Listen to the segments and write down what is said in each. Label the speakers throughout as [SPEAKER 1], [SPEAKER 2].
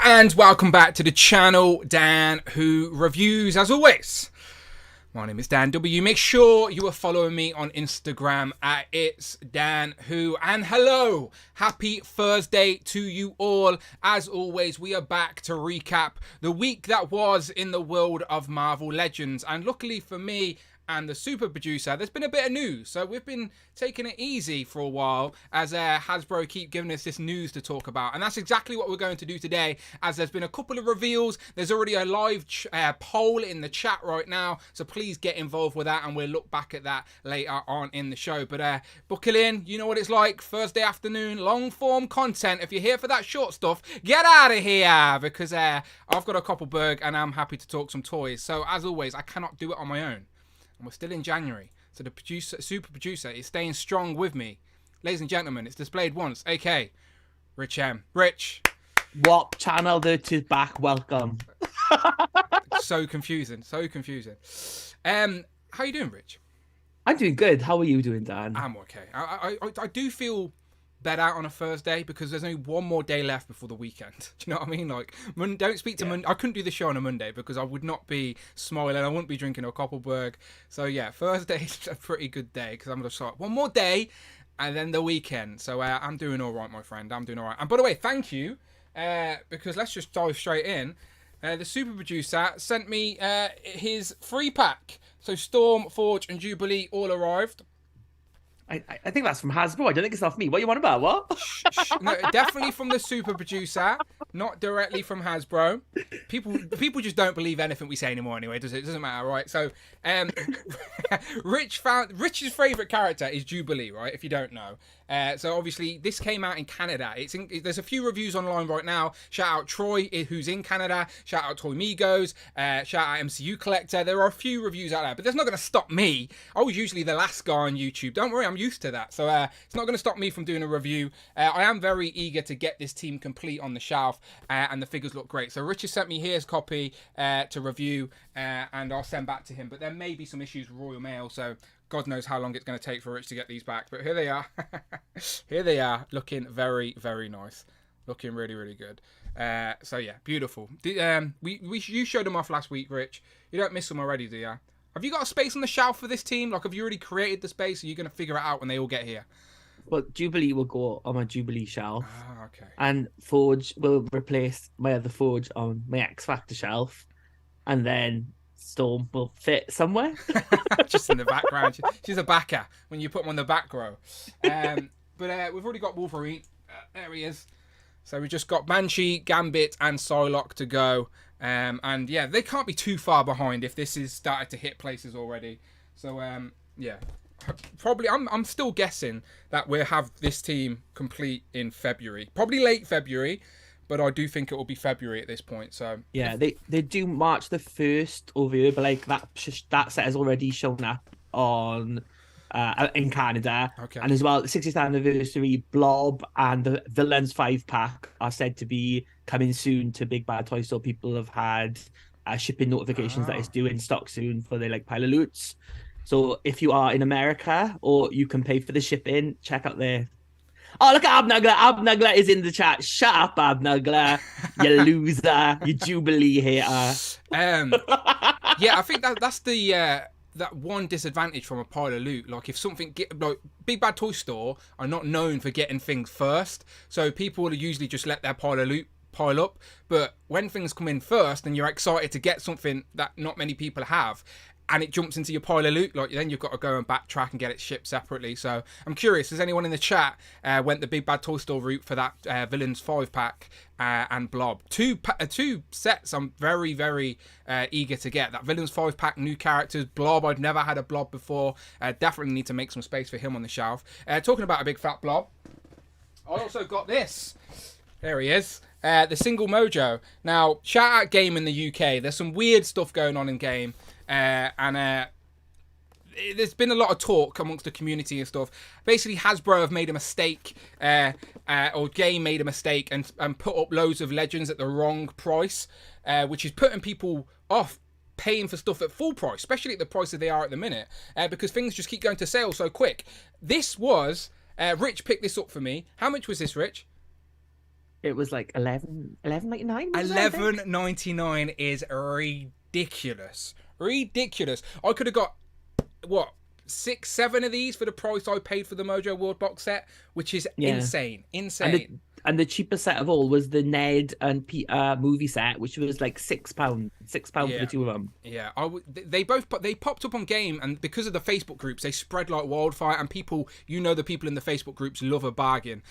[SPEAKER 1] and welcome back to the channel, Dan Who Reviews. As always, my name is Dan W. Make sure you are following me on Instagram at It's Dan Who. And hello, happy Thursday to you all. As always, we are back to recap the week that was in the world of Marvel Legends. And luckily for me and the super producer, there's been a bit of news. So we've been taking it easy for a while as Hasbro keep giving us this news to talk about. And that's exactly what we're going to do today, as there's been a couple of reveals. There's already a live poll in the chat right now. So please get involved with that, and we'll look back at that later on in the show. But buckle in. You know what it's like. Thursday afternoon, long form content. If you're here for that short stuff, get out of here, because I've got a Koppelberg and I'm happy to talk some toys. So as always, I cannot do it on my own. And we're still in January, so the super producer is staying strong with me. Ladies and gentlemen, it's displayed once, aka Rich M. Rich.
[SPEAKER 2] What channel that is back? Welcome.
[SPEAKER 1] So confusing, so confusing. How you doing, Rich?
[SPEAKER 2] I'm doing good. How are you doing, Dan?
[SPEAKER 1] I'm okay. I do feel better on a Thursday because there's only one more day left before the weekend. Do you know what I mean? Like, don't speak to Monday. I couldn't do the show on a Monday because I would not be smiling. I wouldn't be drinking a Koppelberg. So yeah, Thursday's a pretty good day because I'm just like, one more day and then the weekend. So I'm doing all right, my friend. I'm doing all right. And by the way, thank you, because let's just dive straight in. The super producer sent me his free pack. So Storm, Forge and Jubilee all arrived.
[SPEAKER 2] I think that's from Hasbro. I don't think it's off me. What you want about? What?
[SPEAKER 1] No, definitely from the super producer, not directly from Hasbro. People just don't believe anything we say anymore anyway, does it? It doesn't matter, right? So, Rich's favourite character is Jubilee, right? If you don't know. So obviously this came out in Canada. There's a few reviews online right now. Shout out Troy, who's in Canada. Shout out Toy Migos. Shout out MCU Collector. There are a few reviews out there, but that's not going to stop me. I was usually the last guy on YouTube. Don't worry, I'm used to that. So it's not going to stop me from doing a review. I am very eager to get this team complete on the shelf, and the figures look great. So Richard sent me his copy to review, and I'll send back to him. But there may be some issues with Royal Mail, so God knows how long it's going to take for Rich to get these back. But here they are. Here they are, looking very, very nice. Looking really, really good. So yeah, beautiful. You showed them off last week, Rich. You don't miss them already, do you? Have you got a space on the shelf for this team? Like, have you already created the space? Or are you going to figure it out when they all get here?
[SPEAKER 2] Well, Jubilee will go on my Jubilee shelf.
[SPEAKER 1] Ah, okay.
[SPEAKER 2] And Forge will replace my other Forge on my X Factor shelf. And then Storm will fit somewhere.
[SPEAKER 1] Just in the background. She's a backer when you put them on the back row. But we've already got Wolverine. There he is. So we just got Banshee, Gambit, and Psylocke to go. And yeah, they can't be too far behind if this is started to hit places already. So yeah, probably I'm still guessing that we'll have this team complete in February, probably late February, but I do think it will be February at this point. So
[SPEAKER 2] yeah, they do March the 1st over here, but like that set has already shown up on in Canada.
[SPEAKER 1] Okay.
[SPEAKER 2] And as well, the 60th anniversary Blob and the Villains 5-pack are said to be coming soon to Big Bad Toy Store. People have had shipping notifications that it's due in stock soon for their like pile of loots. So if you are in America or you can pay for the shipping, check out their... Oh, look at Abnugler. Abnugler is in the chat. Shut up, Abnugler. You loser. You Jubilee hater.
[SPEAKER 1] Yeah, I think that's the... that one disadvantage from a pile of loot. Like, if something like Big Bad Toy Store are not known for getting things first, so people will usually just let their pile of loot pile up. But when things come in first and you're excited to get something that not many people have, and it jumps into your pile of loot, like, then you've got to go and backtrack and get it shipped separately. So I'm curious, has anyone in the chat went the Big Bad Toy Store route for that Villains 5-pack and Blob? Two sets I'm very, very eager to get. That Villains 5-pack, new characters, Blob. I've never had a Blob before. Definitely need to make some space for him on the shelf. Talking about a big fat Blob, I also got this. There he is. The single Mojo. Now, shout out Game in the UK. There's some weird stuff going on in Game. And there's been a lot of talk amongst the community and stuff. Basically, Hasbro have made a mistake, or Game made a mistake and put up loads of Legends at the wrong price, which is putting people off paying for stuff at full price, especially at the price that they are at the minute, because things just keep going to sale so quick. This was, Rich picked this up for me. How much was this, Rich?
[SPEAKER 2] It was like 11.99.
[SPEAKER 1] 11.99 is ridiculous. Ridiculous. I could have got what 6-7 of these for the price I paid for the Mojo World box set, which is insane.
[SPEAKER 2] And the cheapest set of all was the Ned and Peter movie set, which was like £6. £6 for the two of them.
[SPEAKER 1] Yeah, they popped up on Game, and because of the Facebook groups, they spread like wildfire. And people, the people in the Facebook groups love a bargain,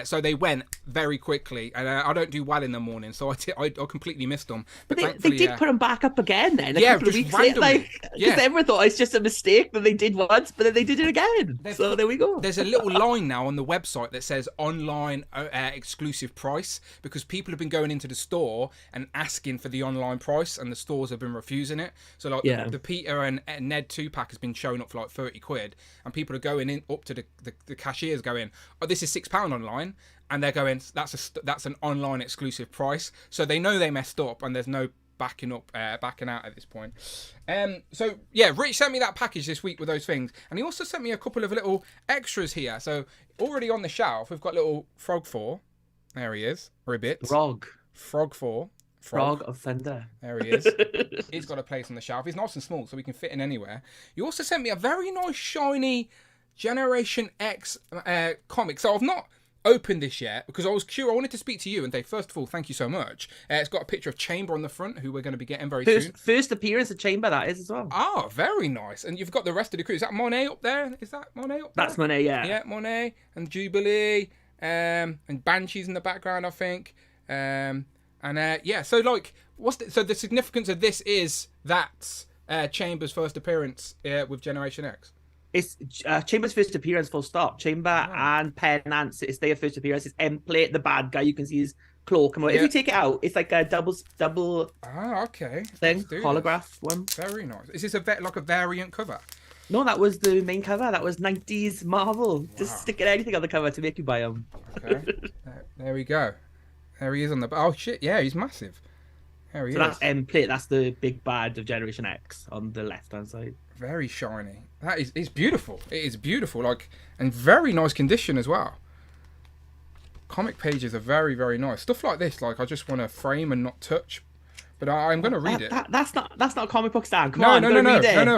[SPEAKER 1] so they went very quickly. And I don't do well in the morning, so I completely missed them. But
[SPEAKER 2] they did put them back up again then. A couple of weeks later, because everyone thought it's just a mistake that they did once, but then they did it again. So there we go.
[SPEAKER 1] There's a little line now on the website that says online exclusive price, because people have been going into the store and asking for the online price, and the stores have been refusing it. So like the Peter and Ned 2-pack has been showing up for like 30 quid, and people are going in up to the cashiers going, oh, this is £6 online, and they're going, that's an online exclusive price. So they know they messed up, and there's no backing out at this point. So yeah, Rich sent me that package this week with those things, and he also sent me a couple of little extras here. So already on the shelf, we've got little Frog 4. There he is. Ribbit. Frog 4.
[SPEAKER 2] Frog of Thunder.
[SPEAKER 1] There he is. He's got a place on the shelf. He's nice and small, so we can fit in anywhere. You also sent me a very nice, shiny Generation X comic. So I've not opened this yet because I was curious. I wanted to speak to you and say, first of all, thank you so much. It's got a picture of Chamber on the front, who we're going to be getting very soon.
[SPEAKER 2] First appearance of Chamber, that is, as well.
[SPEAKER 1] Oh, very nice. And you've got the rest of the crew. Is that Monet up there? Is that Monet up there?
[SPEAKER 2] That's Monet, yeah.
[SPEAKER 1] Yeah, Monet and Jubilee. And Banshees in the background, I think. So like, so the significance of this is that Chamber's first appearance with Generation X.
[SPEAKER 2] It's Chamber's first appearance, full stop. Chamber and Penance, it's their first appearance. It's M-Plate, the bad guy. You can see his cloak. And if you take it out, it's like a double thing, holograph one.
[SPEAKER 1] Very nice. Is this like a variant cover?
[SPEAKER 2] No, that was the main cover. That was 90s Marvel. Wow. Just sticking anything on the cover to make you buy them.
[SPEAKER 1] Okay. There we go. There he is on the... Oh, shit. Yeah, he's massive. There he is. So
[SPEAKER 2] that's M-Plate. That's the big bad of Generation X on the left-hand side.
[SPEAKER 1] Very shiny. It's beautiful. It is beautiful. And very nice condition as well. Comic pages are very, very nice. Stuff like this, I just want to frame and not touch. But I'm going to read it.
[SPEAKER 2] That's not a comic book stand. Come on,
[SPEAKER 1] no.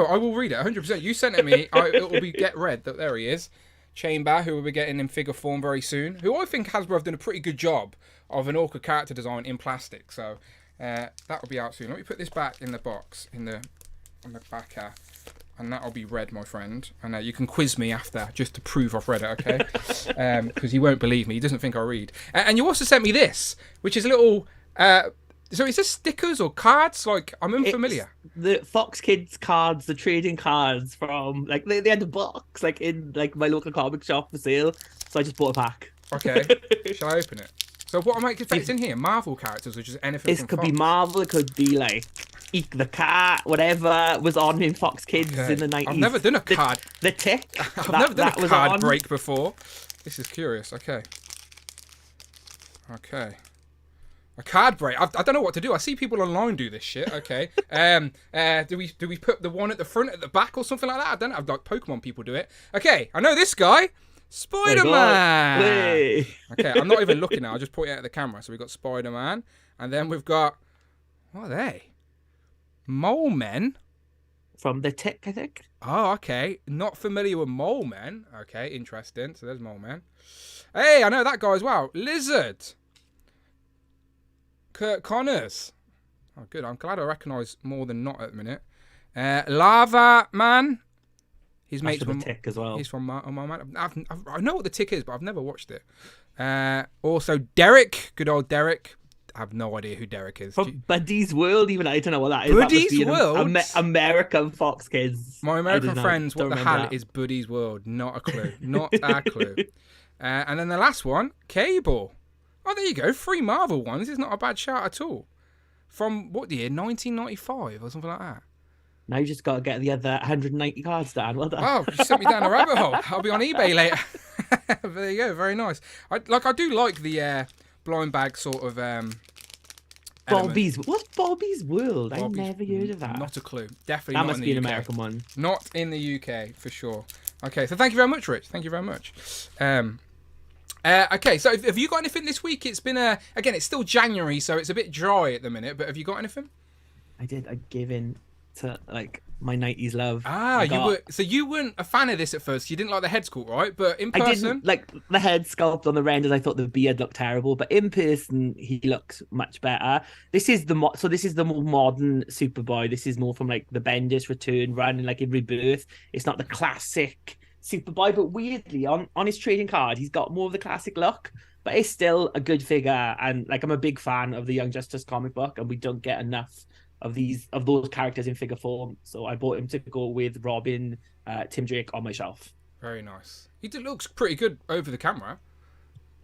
[SPEAKER 1] I will read it 100%. You sent it to me. It will get read. There he is. Chamber, who we'll be getting in figure form very soon. Who I think Hasbro have done a pretty good job of an Orca character design in plastic. So that will be out soon. Let me put this back in the box on the back here. And that'll be read, my friend. And you can quiz me after just to prove I've read it, okay? Because he won't believe me. He doesn't think I read. And you also sent me this, which is a little... So is this stickers or cards? I'm unfamiliar.
[SPEAKER 2] It's the Fox Kids cards, the trading cards from they had a box in my local comic shop for sale. So I just bought a pack.
[SPEAKER 1] Okay. Shall I open it? So what am I expecting here? Marvel characters or just anything?
[SPEAKER 2] This could be Marvel. It could be Eek the Cat, whatever was on in Fox Kids in the 90s.
[SPEAKER 1] I've never done a card.
[SPEAKER 2] The Tick.
[SPEAKER 1] I've never done a card break before. This is curious. Okay. A card break. I don't know what to do. I see people online do this shit. Okay. Do we put the one at the front, at the back, or something like that? I don't know. Pokemon people do it. Okay. I know this guy. Spider-Man. Okay. I'm not even looking now. I'll just point it at the camera. So we've got Spider-Man, and then we've got, what are they? Mole Men.
[SPEAKER 2] From the Tick, I think.
[SPEAKER 1] Oh, okay. Not familiar with Mole Men. Okay. Interesting. So there's Mole Men. Hey, I know that guy as well. Lizard. Kurt Connors. Oh, good. I'm glad I recognise more than not at the minute. Lava Man. His mate's from
[SPEAKER 2] Tick as well.
[SPEAKER 1] He's from my man. I know what the Tick is, but I've never watched it. Also, Derek. Good old Derek. I have no idea who Derek is.
[SPEAKER 2] From Buddy's World, even I don't know what that is.
[SPEAKER 1] Buddy's World?
[SPEAKER 2] American Fox Kids.
[SPEAKER 1] My American friends, what the hell is Buddy's World? Not a clue. Not a clue. And then the last one, Cable. Oh, there you go. 3 Marvel ones. It's not a bad shout at all. From what year? 1995 or something like that.
[SPEAKER 2] Now you just got to get the other 190 cards, Dan. Well done.
[SPEAKER 1] Oh, you sent me down a rabbit hole. I'll be on eBay later. There you go. Very nice. I do like the blind bag sort of.
[SPEAKER 2] What's Bobby's World? I've never heard of that.
[SPEAKER 1] Not a clue. Definitely
[SPEAKER 2] that
[SPEAKER 1] not
[SPEAKER 2] must
[SPEAKER 1] in the
[SPEAKER 2] be an
[SPEAKER 1] UK.
[SPEAKER 2] American one.
[SPEAKER 1] Not in the UK for sure. Okay, so thank you very much, Rich. Thank you very much. Okay, so have you got anything this week? It's been again, it's still January, so it's a bit dry at the minute. But have you got anything?
[SPEAKER 2] I did. I gave in to like my 90s love.
[SPEAKER 1] You weren't a fan of this at first. You didn't like the head sculpt, right? But in person,
[SPEAKER 2] I didn't like the head sculpt on the renders. I thought the beard looked terrible, but in person he looks much better. This is the more modern Superboy. This is more from like the Bendis return run and like in Rebirth. It's not the classic Superboy, but weirdly on his trading card he's got more of the classic look. But it's still a good figure, and like I'm a big fan of the Young Justice comic book, and we don't get enough of those characters in figure form. So I bought him to go with Robin, Tim Drake on my shelf.
[SPEAKER 1] Very nice. He looks pretty good over the camera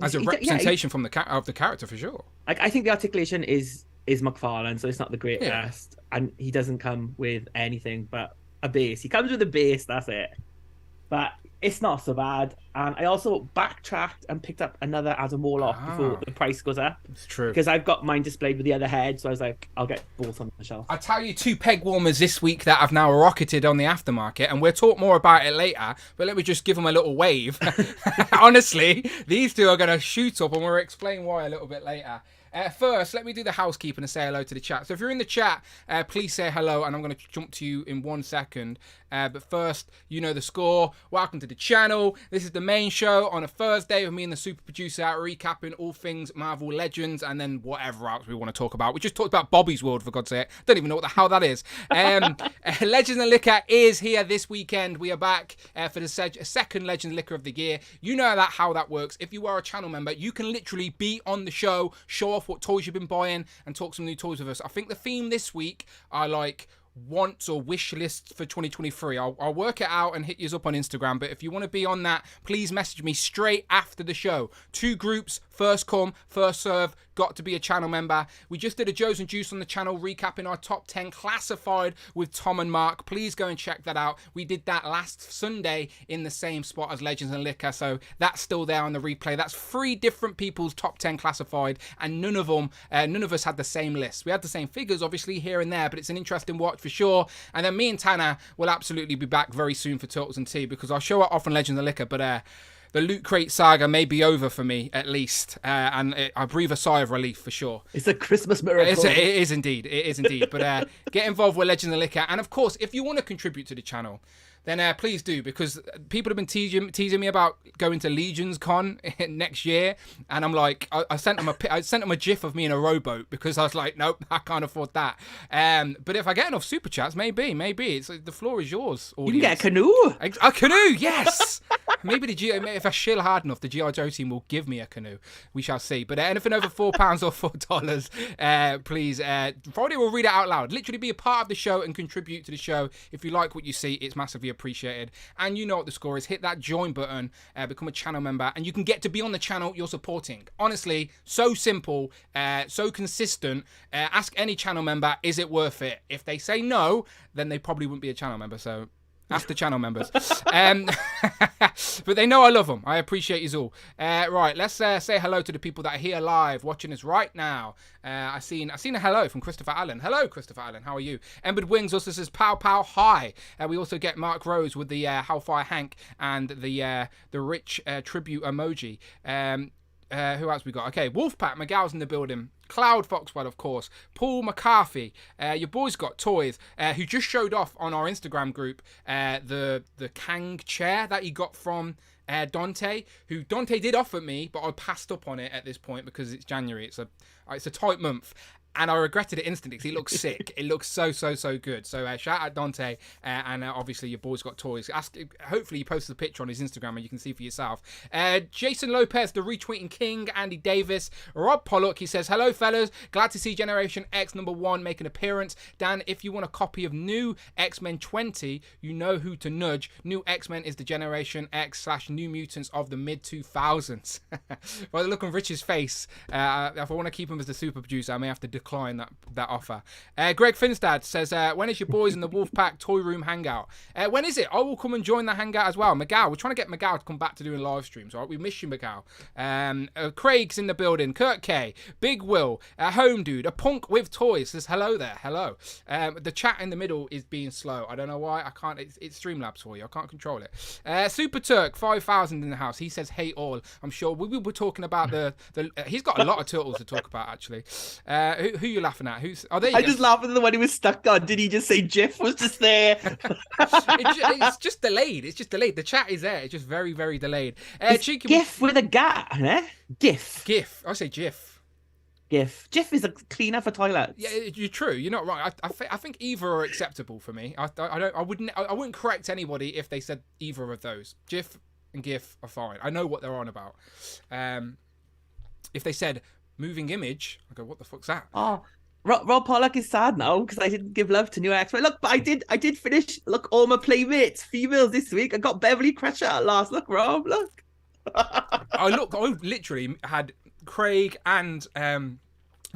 [SPEAKER 1] as a representation from of the character for sure.
[SPEAKER 2] Like I think the articulation is McFarlane, so it's not the greatest, and he doesn't come with anything but a base. He comes with a base, that's it. But it's not so bad. And I also backtracked and picked up another Adam Warlock before the price goes up.
[SPEAKER 1] It's true.
[SPEAKER 2] Because I've got mine displayed with the other head, so I was like, I'll get both on the shelf.
[SPEAKER 1] I'll tell you 2 peg warmers this week that have now rocketed on the aftermarket, and we'll talk more about it later, but let me just give them a little wave. Honestly, these 2 are going to shoot up, and we'll explain why a little bit later. First, let me do the housekeeping and say hello to the chat. So if you're in the chat, please say hello, and I'm going to jump to you in 1 second. But first, you know the score. Welcome to the channel. This is the main show on a Thursday with me and the super producer recapping all things Marvel Legends and then whatever else we want to talk about. We just talked about Bobby's World, for God's sake. Don't even know what the hell that is. Legends and Liquor is here this weekend. We are back for the second Legends Liquor of the year. You know how that works. If you are a channel member, you can literally be on the show, show off what toys you've been buying, and talk some new toys with us. I think the theme this week are like wants or wish lists for 2023. I'll work it out and hit you up on Instagram, but if you want to be on that, please message me straight after the show. 2 groups, first come, first serve. Got to be a channel member. We just did a Joe's and Juice on the channel recapping our top 10 classified with Tom and Mark. Please go and check that out. We did that last Sunday in the same spot as Legends and Liquor, so that's still there on the replay. That's 3 different people's top 10 classified, and none of us had the same list. We had the same figures obviously here and there, but it's an interesting watch for sure. And then me and Tanner will absolutely be back very soon for Turtles and Tea, because I'll show it off on Legends and Liquor, but the Loot Crate saga may be over for me, at least, and I breathe a sigh of relief for sure.
[SPEAKER 2] It's a Christmas miracle.
[SPEAKER 1] It is indeed. But get involved with Legends and Liquor, and of course, if you want to contribute to the channel, then please do, because people have been teasing me about going to Legions Con next year, and I'm like, I sent them a gif of me in a rowboat, because I was like, nope, I can't afford that. But if I get enough super chats, maybe it's like, the floor is yours. Audience.
[SPEAKER 2] You can get a canoe.
[SPEAKER 1] A canoe, yes. Maybe if I shill hard enough, the G.I. Joe team will give me a canoe. We shall see. But anything over £4 or $4, please. Friday will read it out loud. Literally be a part of the show and contribute to the show. If you like what you see, it's massively appreciated. And you know what the score is. Hit that join button, become a channel member, and you can get to be on the channel you're supporting. Honestly, so simple, so consistent. Ask any channel member, is it worth it? If they say no, then they probably wouldn't be a channel member. So ask the channel members. But they know I love them. I appreciate you all. Right, let's say hello to the people that are here live watching us right now. I seen a hello from Christopher Allen. Hello, Christopher Allen. How are you? Embered Wings also says pow pow hi. We also get Mark Rose with the Hellfire Hank and the rich tribute emoji. Who else we got? Okay, Wolfpack McGow's in the building. Cloud Foxwell, of course. Paul McCarthy. Your boy's got toys. Who just showed off on our Instagram group the Kang chair that he got from Dante. Who Dante did offer me, but I passed up on it at this point because it's January. It's a tight month. And I regretted it instantly because it looks sick. It looks so good. So shout out Dante, and obviously your boy's got toys. Hopefully he posted a picture on his Instagram and you can see for yourself. Jason Lopez, the retweeting king. Andy Davis. Rob Pollock, he says, hello fellas, glad to see Generation X #1 make an appearance. Dan, if you want a copy of New X-Men 20, you know who to nudge. New X-Men is the Generation X / New Mutants of the mid-2000s. By the look on Rich's face, if I want to keep him as the super producer, I may have to do decline that offer. Greg Finstad says, when is your boys in the Wolfpack Toy Room hangout? When is it? I will come and join the hangout as well. Miguel, we're trying to get Miguel to come back to doing live streams, all right? We miss you, Miguel. Craig's in the building. Kurt K, Big Will, Home Dude, a punk with toys says hello there. Hello. The chat in the middle is being slow. I don't know why. I can't. It's Streamlabs for you. I can't control it. Super Turk 5000 in the house. He says hey all. I'm sure we will be talking about the he's got a lot of turtles to talk about actually. Who are you laughing at? I
[SPEAKER 2] just laughing at the one he was stuck on. Did he just say Jiff was just there?
[SPEAKER 1] It's just delayed. It's just delayed. The chat is there. It's just very, very delayed. Cheeky
[SPEAKER 2] GIF with a gat, eh? GIF.
[SPEAKER 1] I say GIF.
[SPEAKER 2] GIF is a cleaner for toilets.
[SPEAKER 1] Yeah, you're true. You're not right. I think either are acceptable for me. I wouldn't correct anybody if they said either of those. GIF and GIF are fine. I know what they're on about. If they said moving image, I go, what the fuck's that?
[SPEAKER 2] Oh, Rob Pollock is sad now because I didn't give love to new X-Men. Look, but I did finish. Look, all my playmates, females this week. I got Beverly Crusher at last. Look, Rob, look.
[SPEAKER 1] I literally had Craig and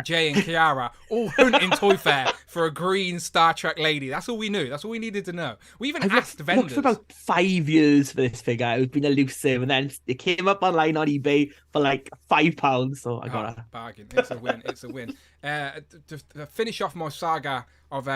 [SPEAKER 1] Jay and Kiara all hunting Toy Fair for a green Star Trek lady. That's all we knew. That's all we needed to know. We even asked vendors.
[SPEAKER 2] Looked for about 5 years for this figure. It was been elusive, and then it came up online on eBay for like £5. So I got a
[SPEAKER 1] bargain. It's a win. It's a win. To finish off my saga of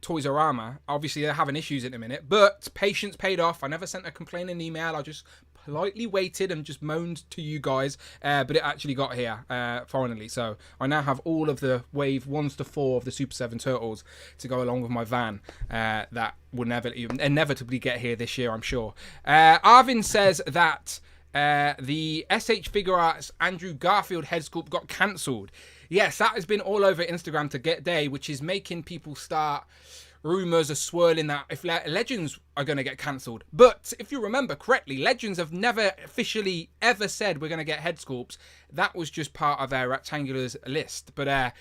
[SPEAKER 1] Toys-R-Ama, obviously they're having issues at the minute, but patience paid off. I never sent a complaining email. I just politely waited and just moaned to you guys, but it actually got here finally. So I now have all of the wave 1s to 4 of the Super 7 Turtles to go along with my van that will inevitably get here this year, I'm sure. Arvin says that the SH Figure Arts Andrew Garfield head sculpt got cancelled. Yes, that has been all over Instagram today, which is making people start rumours are swirling that if Legends are going to get cancelled. But if you remember correctly, Legends have never officially ever said we're going to get head sculpts. That was just part of their Rectangular's list. But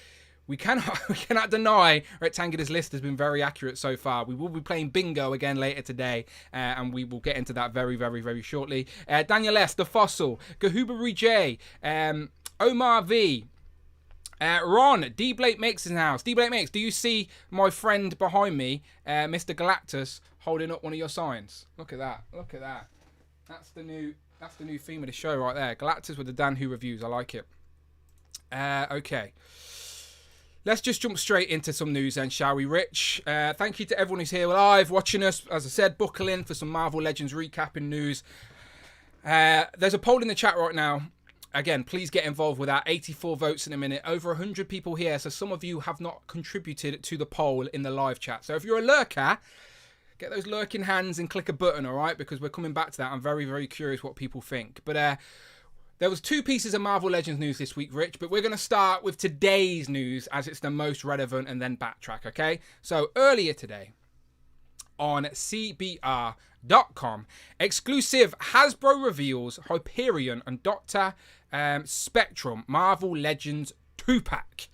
[SPEAKER 1] we cannot deny Rectangular's list has been very accurate so far. We will be playing bingo again later today, and we will get into that very, very, very shortly. Daniel S, The Fossil, Gahubari J, Omar V, Ron, D. Blake Makes in the house. D. Blake Makes, do you see my friend behind me, Mr. Galactus, holding up one of your signs? Look at that. Look at that. That's the new theme of the show right there. Galactus with the Dan Who reviews. I like it. Okay. Let's just jump straight into some news then, shall we, Rich? Thank you to everyone who's here live watching us. As I said, buckle in for some Marvel Legends recapping news. There's a poll in the chat right now. Again, please get involved with that. 84 votes in a minute. Over 100 people here. So some of you have not contributed to the poll in the live chat. So if you're a lurker, get those lurking hands and click a button, all right? Because we're coming back to that. I'm very, very curious what people think. But there was 2 pieces of Marvel Legends news this week, Rich. But we're going to start with today's news as it's the most relevant and then backtrack, okay? So earlier today on CBR.com, exclusive Hasbro reveals Hyperion and Dr. Spectrum Marvel Legends 2-pack.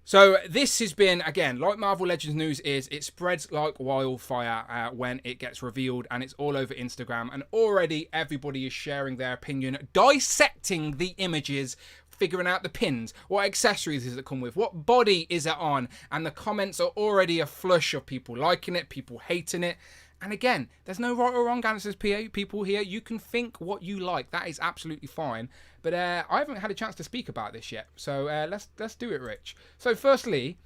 [SPEAKER 1] So this has been, again, like Marvel Legends news is, it spreads like wildfire when it gets revealed, and it's all over Instagram, and already everybody is sharing their opinion, dissecting the images, figuring out the pins, what accessories does it come with, what body is it on, and the comments are already a flush of people liking it, people hating it. And again, there's no right or wrong answers, people here. You can think what you like. That is absolutely fine. But I haven't had a chance to speak about this yet. So let's do it, Rich. So firstly,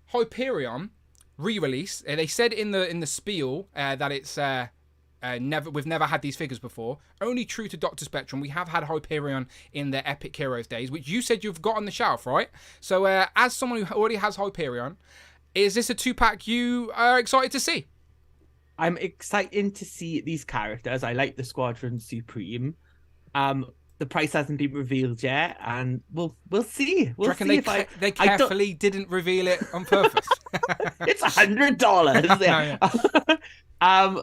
[SPEAKER 1] Hyperion re-release. They said in the spiel that it's we've never had these figures before. Only true to Dr. Spectrum. We have had Hyperion in the Epic Heroes days, which you said you've got on the shelf, right? So as someone who already has Hyperion, is this a 2-pack you are excited to see?
[SPEAKER 2] I'm excited to see these characters. I like the Squadron Supreme. The price hasn't been revealed yet, and we'll see. We'll see if
[SPEAKER 1] they carefully didn't reveal it on purpose.
[SPEAKER 2] It's $100.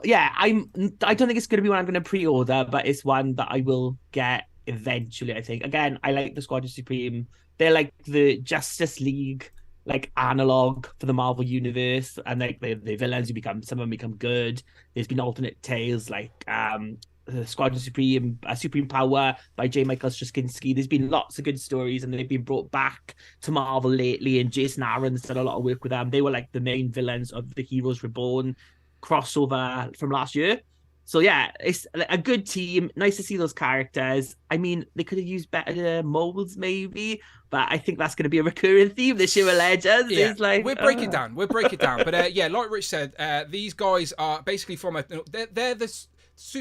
[SPEAKER 2] Yeah. I don't think it's going to be one I'm going to pre-order, but it's one that I will get eventually. I think. Again, I like the Squadron Supreme. They're like the Justice League, like analog for the Marvel universe, and like the villains some of them become good. There's been alternate tales like Squadron Supreme, Supreme Power by J. Michael Straczynski. There's been lots of good stories, and they've been brought back to Marvel lately. And Jason Aaron's done a lot of work with them. They were like the main villains of the Heroes Reborn crossover from last year. So yeah, it's a good team. Nice to see those characters. I mean, they could have used better molds maybe, but I think that's going to be a recurring theme this year with Legends.
[SPEAKER 1] Yeah,
[SPEAKER 2] it's like,
[SPEAKER 1] we'll break it down. We'll break it down. But yeah, like Rich said, these guys are basically from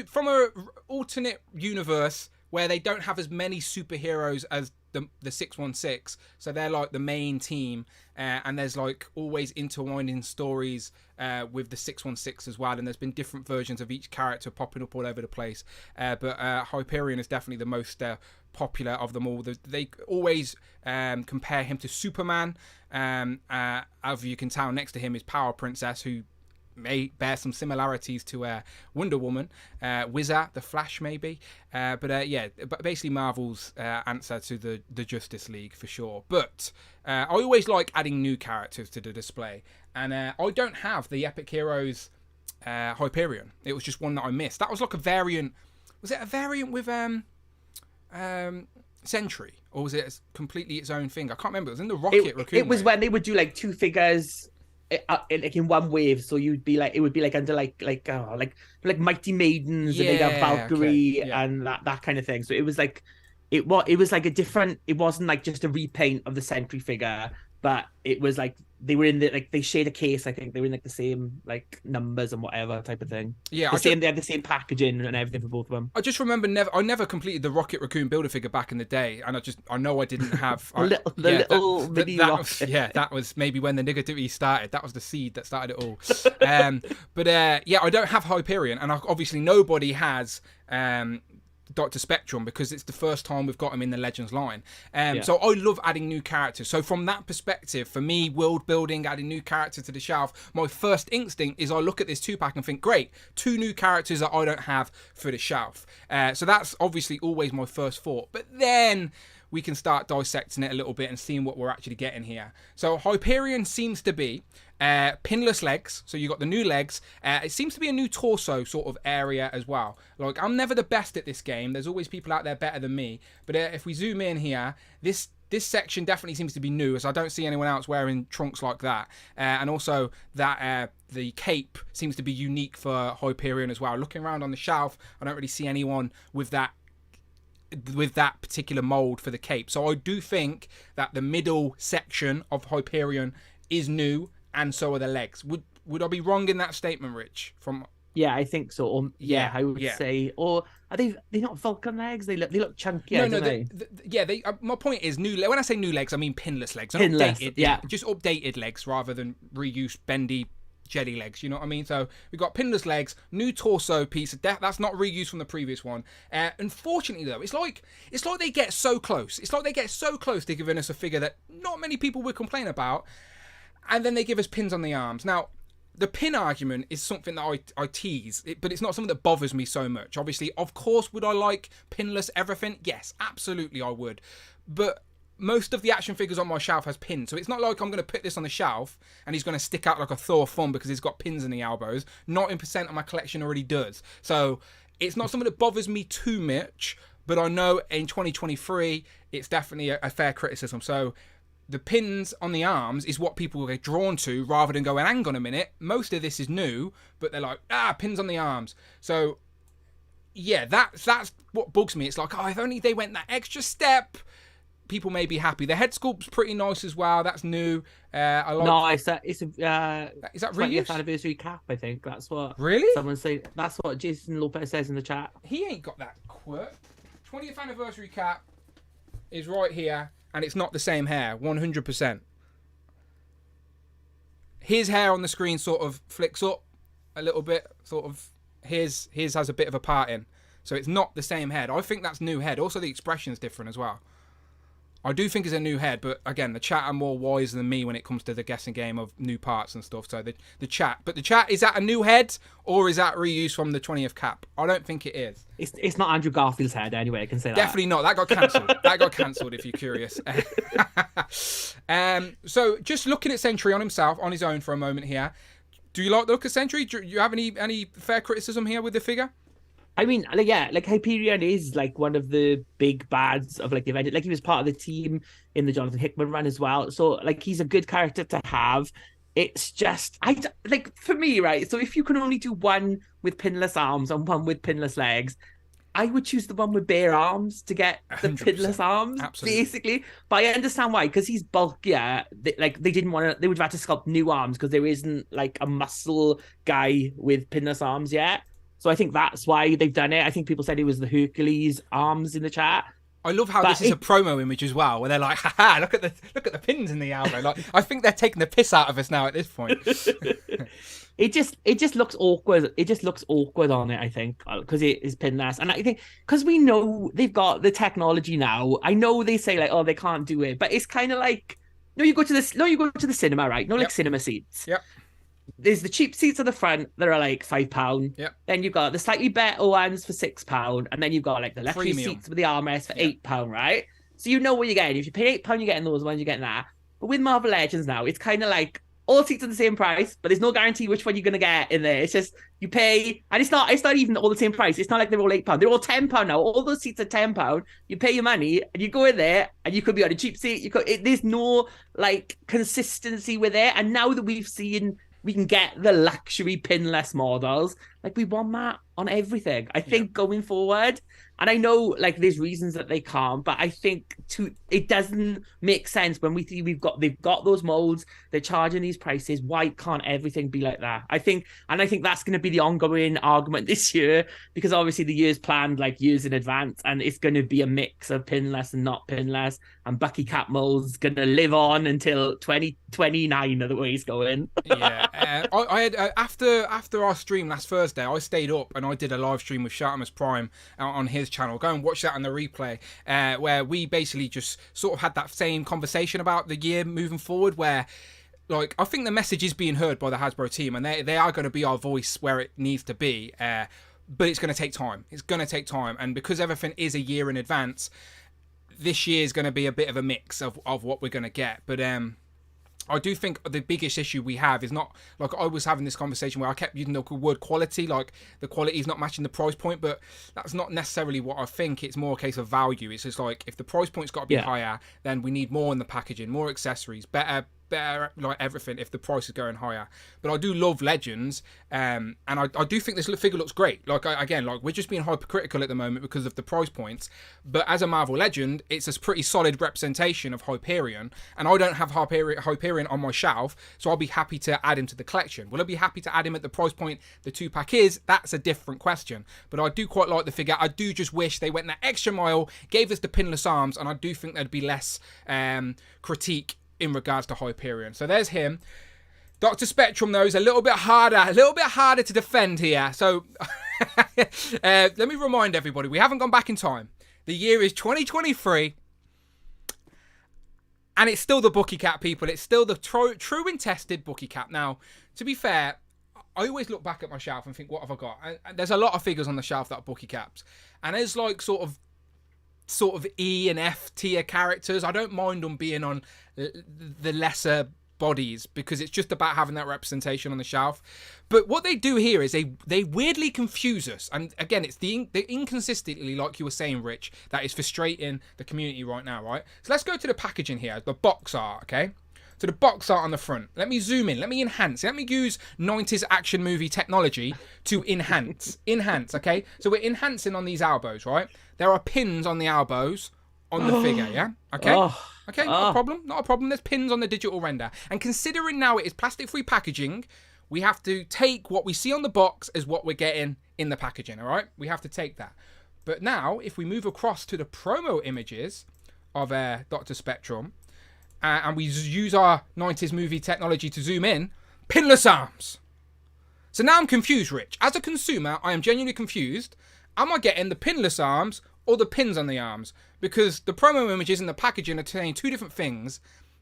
[SPEAKER 1] from a alternate universe where they don't have as many superheroes as the 616, so they're like the main team, and there's like always intertwining stories with the 616 as well, and there's been different versions of each character popping up all over the place, but Hyperion is definitely the most popular of them all. They always compare him to Superman. As you can tell, next to him is Power Princess, who may bear some similarities to Wonder Woman, Wizard, the Flash maybe, but yeah, but basically Marvel's answer to the Justice League for sure. But I always like adding new characters to the display, and I don't have the Epic Heroes Hyperion. It was just one that I missed. That was like a variant. Was it a variant with Sentry, or was it completely its own thing? I can't remember. It was in the Rocket Raccoon.
[SPEAKER 2] It was when they would do like two figures in one wave, so it would be like under like Mighty Maidens, and they'd have Valkyrie,
[SPEAKER 1] okay, yeah,
[SPEAKER 2] and that kind of thing. So it was like it was like a different. It wasn't like just a repaint of the Sentry figure, but it was like they were in they shared a case. I think they were in like the same like numbers and whatever type of thing.
[SPEAKER 1] Yeah,
[SPEAKER 2] they had the same packaging and everything for both of them.
[SPEAKER 1] I just remember I never completed the Rocket Raccoon Build-A-Figure back in the day, and I know I didn't have that was maybe when the negativity started. That was the seed that started it all. But yeah, I don't have Hyperion, and obviously nobody has Dr. Spectrum, because it's the first time we've got him in the Legends line. So I love adding new characters. So from that perspective, for me, world building, adding new characters to the shelf, my first instinct is I look at this 2-pack and think, great, 2 new characters that I don't have for the shelf. So that's obviously always my first thought. But then we can start dissecting it a little bit and seeing what we're actually getting here. So Hyperion seems to be pinless legs, so you got the new legs. It seems to be a new torso sort of area as well. Like, I'm never the best at this game. There's always people out there better than me. But if we zoom in here, this section definitely seems to be new, as I don't see anyone else wearing trunks like that. And also that the cape seems to be unique for Hyperion as well. Looking around on the shelf, I don't really see anyone with that particular mold for the cape. So I do think that the middle section of Hyperion is new, and so are the legs. Would I be wrong in that statement, Rich?
[SPEAKER 2] Yeah, I think so. I would say. Or are they not Vulcan legs? They look chunky.
[SPEAKER 1] They my point is when I say new legs, I mean pinless legs.
[SPEAKER 2] Pinless,
[SPEAKER 1] updated, just updated legs rather than reused bendy jelly legs, you know what I mean? So we've got pinless legs, new torso piece. That's not reused from the previous one. Unfortunately, though, it's like they get so close. It's like they get so close to giving us a figure that not many people would complain about, and then they give us pins on the arms. Now, the pin argument is something that I tease, but it's not something that bothers me so much. Obviously, of course, would I like pinless everything? Yes, absolutely I would. But most of the action figures on my shelf has pins, so it's not like I'm going to put this on the shelf and he's going to stick out like a Thor thumb because he's got pins in the elbows. 90% of my collection already does. So it's not something that bothers me too much, but I know in 2023 it's definitely a fair criticism. So the pins on the arms is what people will get drawn to, rather than going, hang on a minute, most of this is new, but they're like, pins on the arms. So yeah, that's what bugs me. It's like, if only they went that extra step, people may be happy. The head sculpt's pretty nice as well. That's new.
[SPEAKER 2] It's a
[SPEAKER 1] is that
[SPEAKER 2] 20th anniversary cap. I think that's what.
[SPEAKER 1] Really?
[SPEAKER 2] Someone say that's what Jason Lopez says in the chat.
[SPEAKER 1] He ain't got that quirk. 20th anniversary cap is right here, and it's not the same hair. 100%. His hair on the screen sort of flicks up a little bit. Sort of his has a bit of a part in, so it's not the same head. I think that's new head. Also, the expression's different as well. I do think it's a new head, but again, the chat are more wise than me when it comes to the guessing game of new parts and stuff. So the chat, is that a new head or is that reused from the 20th cap? I don't think it is.
[SPEAKER 2] It's not Andrew Garfield's head anyway. I can say that.
[SPEAKER 1] Definitely not. That got cancelled. That got cancelled. If you're curious. So just looking at Sentry on himself, on his own for a moment here. Do you like the look of Sentry? Do you have any fair criticism here with the figure?
[SPEAKER 2] I mean, like, yeah, like Hyperion is like one of the big bads of like the event. Like he was part of the team in the Jonathan Hickman run as well. So like he's a good character to have. It's just like for me, right? So if you can only do one with pinless arms and one with pinless legs, I would choose the one with bare arms to get the
[SPEAKER 1] 100%.
[SPEAKER 2] pinless arms,
[SPEAKER 1] Absolutely.
[SPEAKER 2] basically. But I understand why, because he's bulkier. They didn't want to. They would have had to sculpt new arms because there isn't like a muscle guy with pinless arms yet. So I think that's why they've done it. I think people said it was the Hercules arms in the chat.
[SPEAKER 1] I love how
[SPEAKER 2] But
[SPEAKER 1] this is a promo image as well, where they're like, "Haha, look at the pins in the elbow." Like, I think they're taking the piss out of us now at this point.
[SPEAKER 2] it just looks awkward. It just looks awkward on it, I think, because it is pinless. And I think because we know they've got the technology now. I know they say like, oh, they can't do it, but it's kind of like, you go to the cinema, right? Like cinema seats.
[SPEAKER 1] Yep.
[SPEAKER 2] There's the cheap seats at the front that are like £5.
[SPEAKER 1] Yep.
[SPEAKER 2] Then you've got the slightly better ones for £6, and then you've got like the luxury
[SPEAKER 1] Premium
[SPEAKER 2] seats with the armrest for £8, right? So you know what you're getting. If you pay £8, you're getting those ones, you're getting that. But with Marvel Legends now, it's kind of like all seats are the same price, but there's no guarantee which one you're gonna get in there. It's just you pay, and it's not even all the same price. It's not like they're all £8. They're all £10 now. All those seats are £10. You pay your money, and you go in there, and you could be on a cheap seat. There's no like consistency with it. And now that we can get the luxury pinless models, like we want that on everything. I think going forward, and I know like there's reasons that they can't, but I think it doesn't make sense when we see they've got those molds, they're charging these prices. Why can't everything be like that? I think that's going to be the ongoing argument this year, because obviously the year's planned like years in advance, and it's going to be a mix of pinless and not pinless. And Bucky Cap mold's going to live on until 2029 of the way it's going.
[SPEAKER 1] Yeah, I had after our stream last Thursday, I stayed up and I did a live stream with Shoutouts Prime on his channel. Go and watch that on the replay, where we basically just sort of had that same conversation about the year moving forward, where like I think the message is being heard by the Hasbro team, and they are going to be our voice where it needs to be, but it's going to take time. It's going to take time, and because everything is a year in advance, this year is going to be a bit of a mix of what we're going to get. But I do think the biggest issue we have is not, like I was having this conversation where I kept using the word quality, like the quality is not matching the price point, but that's not necessarily what I think. It's more a case of value. It's just like, if the price point's got to be higher, then we need more in the packaging, more accessories, better like everything if the price is going higher. But I do love Legends, and I do think this figure looks great. Like again, like we're just being hypercritical at the moment because of the price points, but as a Marvel Legend, it's a pretty solid representation of Hyperion, and I don't have Hyperion on my shelf, so I'll be happy to add him to the collection. Will I be happy to add him at the price point the 2-pack is? That's a different question, but I do quite like the figure. I do just wish they went that extra mile, gave us the pinless arms, and I do think there'd be less critique in regards to Hyperion. So there's him. Dr. Spectrum, though, is a little bit harder to defend here. So let me remind everybody, we haven't gone back in time. The year is 2023, and it's still the Bucky Cap, people. It's still the true and tested Bucky Cap. Now, to be fair, I always look back at my shelf and think, what have I got? And there's a lot of figures on the shelf that are Bucky Caps, and there's like sort of E and F tier characters. I don't mind them being on the lesser bodies because it's just about having that representation on the shelf. But what they do here is they weirdly confuse us, and again, it's the inconsistently, like you were saying, Rich, that is frustrating the community right now, right? So let's go to the packaging here, the box art, okay? So the box art on the front. Let me zoom in. Let me enhance. Let me use 90s action movie technology to enhance. Enhance, okay? So we're enhancing on these elbows, right? There are pins on the elbows on the figure, yeah? Okay? Okay, not a problem. Not a problem. There's pins on the digital render. And considering now it is plastic-free packaging, we have to take what we see on the box as what we're getting in the packaging, all right? We have to take that. But now, if we move across to the promo images of Dr. Spectrum, and we use our 90s movie technology to zoom in, pinless arms. So now I'm confused, Rich. As a consumer, I am genuinely confused. Am I getting the pinless arms or the pins on the arms? Because the promo images and the packaging are saying two different things.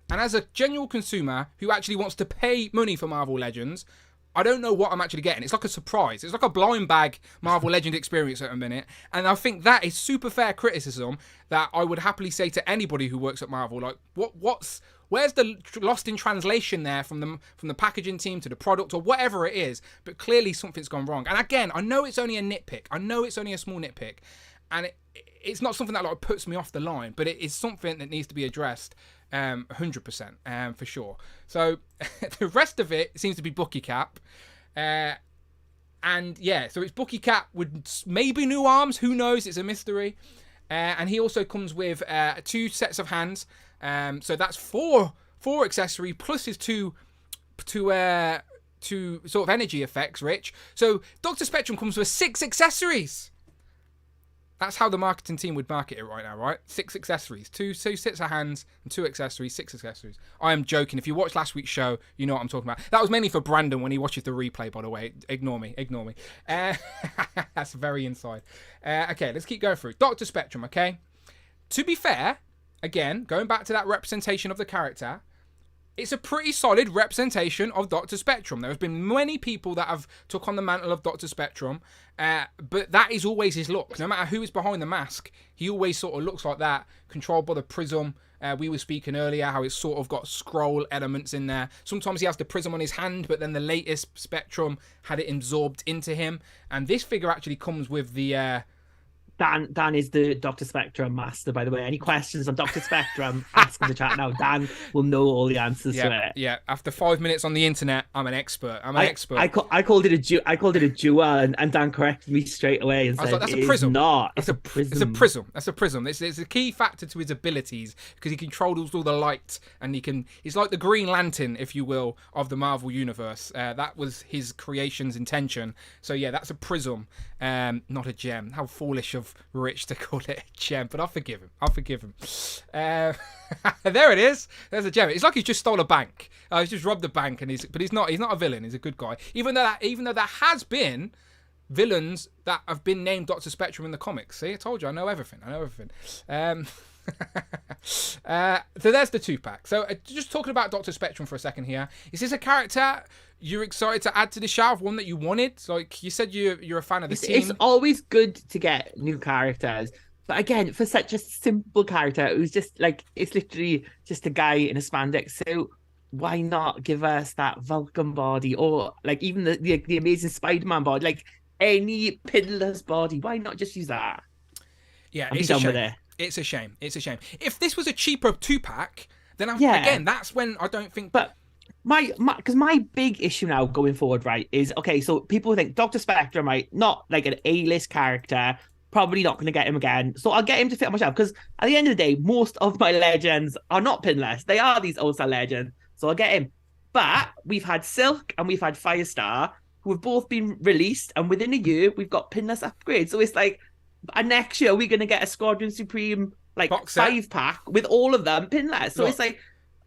[SPEAKER 1] And as a genuine consumer who actually wants to pay money for Marvel Legends, I don't know what I'm actually getting. It's like a surprise. It's like a blind bag Marvel Legend experience at a minute. And I think that is super fair criticism that I would happily say to anybody who works at Marvel. Like, Where's the lost in translation there from the packaging team to the product or whatever it is? But clearly something's gone wrong. And again, I know it's only a nitpick. I know it's only a small nitpick, and it's not something that like puts me off the line, but it is something that needs to be addressed 100% for sure. So the rest of it seems to be Bookie Cap. And yeah, so it's Bookie Cap with maybe new arms. Who knows? It's a mystery. And he also comes with 2 sets of hands. So that's four accessory plus his two sort of energy effects, Rich. So Dr. Spectrum comes with 6 accessories. That's how the marketing team would market it right now, right? 6 accessories, two sets of hands and 2 accessories, 6 accessories. I am joking. If you watched last week's show, you know what I'm talking about. That was mainly for Brandon when he watches the replay, by the way. Ignore me. That's very inside. Okay, let's keep going through. Dr. Spectrum, okay? To be fair, again, going back to that representation of the character, it's a pretty solid representation of Dr. Spectrum. There have been many people that have took on the mantle of Dr. Spectrum, but that is always his look. No matter who is behind the mask, he always sort of looks like that, controlled by the prism. We were speaking earlier how it's sort of got scroll elements in there. Sometimes he has the prism on his hand, but then the latest Spectrum had it absorbed into him. And this figure actually comes with the...
[SPEAKER 2] Dan is the Dr. Spectrum master, by the way. Any questions on Dr. Spectrum, ask in the chat now. Dan will know all the answers to it.
[SPEAKER 1] Yeah, after 5 minutes on the internet, I'm an expert.
[SPEAKER 2] I called it a jewel, and Dan corrected me straight away and said,
[SPEAKER 1] like, that's a prism.
[SPEAKER 2] It's a prism.
[SPEAKER 1] It's a prism. That's a prism. It's a key factor to his abilities because he controls all the light and he's like the Green Lantern, if you will, of the Marvel Universe. That was his creation's intention. So yeah, that's a prism, not a gem. How foolish of Rich to call it a gem, but I'll forgive him. There it is. There's a gem. It's like he's just stole a bank. He's just robbed the bank, but he's not a villain. He's a good guy. Even though there has been villains that have been named Dr. Spectrum in the comics. See, I told you, I know everything. So there's the 2-pack. So just talking about Dr. Spectrum for a second here. Is this a character you're excited to add to the shelf? One that you wanted? Like you said, you're a fan of the team.
[SPEAKER 2] It's always good to get new characters. But again, for such a simple character, it was just like, it's literally just a guy in a spandex suit. Why not give us that Vulcan body, or like even the amazing Spider-Man body, like any pinless body? Why not just use that?
[SPEAKER 1] Yeah, it's a shame. It's a shame. If this was a cheaper 2-pack, then again, that's when I don't think.
[SPEAKER 2] But because my big issue now going forward, right, is okay. So people think Dr. Spectrum, right, not like an A-list character. Probably not going to get him again. So I'll get him to fit on myself because at the end of the day, most of my legends are not pinless. They are these All-Star legends. So I'll get him. But we've had Silk and we've had Firestar, who have both been released. And within a year, we've got pinless upgrades. So it's like, next year, we're going to get a Squadron Supreme like 5-pack with all of them pinless. So it's like,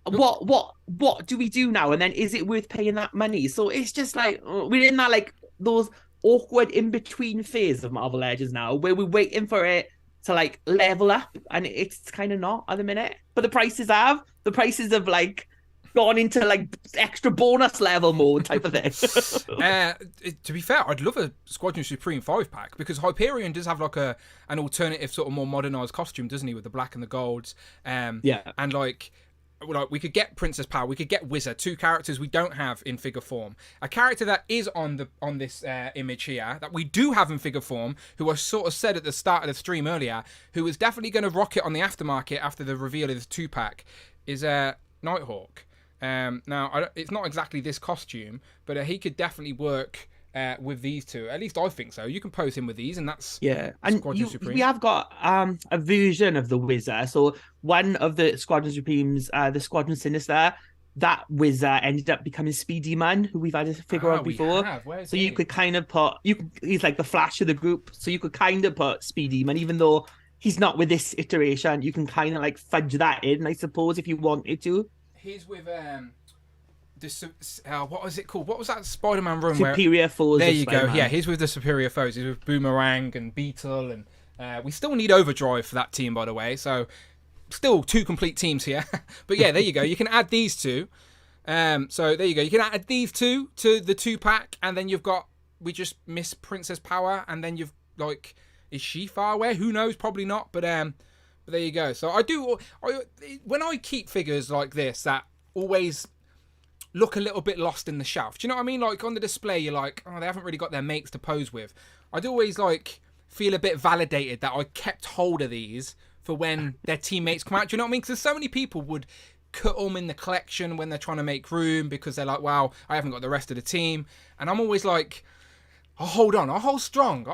[SPEAKER 2] what do we do now? And then is it worth paying that money? So it's just like, we're in that like those awkward in-between phase of Marvel Legends now, where we're waiting for it to like level up, and it's kind of not at the minute. But the prices have like gone into like extra bonus level mode type of thing.
[SPEAKER 1] To be fair, I'd love a Squadron Supreme 5-pack because Hyperion does have like an alternative sort of more modernized costume, doesn't he, with the black and the golds? And like we could get Princess Power, we could get Wizard, 2 characters we don't have in figure form. A character that is on this image here that we do have in figure form, who I sort of said at the start of the stream earlier, who is definitely going to rock it on the aftermarket after the reveal of this 2-pack, is Nighthawk. Now it's not exactly this costume, but he could definitely work with these 2. At least I think so. You can pose him with these, and that's
[SPEAKER 2] and we have got a version of the Wizard. So one of the Squadron Supremes, the Squadron Sinister, that Wizard ended up becoming Speedy Man, who we've had a figure of before. So you could kind of he's like the Flash of the group. So you could kind of put Speedy Man, even though he's not with this iteration. You can kind of like fudge that in, I suppose, if you wanted to.
[SPEAKER 1] He's with what was it called? What was that Spider-Man run?
[SPEAKER 2] Superior Foes.
[SPEAKER 1] There you go. Yeah, he's with the Superior Foes. He's with Boomerang and Beetle, and we still need Overdrive for that team, by the way. So still 2 complete teams here. But yeah, there you go. You can add these 2. So there you go. You can add these 2 to the 2-pack, and then we just miss Princess Power, and then you've like, is she far away? Who knows? Probably not. But But there you go. So when I keep figures like this that always look a little bit lost in the shelf. Do you know what I mean? Like on the display, you're like, oh, they haven't really got their mates to pose with. I'd always like feel a bit validated that I kept hold of these for when their teammates come out. Do you know what I mean? Because so many people would cut them in the collection when they're trying to make room because they're like, wow, I haven't got the rest of the team. And I'm always like, I'll hold on, I'll hold strong.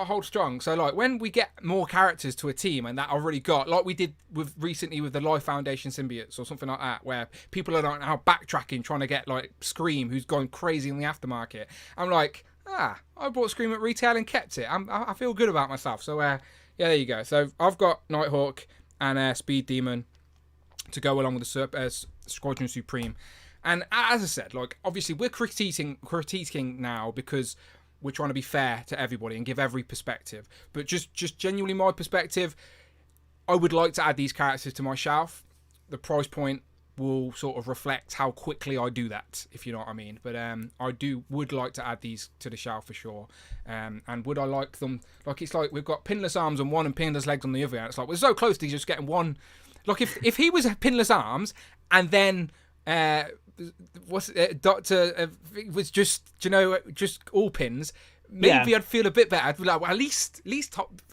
[SPEAKER 1] So like when we get more characters to a team and that I've already got, like we did recently with the Life Foundation symbiotes or something like that, where people are like now backtracking, trying to get like Scream, who's going crazy in the aftermarket. I'm like, I bought Scream at retail and kept it. I feel good about myself. So yeah, there you go. So I've got Nighthawk and Speed Demon to go along with the Squadron Supreme. And as I said, like obviously we're critiquing now because we're trying to be fair to everybody and give every perspective. But just genuinely my perspective, I would like to add these characters to my shelf. The price point will sort of reflect how quickly I do that, if you know what I mean. But I would like to add these to the shelf for sure. And would I like them? Like it's like we've got pinless arms on one and pinless legs on the other. And it's like we're so close to just getting one. Like if he was pinless arms and then Doctor was just just all pins, maybe I'd feel a bit better. I'd be like, well, at least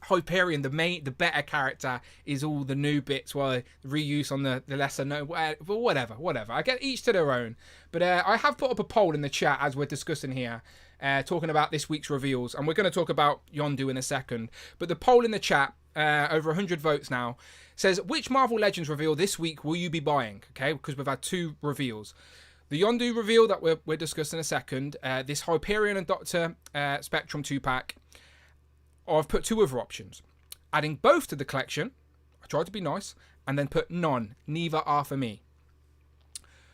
[SPEAKER 1] Hyperion, the better character, is all the new bits, while reuse on the lesser known. But whatever. I get each to their own. But I have put up a poll in the chat as we're discussing here, talking about this week's reveals, and we're going to talk about Yondu in a second. But the poll in the chat, over 100 votes now, says, which Marvel Legends reveal this week will you be buying? Okay, because we've had 2 reveals. The Yondu reveal that we're discussing in a second, this Hyperion and Doctor Spectrum 2-pack. I've put 2 other options. Adding both to the collection, I tried to be nice, and then put none, neither are for me.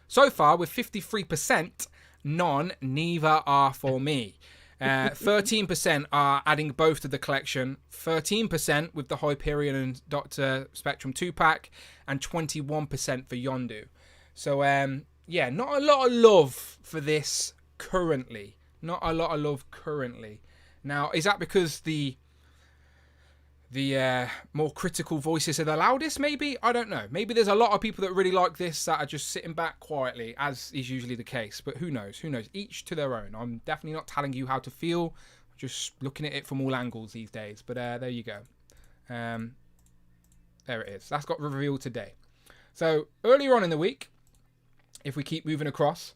[SPEAKER 1] So far, with 53%, none, neither are for me. 13% are adding both to the collection, 13% with the Hyperion and Doctor Spectrum 2-pack, and 21% for Yondu. So, yeah, not a lot of love for this currently. Now, is that because the more critical voices are the loudest, maybe? I don't know. Maybe there's a lot of people that really like this that are just sitting back quietly, as is usually the case. But who knows? Each to their own. I'm definitely not telling you how to feel. Just looking at it from all angles these days. But there you go. There it is. That's got revealed today. So earlier on in the week, if we keep moving across,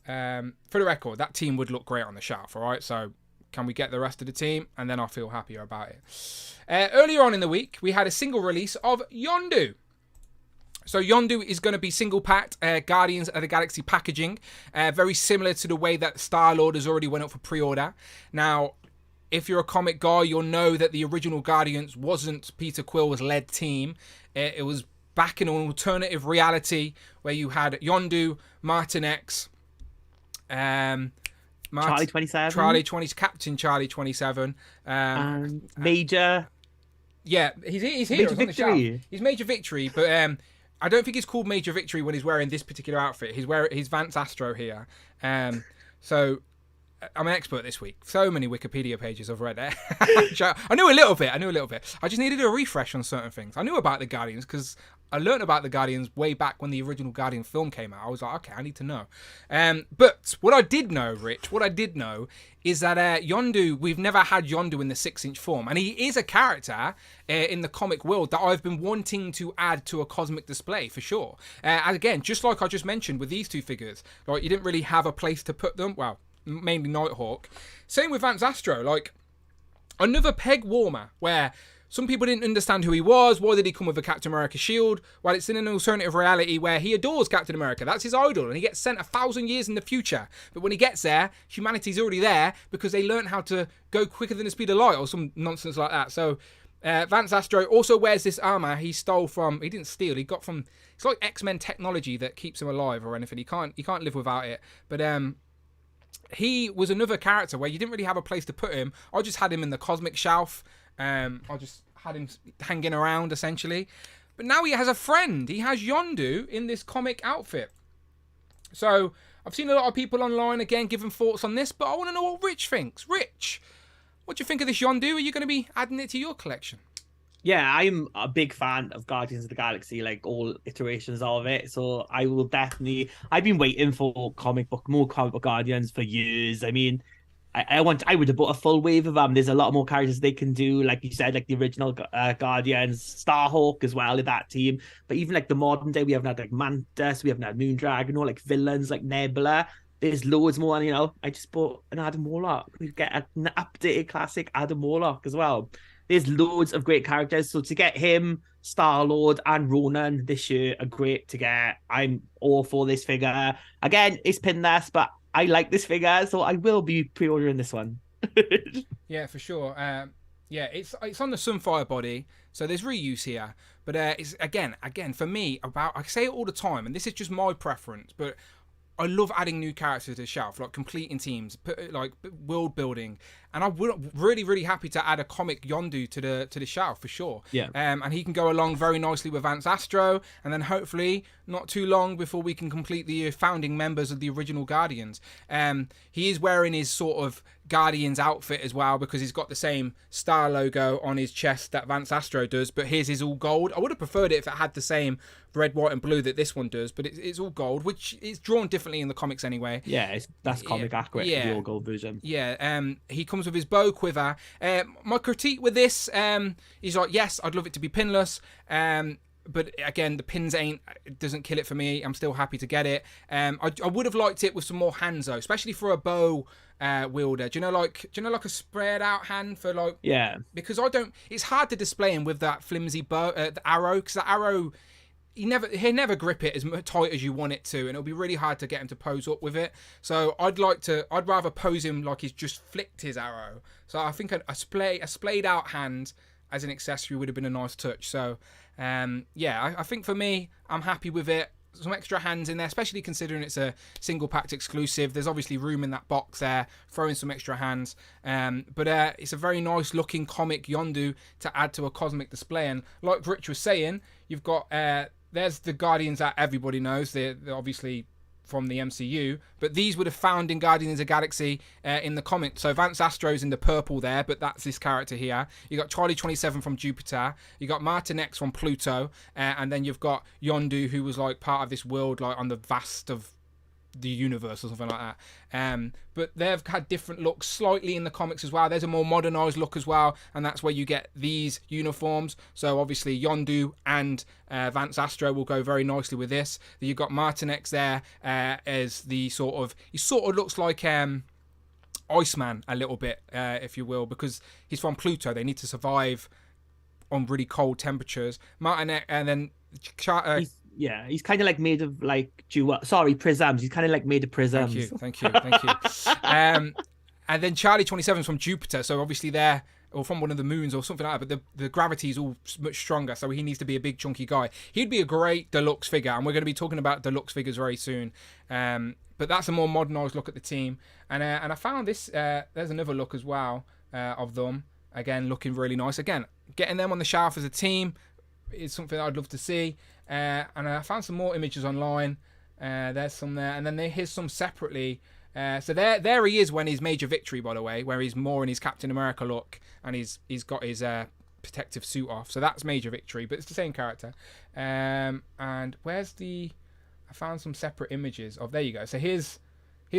[SPEAKER 1] for the record, that team would look great on the shelf, all right? So can we get the rest of the team? And then I'll feel happier about it. Earlier on in the week, we had a single release of Yondu. So Yondu is going to be single-packed Guardians of the Galaxy packaging, very similar to the way that Star-Lord has already went up for pre-order. Now, if you're a comic guy, you'll know that the original Guardians wasn't Peter Quill's led team. It was back in an alternative reality where you had Yondu, Martin X,
[SPEAKER 2] Charlie 27,
[SPEAKER 1] Captain Charlie 27,
[SPEAKER 2] and Major.
[SPEAKER 1] Yeah, he's here.
[SPEAKER 2] Major Victory.
[SPEAKER 1] He's Major Victory, but I don't think he's called Major Victory when he's wearing this particular outfit. He's Vance Astro here. So I'm an expert this week. So many Wikipedia pages I've read. I knew a little bit. I just needed a refresh on certain things. I knew about the Guardians because I learned about the Guardians way back when the original Guardian film came out. I was like, okay, I need to know. But what I did know, Rich, is that Yondu, we've never had Yondu in the 6-inch form. And he is a character in the comic world that I've been wanting to add to a cosmic display, for sure. And again, just like I just mentioned with these 2 figures, like you didn't really have a place to put them. Well, mainly Nighthawk. Same with Vance Astro. Like, another peg warmer where some people didn't understand who he was. Why did he come with a Captain America shield? Well, it's in an alternative reality where he adores Captain America. That's his idol, and he gets sent 1,000 years in the future. But when he gets there, humanity's already there because they learned how to go quicker than the speed of light or some nonsense like that. So Vance Astro also wears this armor he stole from. He didn't steal. He got from. It's like X-Men technology that keeps him alive or anything. He can't live without it. But he was another character where you didn't really have a place to put him. I just had him in the cosmic shelf. I just had him hanging around, essentially. But now he has a friend. He has Yondu in this comic outfit. So, I've seen a lot of people online, again, giving thoughts on this, but I want to know what Rich thinks. Rich, what do you think of this Yondu? Are you going to be adding it to your collection?
[SPEAKER 2] Yeah, I'm a big fan of Guardians of the Galaxy, like all iterations of it. So I will definitely. I've been waiting for more comic book Guardians for years. I mean, I would have bought a full wave of them. There's a lot more characters they can do, like you said, like the original Guardians, Starhawk as well in that team. But even like the modern day, we haven't had like Mantis, we haven't had Moondragon, or like villains like Nebula. There's loads more, and I just bought an Adam Warlock. We get an updated classic Adam Warlock as well. There's loads of great characters, so to get him, Star Lord, and Ronan this year are great to get. I'm all for this figure. Again, it's pinless, but I like this figure, so I will be pre-ordering this one.
[SPEAKER 1] Yeah, for sure. Yeah, it's on the Sunfire body, so there's reuse here. But it's again for me I say it all the time, and this is just my preference, but I love adding new characters to the shelf, like completing teams, like world building, and I'm really happy to add a comic Yondu to the shelf for sure.
[SPEAKER 2] Yeah.
[SPEAKER 1] And he can go along very nicely with Vance Astro, and then hopefully not too long before we can complete the founding members of the original Guardians. He is wearing his sort of Guardians outfit as well, because he's got the same star logo on his chest that Vance Astro does, but his is all gold. I would have preferred it if it had the same red, white, and blue that this one does, but it's all gold, which is drawn differently in the comics anyway.
[SPEAKER 2] Yeah, that's comic accurate.
[SPEAKER 1] Yeah.
[SPEAKER 2] The all gold version.
[SPEAKER 1] Yeah. He comes with his bow quiver. My critique with this, he's like, yes, I'd love it to be pinless. But again, the pins doesn't kill it for me. I'm still happy to get it. I would have liked it with some more hands though, especially for a bow wielder. Do you know like a spread out hand for like?
[SPEAKER 2] Yeah.
[SPEAKER 1] Because it's hard to display him with that flimsy bow, the arrow, because the arrow. He'll never grip it as tight as you want it to, and it'll be really hard to get him to pose up with it. So I'd rather pose him like he's just flicked his arrow. So I think a splayed out hand as an accessory would have been a nice touch. So I think for me, I'm happy with it. Some extra hands in there, especially considering it's a single packed exclusive. There's obviously room in that box there, throwing some extra hands. But it's a very nice looking comic Yondu to add to a cosmic display. And like Rich was saying, you've got there's the Guardians that everybody knows. They're obviously from the MCU, but these would have found in Guardians of the Galaxy in the comics. So Vance Astro's in the purple there, but that's this character here. You got Charlie 27 from Jupiter. You got Martin X from Pluto, and then you've got Yondu, who was like part of this world, like on the vast of the universe or something like that. But they've had different looks slightly in the comics as well. There's a more modernized look as well, and that's where you get these uniforms. So obviously Yondu and Vance Astro will go very nicely with this. You've got Martin X there as the he sort of looks like Iceman a little bit, if you will, because he's from Pluto. They need to survive on really cold temperatures. Martin X, and then
[SPEAKER 2] he's kind of like made of like prisms. He's kind of like made of prisms.
[SPEAKER 1] Thank you. And then Charlie 27 is from Jupiter, so obviously they're or from one of the moons or something like that, but the gravity is all much stronger, so he needs to be a big chunky guy. He'd be a great deluxe figure, and we're going to be talking about deluxe figures very soon. But that's a more modernized look at the team, and I found this. There's another look as well of them. Again, looking really nice. Again, getting them on the shelf as a team is something I'd love to see. And I found some more images online. There's some there, and then here's some separately. So there he is when he's Major Victory, by the way, where he's more in his Captain America look, and he's got his protective suit off. So that's Major Victory, but it's the same character. And where's I found some separate images of. There you go. So here's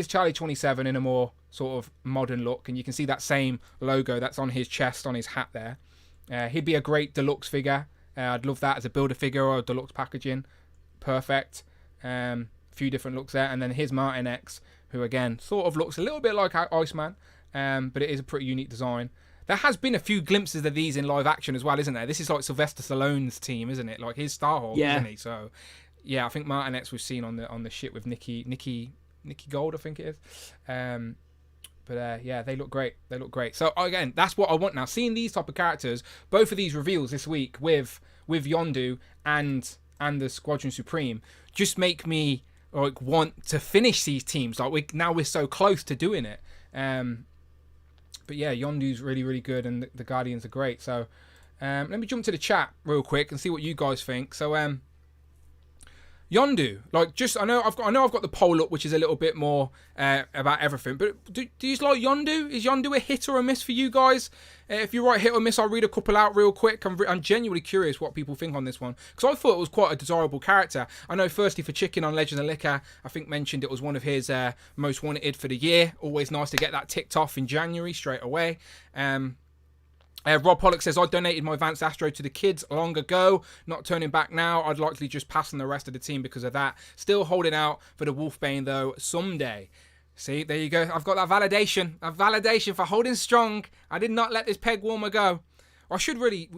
[SPEAKER 1] Charlie 27 in a more sort of modern look, and you can see that same logo that's on his chest, on his hat there. He'd be a great deluxe figure. I'd love that as a builder figure or a deluxe packaging. Perfect. Few different looks there. And then here's Martin X, who again sort of looks a little bit like Iceman, but it is a pretty unique design. There has been a few glimpses of these in live action as well, isn't there? This is like Sylvester Stallone's team, isn't it? Like his Starhawk, isn't he? So yeah, I think Martin X we've seen on the ship with Nikki Gold, I think it is. But yeah, they look great. So again, that's what I want now. Seeing these type of characters, both of these reveals this week with Yondu and the Squadron Supreme, just make me like want to finish these teams. Like we're so close to doing it. But yeah, Yondu's really good, and the Guardians are great. So let me jump to the chat real quick and see what you guys think. So Yondu, like, just I know I've got the poll up, which is a little bit more about everything. But do you like Yondu? Is Yondu a hit or a miss for you guys? If you write hit or miss, I'll read a couple out real quick. I'm genuinely curious what people think on this one, because I thought it was quite a desirable character. I know, firstly, for Chicken on Legend of Liquor, I think mentioned it was one of his most wanted for the year. Always nice to get that ticked off in January straight away. Rob Pollock says, I donated my Vance Astro to the kids long ago. Not turning back now. I'd likely just pass on the rest of the team because of that. Still holding out for the Wolfbane, though, someday. See, there you go. I've got that validation. A validation for holding strong. I did not let this peg warmer go. I should really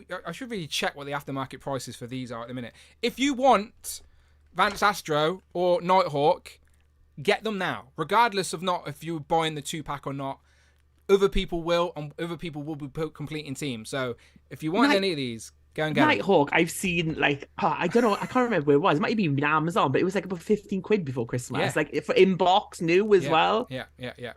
[SPEAKER 1] check what the aftermarket prices for these are at the minute. If you want Vance Astro or Nighthawk, get them now. Regardless of not if you're buying the 2-pack or not. Other people will, and other people will be completing teams. So if you want any of these, go and get
[SPEAKER 2] Nighthawk, I've seen, like, I don't know, I can't remember where it was. It might be on Amazon, but it was like about 15 quid before Christmas.
[SPEAKER 1] Yeah.
[SPEAKER 2] Like, for inbox new as well.
[SPEAKER 1] Yeah,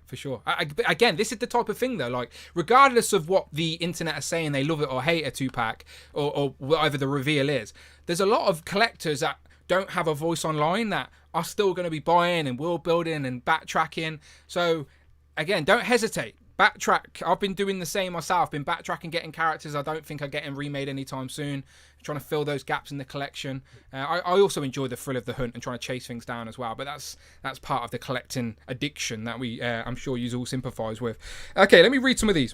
[SPEAKER 1] for sure. Again, this is the type of thing, though. Like, regardless of what the internet are saying, they love it or hate a 2-pack, or whatever the reveal is, there's a lot of collectors that don't have a voice online that are still going to be buying and world building and backtracking. So, again, don't hesitate. Backtrack. I've been doing the same myself. Been backtracking, getting characters I don't think are getting remade anytime soon. Trying to fill those gaps in the collection. I also enjoy the thrill of the hunt and trying to chase things down as well. But that's part of the collecting addiction that we I'm sure you all sympathise with. Okay, let me read some of these.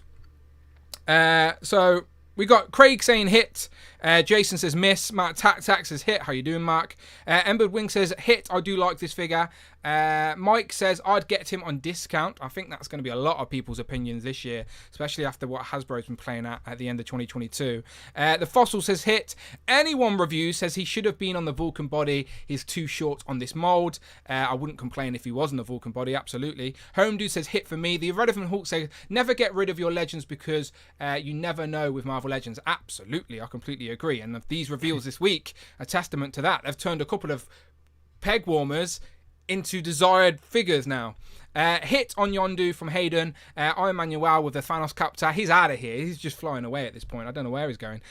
[SPEAKER 1] So we got Craig saying hit. Jason says miss. Matt Tac says hit. How you doing, Mark? Ember Wing says hit. I do like this figure. Mike says I'd get him on discount. I think that's going to be a lot of people's opinions this year, especially after what Hasbro's been playing at the end of 2022. The Fossil says hit. Anyone reviews says he should have been on the Vulcan body. He's too short on this mold. I wouldn't complain if he was on the Vulcan body, absolutely. Home Dude says hit for me. The Irrelevant Hulk says never get rid of your legends because you never know with Marvel Legends. Absolutely, I completely agree. And these reveals this week are testament to that. They've turned a couple of peg warmers into desired figures now. Hit on Yondu from Hayden. Iron Manuel with the Thanos Captor. He's out of here. He's just flying away at this point. I don't know where he's going.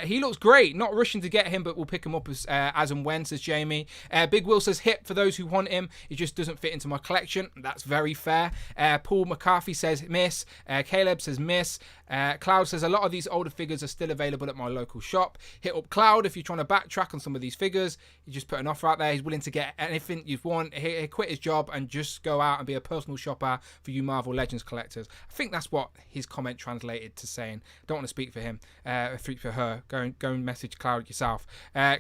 [SPEAKER 1] He looks great. Not rushing to get him, but we'll pick him up as and when, says Jamie. Big Will says hit for those who want him. He just doesn't fit into my collection. That's very fair. Paul McCarthy says miss. Caleb says miss. Cloud says a lot of these older figures are still available at my local shop. Hit up Cloud if you're trying to backtrack on some of these figures. You just put an offer out there. He's willing to get anything you want. He quit his job and just go out and be a personal shopper for you Marvel Legends collectors. I think that's what his comment translated to saying. Don't want to speak for him, speak for her. Go and message Cloud yourself.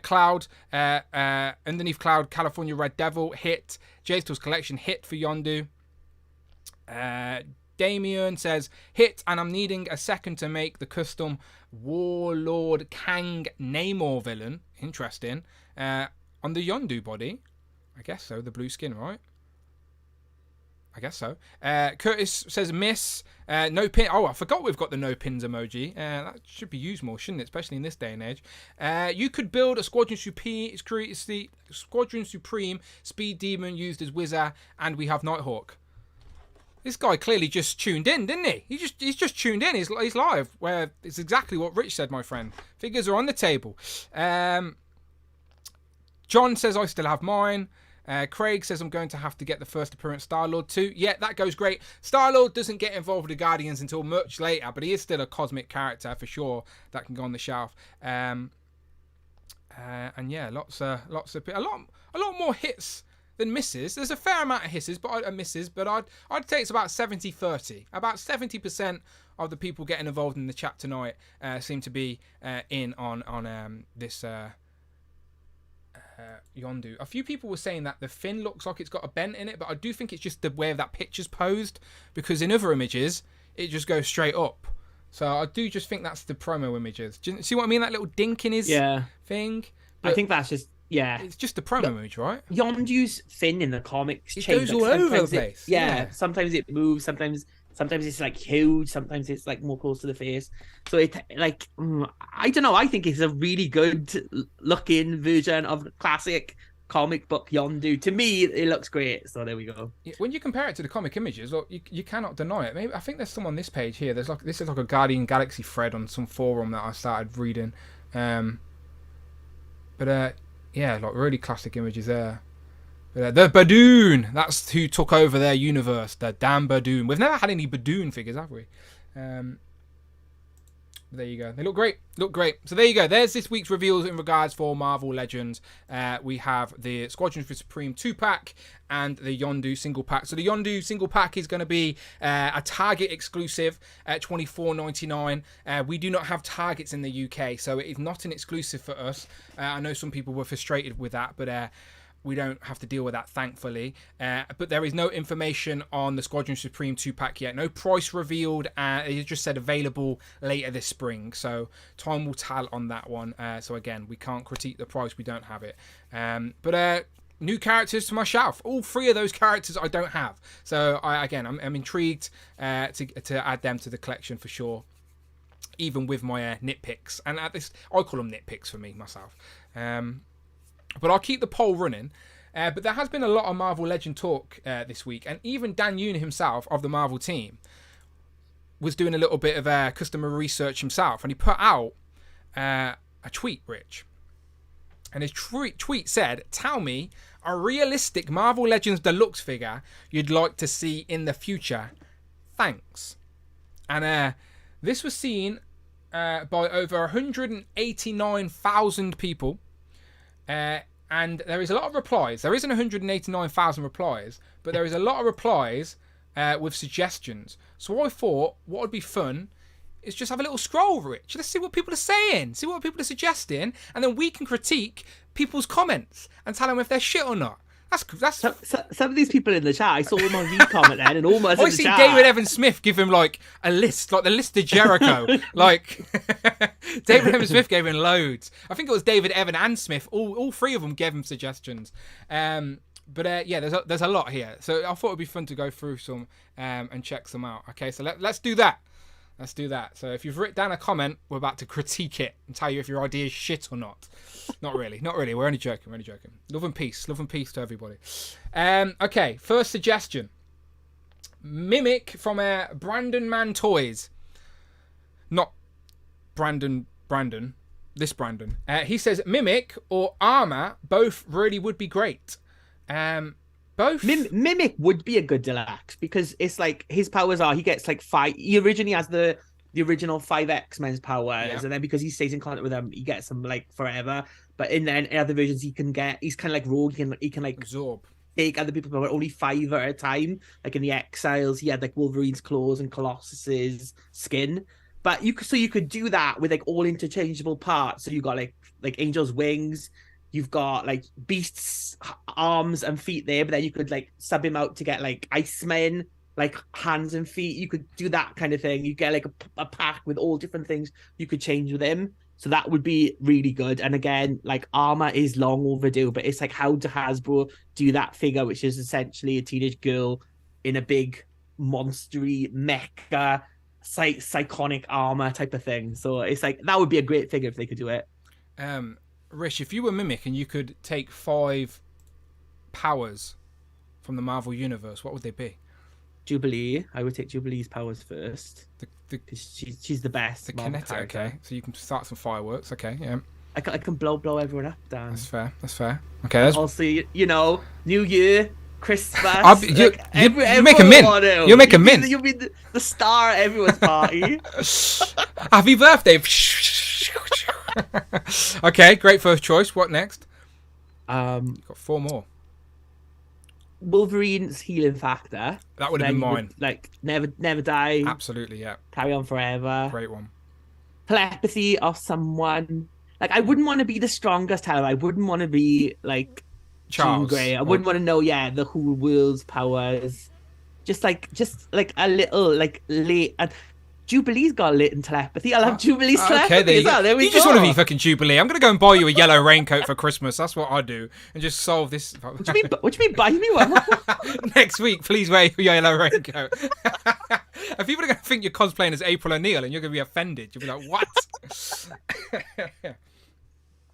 [SPEAKER 1] Cloud, underneath Cloud, California Red Devil, hit. J-Still's collection, hit for Yondu. Damien says hit, and I'm needing a second to make the custom Warlord Kang Namor villain. Interesting. On the Yondu body, I guess so. The blue skin, right? I guess so. Curtis says miss. No pin. Oh, I forgot we've got the no pins emoji. That should be used more, shouldn't it? Especially in this day and age. You could build a Squadron Supreme. It's the Squadron Supreme Speed Demon used as Wizard, and we have Nighthawk. This guy clearly just tuned in, didn't he? He's just tuned in. He's live. Where it's exactly what Rich said, my friend. Figures are on the table. John says I still have mine. Craig says I'm going to have to get the first appearance Star-Lord too. Yeah, that goes great. Star-Lord doesn't get involved with the Guardians until much later, but he is still a cosmic character for sure that can go on the shelf. And yeah, a lot more hits than misses. There's a fair amount of misses, but I'd say it's about 70-30. About 70% of the people getting involved in the chat tonight seem to be in on this Yondu. A few people were saying that the fin looks like it's got a bent in it, but I do think it's just the way that picture's posed, because in other images it just goes straight up. So I do just think that's the promo images. Do you see what I mean? That little dink in his thing. But
[SPEAKER 2] I think that's just it's
[SPEAKER 1] just the promo image, right?
[SPEAKER 2] Yondu's fin in the comics
[SPEAKER 1] it goes all over the place.
[SPEAKER 2] Sometimes it moves. Sometimes it's like huge. Sometimes it's like more close to the face. So it like I don't know. I think it's a really good looking version of the classic comic book Yondu. To me, it looks great. So there we go.
[SPEAKER 1] When you compare it to the comic images, look, you cannot deny it. Maybe I think there's some on this page here. This is like a Guardian Galaxy thread on some forum that I started reading. But Yeah, like really classic images there. The Badoon. That's who took over their universe. The damn Badoon. We've never had any Badoon figures, have we? There you go. They look great. Look great. So there you go. There's this week's reveals in regards for Marvel Legends. We have the Squadrons for Supreme 2-pack and the Yondu single pack. So the Yondu single pack is going to be a Target exclusive at $24.99. We do not have Targets in the UK, so it is not an exclusive for us. I know some people were frustrated with that, but we don't have to deal with that, thankfully. But there is no information on the Squadron Supreme 2-pack yet. No price revealed. It just said available later this spring. So time will tell on that one. So again, we can't critique the price. We don't have it. But new characters to my shelf. All 3 of those characters I don't have. So I'm intrigued to add them to the collection for sure. Even with my nitpicks. And at this, I call them nitpicks for me, myself. But I'll keep the poll running. But there has been a lot of Marvel Legend talk this week. And even Dan Yoon himself of the Marvel team was doing a little bit of customer research himself. And he put out a tweet, Rich. And his tweet said, "Tell me a realistic Marvel Legends Deluxe figure you'd like to see in the future. Thanks." And this was seen by over 189,000 people. And there is a lot of replies. There isn't 189,000 replies, but there is a lot of replies with suggestions. So I thought what would be fun is just have a little scroll, Rich. Let's see what people are saying, see what people are suggesting, and then we can critique people's comments and tell them if they're shit or not. That's
[SPEAKER 2] some of these people in the chat. I saw them on comment then, and almost.
[SPEAKER 1] I see David Evan Smith give him like a list, like the list of Jericho. Like David Evan Smith gave him loads. I think it was David Evan and Smith. All 3 of them gave him suggestions. But yeah, there's a lot here. So I thought it'd be fun to go through some and check some out. Okay, so let's do that. Let's do that. So if you've written down a comment, we're about to critique it and tell you if your idea is shit or not. Not really. We're only joking. Love and peace to everybody. Okay, first suggestion. Mimic from Brandon Man Toys. Not Brandon. This Brandon. He says Mimic or Armor both really would be great. Both.
[SPEAKER 2] Mimic would be a good deluxe because it's like his powers are he gets like 5. He originally has the original 5 X-Men's powers, and then because he stays in contact with them, he gets them like forever. But in other versions, he's kind of like Rogue. He can like
[SPEAKER 1] absorb,
[SPEAKER 2] take other people's power, only 5 at a time. Like in the Exiles, he had like Wolverine's claws and Colossus's skin. But you could do that with like all interchangeable parts. So you got like Angel's wings. You've got like Beast's arms and feet there, but then you could like sub him out to get like Iceman, like hands and feet. You could do that kind of thing. You get like a pack with all different things you could change with him. So that would be really good. And again, like Armor is long overdue, but it's like how does Hasbro do that figure, which is essentially a teenage girl in a big monstery mecha, psychonic armor type of thing. So it's like that would be a great figure if they could do it.
[SPEAKER 1] Rish, if you were Mimic and you could take 5 powers from the Marvel Universe, what would they be?
[SPEAKER 2] Jubilee. I would take Jubilee's powers first. Because she's the best.
[SPEAKER 1] The kinetic, okay. So you can start some fireworks, okay, yeah.
[SPEAKER 2] I can blow everyone up, Dan.
[SPEAKER 1] That's fair. Okay,
[SPEAKER 2] also, New Year, Christmas.
[SPEAKER 1] You make a mint. You'll make a mint.
[SPEAKER 2] You'll be the star at everyone's party.
[SPEAKER 1] Happy birthday. Okay, great first choice. What next?
[SPEAKER 2] You've
[SPEAKER 1] got 4 more.
[SPEAKER 2] Wolverine's healing factor.
[SPEAKER 1] That would have been mine.
[SPEAKER 2] Never die.
[SPEAKER 1] Absolutely, yeah.
[SPEAKER 2] Carry on forever.
[SPEAKER 1] Great one.
[SPEAKER 2] Telepathy of someone. Like I wouldn't want to be the strongest, however. I wouldn't want to be like Jean Grey. I wouldn't want to know, the whole world's powers. Just like a little like late. And Jubilee's got latent telepathy. I'll have Jubilee's telepathy as well. There we go.
[SPEAKER 1] You just want to be fucking Jubilee. I'm going to go and buy you a yellow raincoat for Christmas. That's what I do. And just solve this.
[SPEAKER 2] What do you mean buy me one?
[SPEAKER 1] Next week, please wear your yellow raincoat. And people are going to think you're cosplaying as April O'Neil and you're going to be offended. You'll be like, what?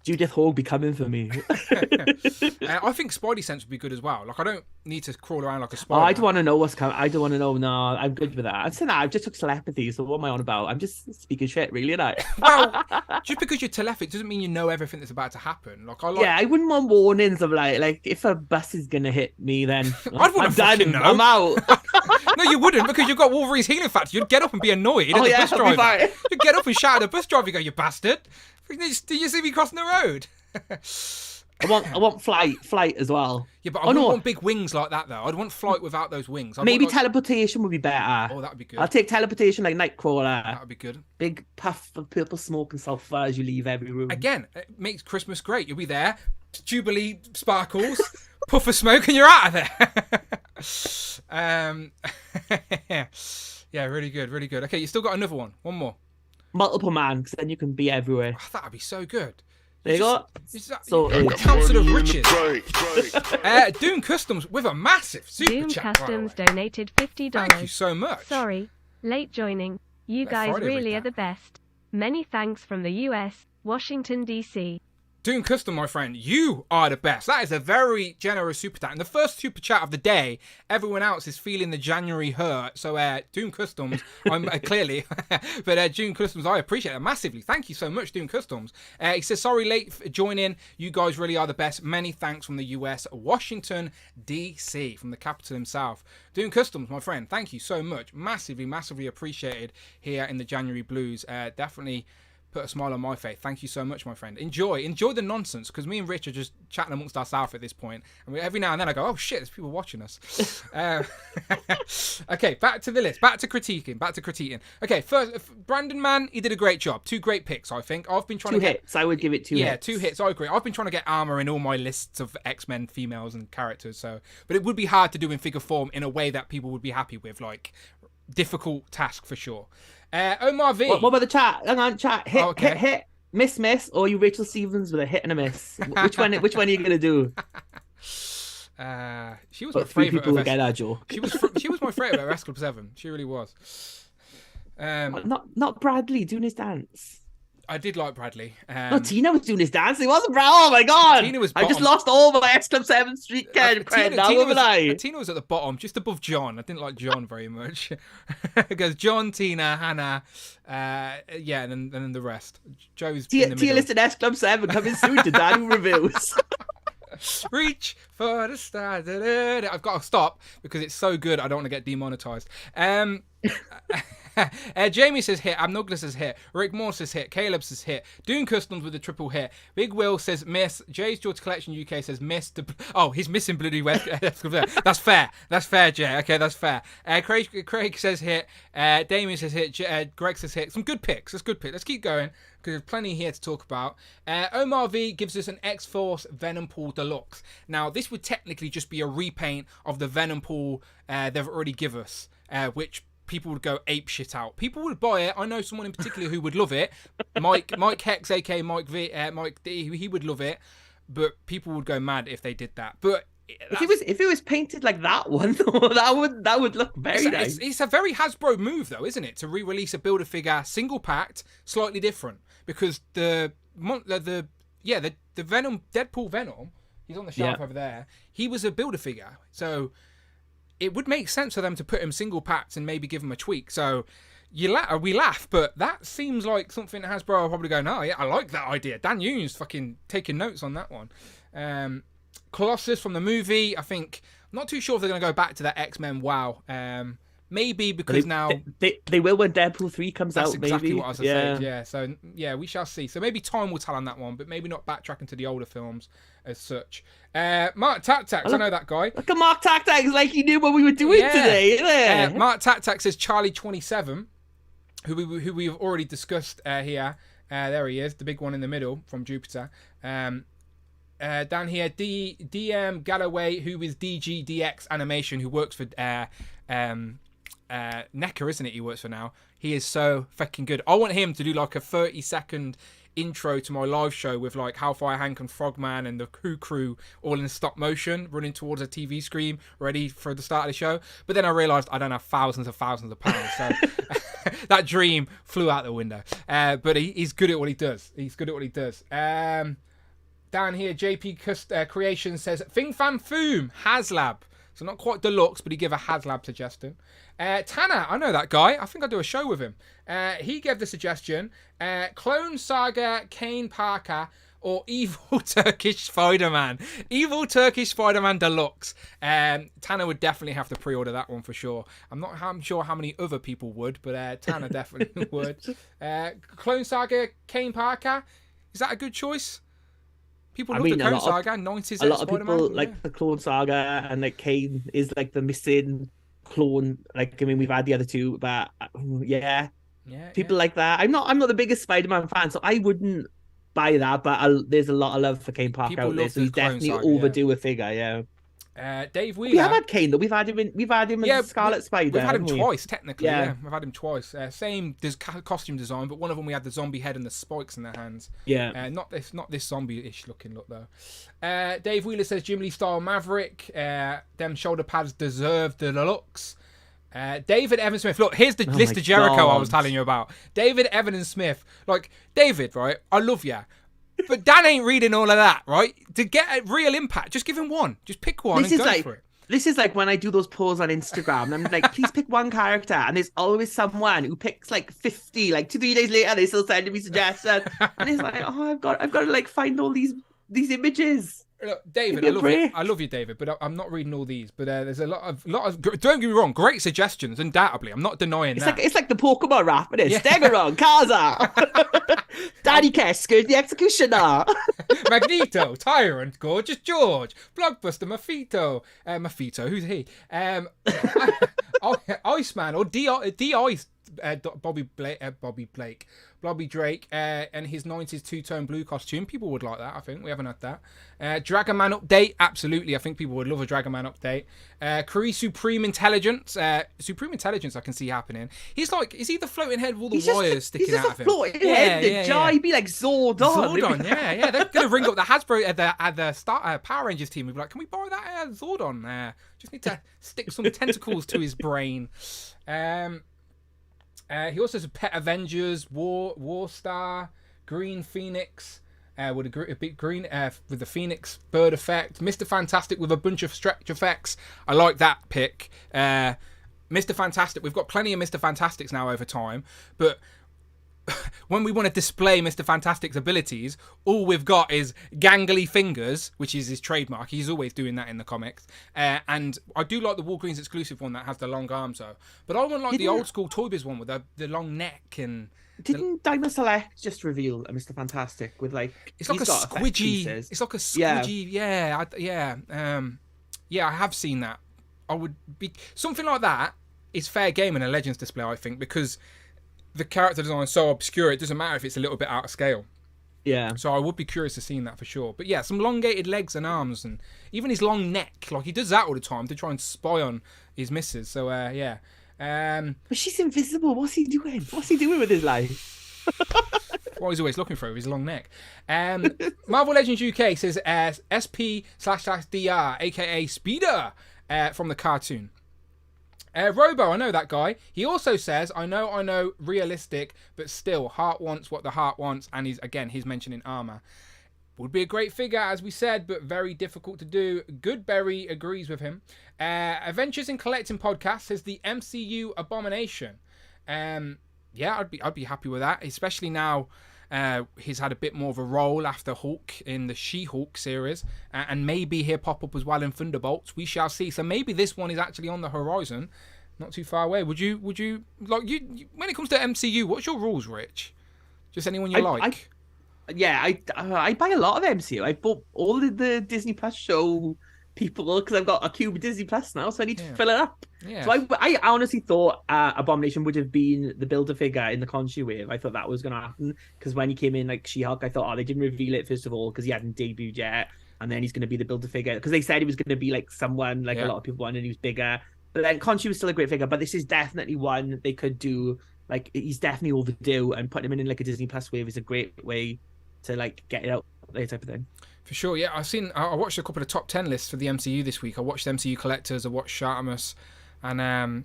[SPEAKER 2] Judith Hogue be coming for me.
[SPEAKER 1] I think Spidey sense would be good as well. Like, I don't need to crawl around like a spider.
[SPEAKER 2] Oh, I don't want to know what's coming. I don't want to know. No, I'm good with that. I'm saying that I just took telepathy. So what am I on about? I'm just speaking shit, really, and I.
[SPEAKER 1] Well, just because you're telepathic doesn't mean you know everything that's about to happen. Like,
[SPEAKER 2] Yeah, I wouldn't want warnings of like if a bus is gonna hit me, then
[SPEAKER 1] I'm done. Know.
[SPEAKER 2] I'm out.
[SPEAKER 1] No, you wouldn't, because you've got Wolverine's healing factor. You'd get up and be annoyed at the bus driver. You'd get up and shout at the bus driver. You go, "You bastard! Did you see me crossing the road?"
[SPEAKER 2] I want flight as well.
[SPEAKER 1] Yeah, but I don't want big wings like that though. I'd want flight without those wings.
[SPEAKER 2] Maybe teleportation would be better.
[SPEAKER 1] Oh, that'd be good.
[SPEAKER 2] I'll take teleportation like Nightcrawler.
[SPEAKER 1] That'd be good.
[SPEAKER 2] Big puff of purple smoke and sulfur as you leave every room.
[SPEAKER 1] Again, it makes Christmas great. You'll be there, Jubilee sparkles, puff of smoke, and you're out of there. Yeah, really good, really good. Okay, you still got another one. One more.
[SPEAKER 2] Multiple man, because then you can be everywhere.
[SPEAKER 1] Oh, that'd be so good.
[SPEAKER 2] There you go.
[SPEAKER 1] So, council of riches. Doom Customs with a massive super chat.
[SPEAKER 3] Doom Customs donated $50.
[SPEAKER 1] Thank you so much.
[SPEAKER 3] Sorry, late joining. You guys really are the best. Many thanks from the US, Washington, D.C.
[SPEAKER 1] Doom Custom, my friend, you are the best. That is a very generous super chat. And the first super chat of the day, everyone else is feeling the January hurt. So, Doom Customs, I'm clearly, but Doom Customs, I appreciate it massively. Thank you so much, Doom Customs. He says, sorry, late for joining. You guys really are the best. Many thanks from the US, Washington, D.C., from the capital himself. Doom Customs, my friend, thank you so much. Massively, massively appreciated here in the January Blues. Definitely put a smile on my face. Thank you so much, my friend. Enjoy the nonsense, because me and Rich are just chatting amongst ourselves at this point. And every now and then I go, oh shit, there's people watching us. Okay, back to the list. Back to critiquing. Okay, first, Brandon Mann, he did a great job. 2 great picks, I think. I've been trying to get... 2
[SPEAKER 2] hits. I would give it 2 hits.
[SPEAKER 1] Yeah, 2 hits. I agree. I've been trying to get armor in all my lists of X-Men females and characters. So, but it would be hard to do in figure form in a way that people would be happy with. Like, difficult task for sure. Omar V.
[SPEAKER 2] What about the chat? Hang on, chat. Hit. Miss, or you Rachel Stevens with a hit and a miss? Which one are you gonna do?
[SPEAKER 1] She was my favorite.
[SPEAKER 2] People will get that, Joe.
[SPEAKER 1] She was my favorite at S Club 7. She really was.
[SPEAKER 2] Not Bradley doing his dance.
[SPEAKER 1] I did like Bradley.
[SPEAKER 2] No, Tina was doing his dance. It wasn't Brad. Oh my god!
[SPEAKER 1] Tina was.
[SPEAKER 2] I just lost all my S Club 7 street cred.
[SPEAKER 1] Tina was at the bottom, just above John. I didn't like John very much. It goes John, Tina, Hannah, yeah, and then the rest. Joe's in the middle.
[SPEAKER 2] Tier listed S Club 7 coming soon to Daniel Reviews.
[SPEAKER 1] Reach for the stars. I've got to stop because it's so good. I don't want to get demonetized. Jamie says hit. Amnugla says hit. Rick Moore says hit. Caleb says hit. Doom Customs with a triple hit. Big Will says miss. Jay's George Collection UK says miss. He's missing Bloody West. That's fair. That's fair, Jay. Okay, that's fair. Craig says hit. Damien says hit. Greg says hit. Some good picks. That's good picks. Let's keep going because there's plenty here to talk about. Omar V gives us an X-Force Venom Pool Deluxe. Now, this would technically just be a repaint of the Venom Pool they've already given us, which people would go ape shit out. People would buy it. I know someone in particular who would love it. Mike Hex, aka Mike D, he would love it. But people would go mad if they did that. But
[SPEAKER 2] if it was painted like that one, that would look very nice.
[SPEAKER 1] It's a very Hasbro move, though, isn't it? To re-release a Build-A-Figure single packed, slightly different, because the Venom, Deadpool Venom, he's on the shelf over there. He was a Build-A-Figure, so it would make sense for them to put him single packed and maybe give him a tweak. So we laugh, but that seems like something Hasbro are probably going, oh yeah, I like that idea. Dan Youn's fucking taking notes on that one. Colossus from the movie, I think, I'm not too sure if they're going to go back to that X-Men WoW. Maybe because
[SPEAKER 2] they will when Deadpool 3 comes out.
[SPEAKER 1] That's exactly
[SPEAKER 2] maybe.
[SPEAKER 1] what I was saying. Yeah, so yeah, we shall see. So maybe time will tell on that one, but maybe not backtracking to the older films as such. Mark Tactax, I know that guy.
[SPEAKER 2] Look at Mark Tactax, like he knew what we were doing today. Yeah.
[SPEAKER 1] Mark Tactax is Charlie 27, who we've already discussed here. There he is, the big one in the middle from Jupiter. Down here, DM Galloway, who is DGDX Animation, who works for NECA, isn't it? He works for now. He is so fucking good. I want him to do like a 30-second intro to my live show with like Hellfire Hank and Frogman and the crew all in stop motion running towards a TV screen ready for the start of the show. But then I realised I don't have thousands of pounds, so that dream flew out the window. But he's good at what he does. Down here, JP Creation says, Fing Fan Foom, HasLab. So not quite deluxe, but he gave a HasLab suggestion. Tanner, I know that guy. I think I'll do a show with him. He gave the suggestion, Clone Saga, Kane Parker, or Evil Turkish Spider-Man. Evil Turkish Spider-Man Deluxe. Tanner would definitely have to pre-order that one for sure. I'm sure how many other people would, but Tanner definitely would. Clone Saga, Kane Parker. Is that a good choice? People love the Clone Saga, 90s.
[SPEAKER 2] A lot of people like the Clone Saga, and like Kane is like the missing clone. Like, I mean, we've had the other two, but yeah, people like that. I'm not the biggest Spider-Man fan, so I wouldn't buy that. But there's a lot of love for Kane Parker out there, so he's definitely overdue a figure. Yeah.
[SPEAKER 1] Dave Wheeler.
[SPEAKER 2] We have had Kane though. We've had him in Scarlet Spider.
[SPEAKER 1] We've had him twice, technically. Yeah, we've had him twice. Same costume design, but one of them we had the zombie head and the spikes in their hands.
[SPEAKER 2] Yeah.
[SPEAKER 1] Not this zombie-ish looking look though. Dave Wheeler says Jubilee style Maverick. Them shoulder pads deserve the deluxe. David Evan Smith. Look, here's the list of Jericho I was telling you about. David Evan Smith. Like, David, right? I love you. But Dan ain't reading all of that, right? To get a real impact, just give him one. Just pick one and go for it.
[SPEAKER 2] This is like when I do those polls on Instagram, and I'm like, please pick one character. And there's always someone who picks like 50, like 2-3 days later, they still sending me suggestions. And it's like, oh, I've got to like find all these images.
[SPEAKER 1] Look, David, I love you, David, but I'm not reading all these. But there's a lot of. Don't get me wrong, great suggestions, undoubtedly. I'm not denying that.
[SPEAKER 2] It's like the Pokemon rap, it is. Yeah. Stegoron, Kaza, Daddy Kesker, the Executioner,
[SPEAKER 1] Magneto, Tyrant, Gorgeous George, Blockbuster, Mafito, who's he? Iceman or D-Ice. Bobby Drake, and his 90s two-tone blue costume. People would like that, I think. We haven't had that. Dragon Man update, absolutely. I think people would love a Dragon Man update. Kree Supreme Intelligence. Supreme Intelligence I can see happening. He's like, is he the floating head with all the wires sticking out of him?
[SPEAKER 2] Floating head. He'd be like Zordon.
[SPEAKER 1] Zordon, yeah. They're going to ring up the Hasbro at the Power Rangers team. We'd be like, can we buy that Zordon? Just need to stick some tentacles to his brain. He also has Pet Avengers, War Star, Green Phoenix, with a big green with the Phoenix bird effect. Mr. Fantastic with a bunch of stretch effects. I like that pick. Mr. Fantastic. We've got plenty of Mr. Fantastics now over time, but when we want to display Mr. Fantastic's abilities, all we've got is gangly fingers, which is his trademark. He's always doing that in the comics. And I do like the Walgreens exclusive one that has the long arms, though. But I want the old school Toy Biz one with the long neck and.
[SPEAKER 2] Didn't Diamond Select just reveal a Mr. Fantastic with like?
[SPEAKER 1] It's like a squidgy. It's like a squidgy. Yeah, I have seen that. I would be something like that. Is fair game in a Legends display, I think, because the character design is so obscure, it doesn't matter if it's a little bit out of scale.
[SPEAKER 2] Yeah.
[SPEAKER 1] So I would be curious to see that for sure. But yeah, some elongated legs and arms, and even his long neck. Like, he does that all the time to try and spy on his missus. So, yeah.
[SPEAKER 2] But she's invisible. What's he doing? What's he doing with his life?
[SPEAKER 1] Well, he's always looking for his long neck. Marvel Legends UK says SP/DR, a.k.a. Speeder, from the cartoon. Robo, I know that guy. He also says, I know, realistic, but still, heart wants what the heart wants, and he's mentioning armor. Would be a great figure, as we said, but very difficult to do. Goodberry agrees with him. Adventures in Collecting podcast says the MCU abomination. Yeah, I'd be happy with that, especially now. He's had a bit more of a role after Hulk in the She-Hulk series, and maybe he'll pop up as well in Thunderbolts. We shall see. So maybe this one is actually on the horizon, not too far away. Would you like you when it comes to MCU? What's your rules, Rich? Just anyone you like?
[SPEAKER 2] I buy a lot of MCU. I bought all of the Disney Plus show people because I've got a cube of Disney Plus now, so I need to fill it up. Yeah. So I honestly thought Abomination would have been the Build-A-Figure in the Khonshu wave. I thought that was going to happen because when he came in like She-Hulk, I thought, they didn't reveal it first of all because he hadn't debuted yet, and then he's going to be the Build-A-Figure because they said he was going to be like someone like a lot of people wanted, and he was bigger. But then Khonshu was still a great figure, but this is definitely one they could do. Like, he's definitely overdue, and putting him in like a Disney Plus wave is a great way to like get it out there type of thing.
[SPEAKER 1] For sure, yeah. I watched a couple of top 10 lists for the MCU this week. I watched MCU Collectors, I watched Shartamus, and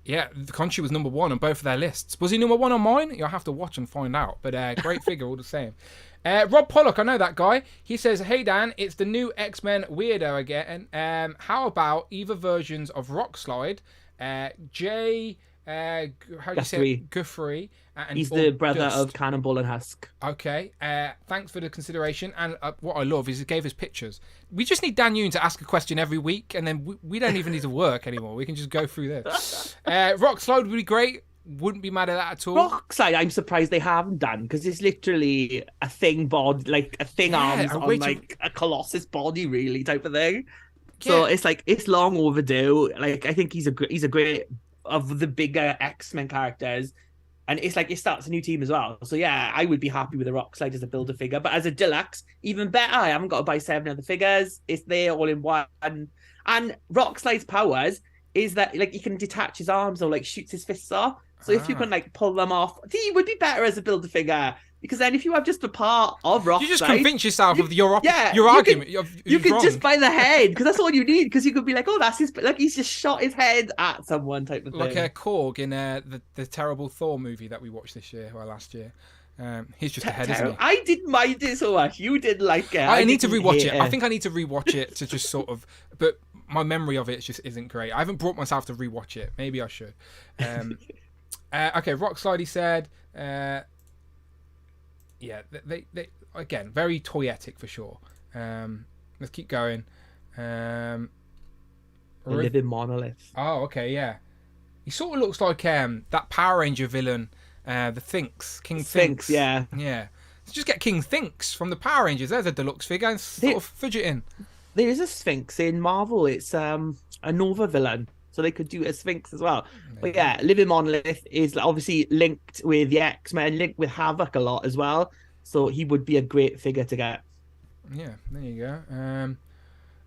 [SPEAKER 1] Yeah, the Conchi was number 1 on both of their lists. Was he number 1 on mine? You'll have to watch and find out. But great figure all the same. Rob Pollock, I know that guy. He says, "Hey Dan, it's the new X-Men weirdo again. How about either versions of Rockslide, Jay, how do you say it? Guthrie, and
[SPEAKER 2] he's the brother
[SPEAKER 1] Dust.
[SPEAKER 2] of Cannonball and Husk."
[SPEAKER 1] Okay. Thanks for the consideration. And what I love is he gave us pictures. We just need Dan Yoon to ask a question every week, and then we don't even need to work anymore. We can just go through this. Rockslide would be great. Wouldn't be mad at that at all.
[SPEAKER 2] Rockslide, I'm surprised they haven't done, because it's literally a thing bod, like a thing arms on like a Colossus body, really, type of thing. Yeah. So it's like, it's long overdue. Like, I think he's a great of the bigger X-Men characters. And it's like, it starts a new team as well. So yeah, I would be happy with a Rockslide as a builder figure. But as a deluxe, even better. I haven't got to buy 7 other figures. It's there all in one. And Rockslide's powers is that, like, he can detach his arms or like shoots his fists off. So if you can like pull them off, he would be better as a builder figure. Because then if you have just a part of Rockslide,
[SPEAKER 1] you just convince yourself of your argument.
[SPEAKER 2] You could just buy the head, because that's all you need. Because you could be like, oh, that's his, like, he's just shot his head at someone, type of thing.
[SPEAKER 1] Like Korg in the terrible Thor movie that we watched this year or last year. He's just a head, isn't he?
[SPEAKER 2] I didn't mind it so much. You didn't like it.
[SPEAKER 1] I need to rewatch it. I think I need to rewatch it to just sort of, but my memory of it just isn't great. I haven't brought myself to rewatch it. Maybe I should. Okay, Rockslide, he said. Yeah, they again, very toyetic for sure. Let's keep going.
[SPEAKER 2] Living Monolith.
[SPEAKER 1] Oh, okay, yeah. He sort of looks like that Power Ranger villain, the King Sphinx.
[SPEAKER 2] Yeah.
[SPEAKER 1] Yeah. So just get King Sphinx from the Power Rangers. There's a deluxe figure and sort of fidgeting.
[SPEAKER 2] There is a Sphinx in Marvel. It's a Nova villain. So they could do a Sphinx as well. But yeah, Living Monolith is obviously linked with the X-Men, linked with Havoc a lot as well. So he would be a great figure to get.
[SPEAKER 1] Yeah, there you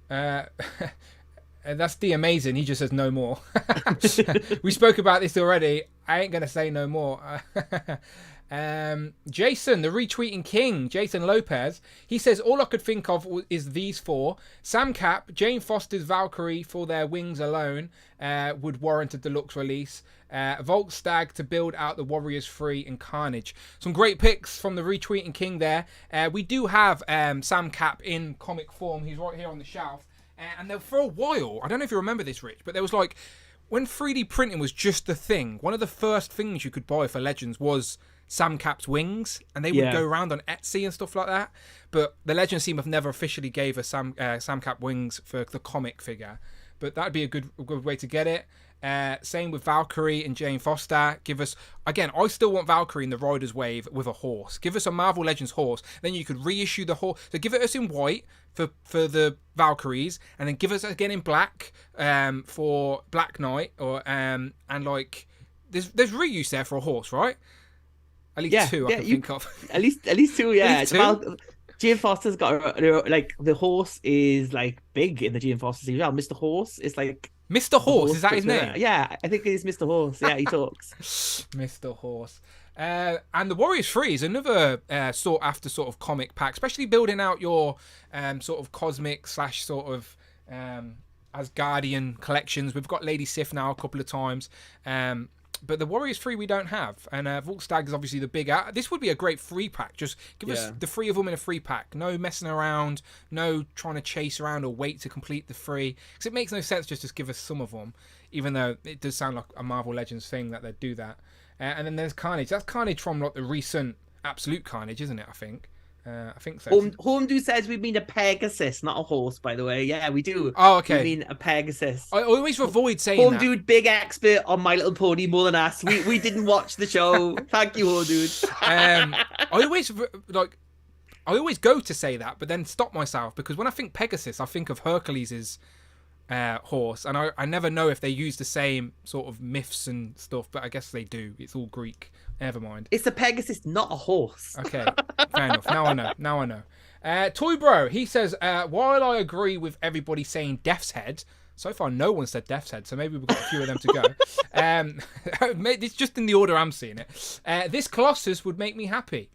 [SPEAKER 1] go. That's the amazing. He just says no more. We spoke about this already. I ain't going to say no more. Jason, the retweeting king, Jason Lopez, he says, all I could think of is these 4. Sam Cap, Jane Foster's Valkyrie for their wings alone would warrant a deluxe release. Volt Stag to build out the Warriors 3 and Carnage. Some great picks from the retweeting king there. We do have Sam Cap in comic form. He's right here on the shelf. And there, for a while, I don't know if you remember this, Rich, but there was like, when 3D printing was just the thing, one of the first things you could buy for Legends was Sam Cap's wings, and they would go around on Etsy and stuff like that. But the Legends team have never officially gave us Sam Cap wings for the comic figure. But that'd be a good way to get it. Same with Valkyrie and Jane Foster. Give us, again, I still want Valkyrie in the Rider's Wave with a horse. Give us a Marvel Legends horse. Then you could reissue the horse. So give it us in white for the Valkyries, and then give us again in black for Black Knight, or and like there's reuse there for a horse, right? At least 2 I can think of.
[SPEAKER 2] At least 2, yeah.
[SPEAKER 1] At least 2?
[SPEAKER 2] Jane Foster's got like, the horse is like big in the Jane Foster series. Mr. Horse is like
[SPEAKER 1] Mr. Horse. Is that his name?
[SPEAKER 2] Yeah, I think it is Mr. Horse. Yeah, he talks.
[SPEAKER 1] Mr. Horse. And the Warriors 3 is another sought after sort of comic pack, especially building out your sort of cosmic / sort of Asgardian collections. We've got Lady Sif now a couple of times. But the Warriors 3 we don't have. And Volkstag is obviously the bigger. This would be a great free pack. Just give us the 3 of them in a free pack. No messing around. No trying to chase around or wait to complete the 3. Because it makes no sense just to give us some of them. Even though it does sound like a Marvel Legends thing that they'd do that. And then there's Carnage. That's Carnage from like the recent Absolute Carnage, isn't it? I think so.
[SPEAKER 2] Homdu says we mean a Pegasus, not a horse, by the way. Yeah, we do.
[SPEAKER 1] Oh, okay.
[SPEAKER 2] We mean a Pegasus.
[SPEAKER 1] I always avoid saying
[SPEAKER 2] Homdu, big expert on My Little Pony more than us. We didn't watch the show. Thank you, Homdu.
[SPEAKER 1] I always go to say that, but then stop myself, because when I think Pegasus, I think of Hercules' horse, and I never know if they use the same sort of myths and stuff, but I guess they do. It's all Greek. Never mind.
[SPEAKER 2] It's a Pegasus, not a horse.
[SPEAKER 1] Okay, fair enough. Now I know. Toy Bro, he says, while I agree with everybody saying Death's Head, so far no one said Death's Head, so maybe we've got a few of them to go. It's just in the order I'm seeing it. This Colossus would make me happy.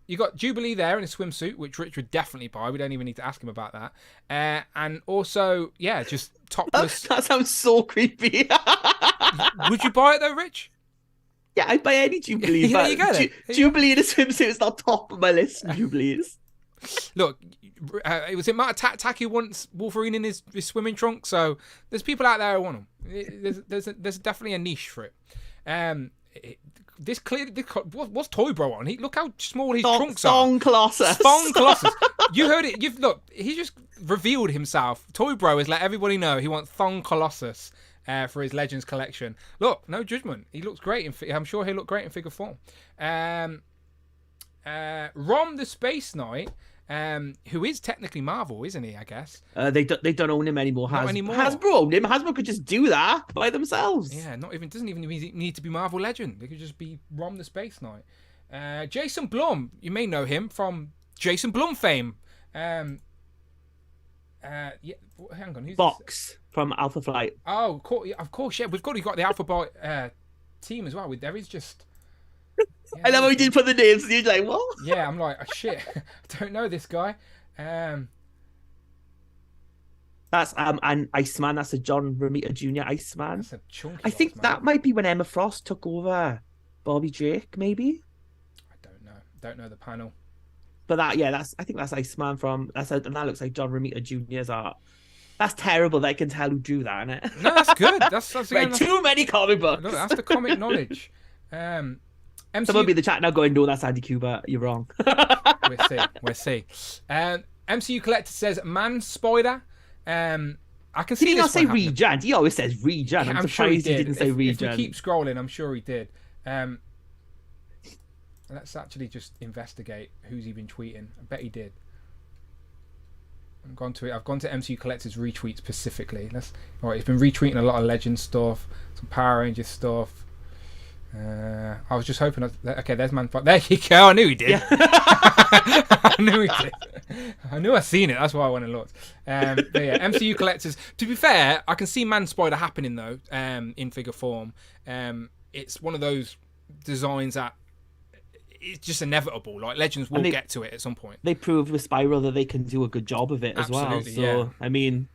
[SPEAKER 1] You got Jubilee there in a swimsuit, which Rich would definitely buy. We don't even need to ask him about that. And also, yeah, just topless.
[SPEAKER 2] That sounds so creepy.
[SPEAKER 1] Would you buy it though, Rich?
[SPEAKER 2] Yeah, I'd buy any Jubilee.
[SPEAKER 1] There you go, then.
[SPEAKER 2] Jubilee in a swimsuit is not top of my list. Jubilees.
[SPEAKER 1] Look, it was Matt Attack who wants Wolverine in his swimming trunk, so there's people out there who want him. There's definitely a niche for it. This clearly, what's Toy Bro on? Look how small his trunks are.
[SPEAKER 2] Thong Colossus.
[SPEAKER 1] Thong Colossus. You heard it. He just revealed himself. Toy Bro has let everybody know he wants Thong Colossus for his Legends collection. Look, no judgment. He looks great. I'm sure he'll look great in figure form. Rom the Space Knight, who is technically Marvel, isn't he? I guess
[SPEAKER 2] they don't own him anymore.
[SPEAKER 1] Not anymore.
[SPEAKER 2] Hasbro owned him. Hasbro could just do that by themselves.
[SPEAKER 1] Yeah, doesn't even need to be Marvel Legend. They could just be Rom the Space Knight. Jason Blum, you may know him from Jason Blum fame. Yeah, hang on, who's
[SPEAKER 2] Box
[SPEAKER 1] this?
[SPEAKER 2] from Alpha Flight.
[SPEAKER 1] Oh, of course, yeah. We've got the Alpha Boy team as well. There is just. Yeah,
[SPEAKER 2] I love how he did put the names. And you're like, what?
[SPEAKER 1] Yeah, I'm like, oh, shit. I don't know this guy.
[SPEAKER 2] That's and Iceman. That's a John Romita Jr. Iceman.
[SPEAKER 1] That's a chunky.
[SPEAKER 2] I think
[SPEAKER 1] Iceman.
[SPEAKER 2] that might be when Emma Frost took over Bobby Drake, maybe.
[SPEAKER 1] I don't know. Don't know the panel.
[SPEAKER 2] But I think that's Iceman and that looks like John Romita Jr.'s art. That's terrible that I can tell who drew that, innit?
[SPEAKER 1] No, that's good. That's
[SPEAKER 2] right, too many comic books.
[SPEAKER 1] Look, that's the comic knowledge.
[SPEAKER 2] Someone be in the chat now going, no, that's Andy Kubert. You're wrong.
[SPEAKER 1] We'll see. MCU Collector says Man Spider. I can see.
[SPEAKER 2] Did he not say
[SPEAKER 1] happening.
[SPEAKER 2] Regent? He always says Regent. I'm
[SPEAKER 1] sure he
[SPEAKER 2] surprised he didn't say Regent.
[SPEAKER 1] If we keep scrolling, I'm sure he did. Let's actually just investigate who's he been tweeting. I bet he did. I've gone to MCU Collector's retweet specifically. He's been retweeting a lot of Legend stuff, some Power Rangers stuff. I was just hoping. Okay, there's Man. There you go. I knew he did. Yeah. I knew he did. I knew I'd seen it. That's why I went and looked. But yeah, MCU Collectors. To be fair, I can see Man Spider happening though. In figure form, it's one of those designs that it's just inevitable. Like Legends will get to it at some point.
[SPEAKER 2] They proved with Spiral that they can do a good job of it as well. So
[SPEAKER 1] yeah.
[SPEAKER 2] I mean,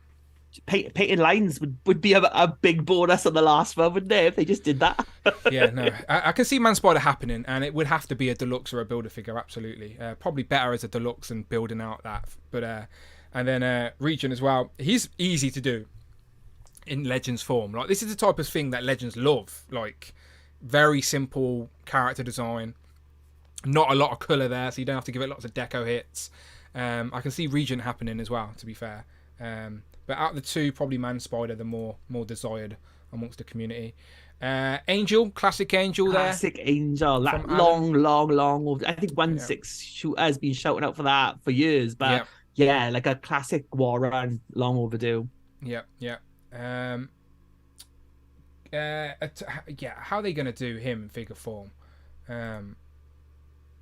[SPEAKER 2] painting lines would be a big bonus on the last one, wouldn't they? If they just did that.
[SPEAKER 1] Yeah, no, I can see Man Spider happening, and it would have to be a deluxe or a builder figure. Absolutely, probably better as a deluxe and building out that. But and then Region as well. He's easy to do in Legends form. Like this is the type of thing that Legends love. Like very simple character design. Not a lot of colour there, so you don't have to give it lots of deco hits. I can see Regent happening as well, to be fair. But out of the two, probably Man Spider, the more desired amongst the community. Angel, classic Angel there.
[SPEAKER 2] Classic Angel, that long. I think 1/6 shooter has been shouting out for that for years. But yeah, like a classic war run, long overdue.
[SPEAKER 1] Yeah. How are they going to do him in figure form?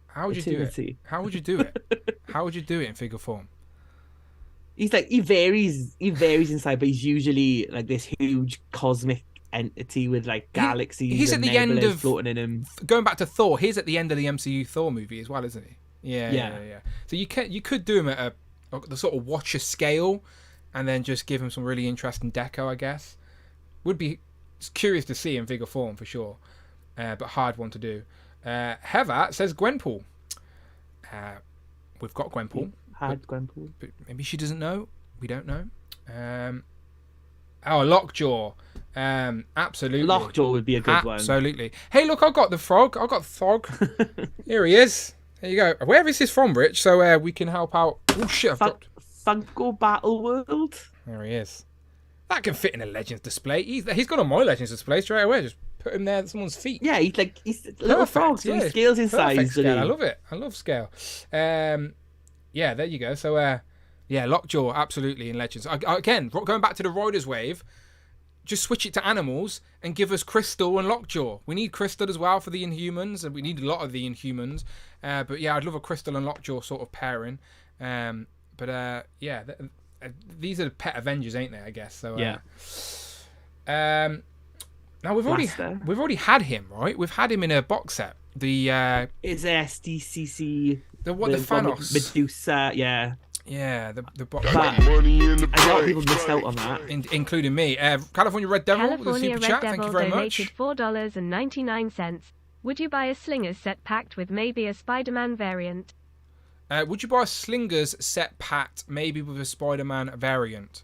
[SPEAKER 1] How would you do it? How would you do it? How would you do it in figure form?
[SPEAKER 2] He's like he varies inside, but he's usually like this huge cosmic entity with like galaxies.
[SPEAKER 1] He's at the end of
[SPEAKER 2] floating in him.
[SPEAKER 1] Going back to Thor, he's at the end of the MCU Thor movie as well, isn't he? Yeah. So you could do him at the sort of Watcher scale, and then just give him some really interesting deco, I guess. Would be curious to see in figure form for sure, but hard one to do. Heather says Gwenpool. We've got Gwenpool.
[SPEAKER 2] Gwenpool.
[SPEAKER 1] But maybe she doesn't know. We don't know. Lockjaw. Absolutely.
[SPEAKER 2] Lockjaw would be a good one.
[SPEAKER 1] Absolutely. Hey, look, I got the frog. I got Thog. Here he is. There you go. Where is this from, Rich? So we can help out. Oh, shit, I've dropped.
[SPEAKER 2] Funko Battle World.
[SPEAKER 1] There he is. That can fit in a Legends display. He's got on my Legends display straight away. Just put him there at someone's feet.
[SPEAKER 2] Yeah, he's a little frog, so he scales in size.
[SPEAKER 1] Scale. I love it. I love scale. Yeah, there you go. So, Lockjaw, absolutely, in Legends. Again, going back to the Riders Wave, just switch it to animals and give us Crystal and Lockjaw. We need Crystal as well for the Inhumans, and we need a lot of the Inhumans. But yeah, I'd love a Crystal and Lockjaw sort of pairing. These are the pet Avengers, ain't they? I guess. So
[SPEAKER 2] yeah.
[SPEAKER 1] Now we've already had him, right? We've had him in a box set. The
[SPEAKER 2] it's SDCC.
[SPEAKER 1] The Thanos
[SPEAKER 2] Medusa, yeah.
[SPEAKER 1] Yeah, the box.
[SPEAKER 2] But a lot of people missed out on that.
[SPEAKER 1] Including me. California Red Devil with a
[SPEAKER 3] California
[SPEAKER 1] super
[SPEAKER 3] Red
[SPEAKER 1] chat.
[SPEAKER 3] Devil
[SPEAKER 1] Thank you very
[SPEAKER 3] donated
[SPEAKER 1] much.
[SPEAKER 3] $4.99. Would you buy a Slingers set packed with maybe a Spider-Man variant?
[SPEAKER 1] Would you buy a Slingers set packed, maybe with a Spider-Man variant?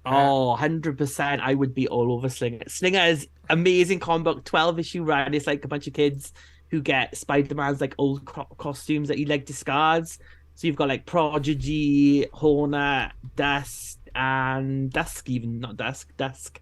[SPEAKER 2] 100%. I would be all over Slinger. Slinger is amazing comic book, 12-issue run. It's like a bunch of kids who get Spider-Man's like old costumes that he like discards. So you've got like Prodigy, Hornet, Dusk, and Dusk, even not Dusk, Dusk.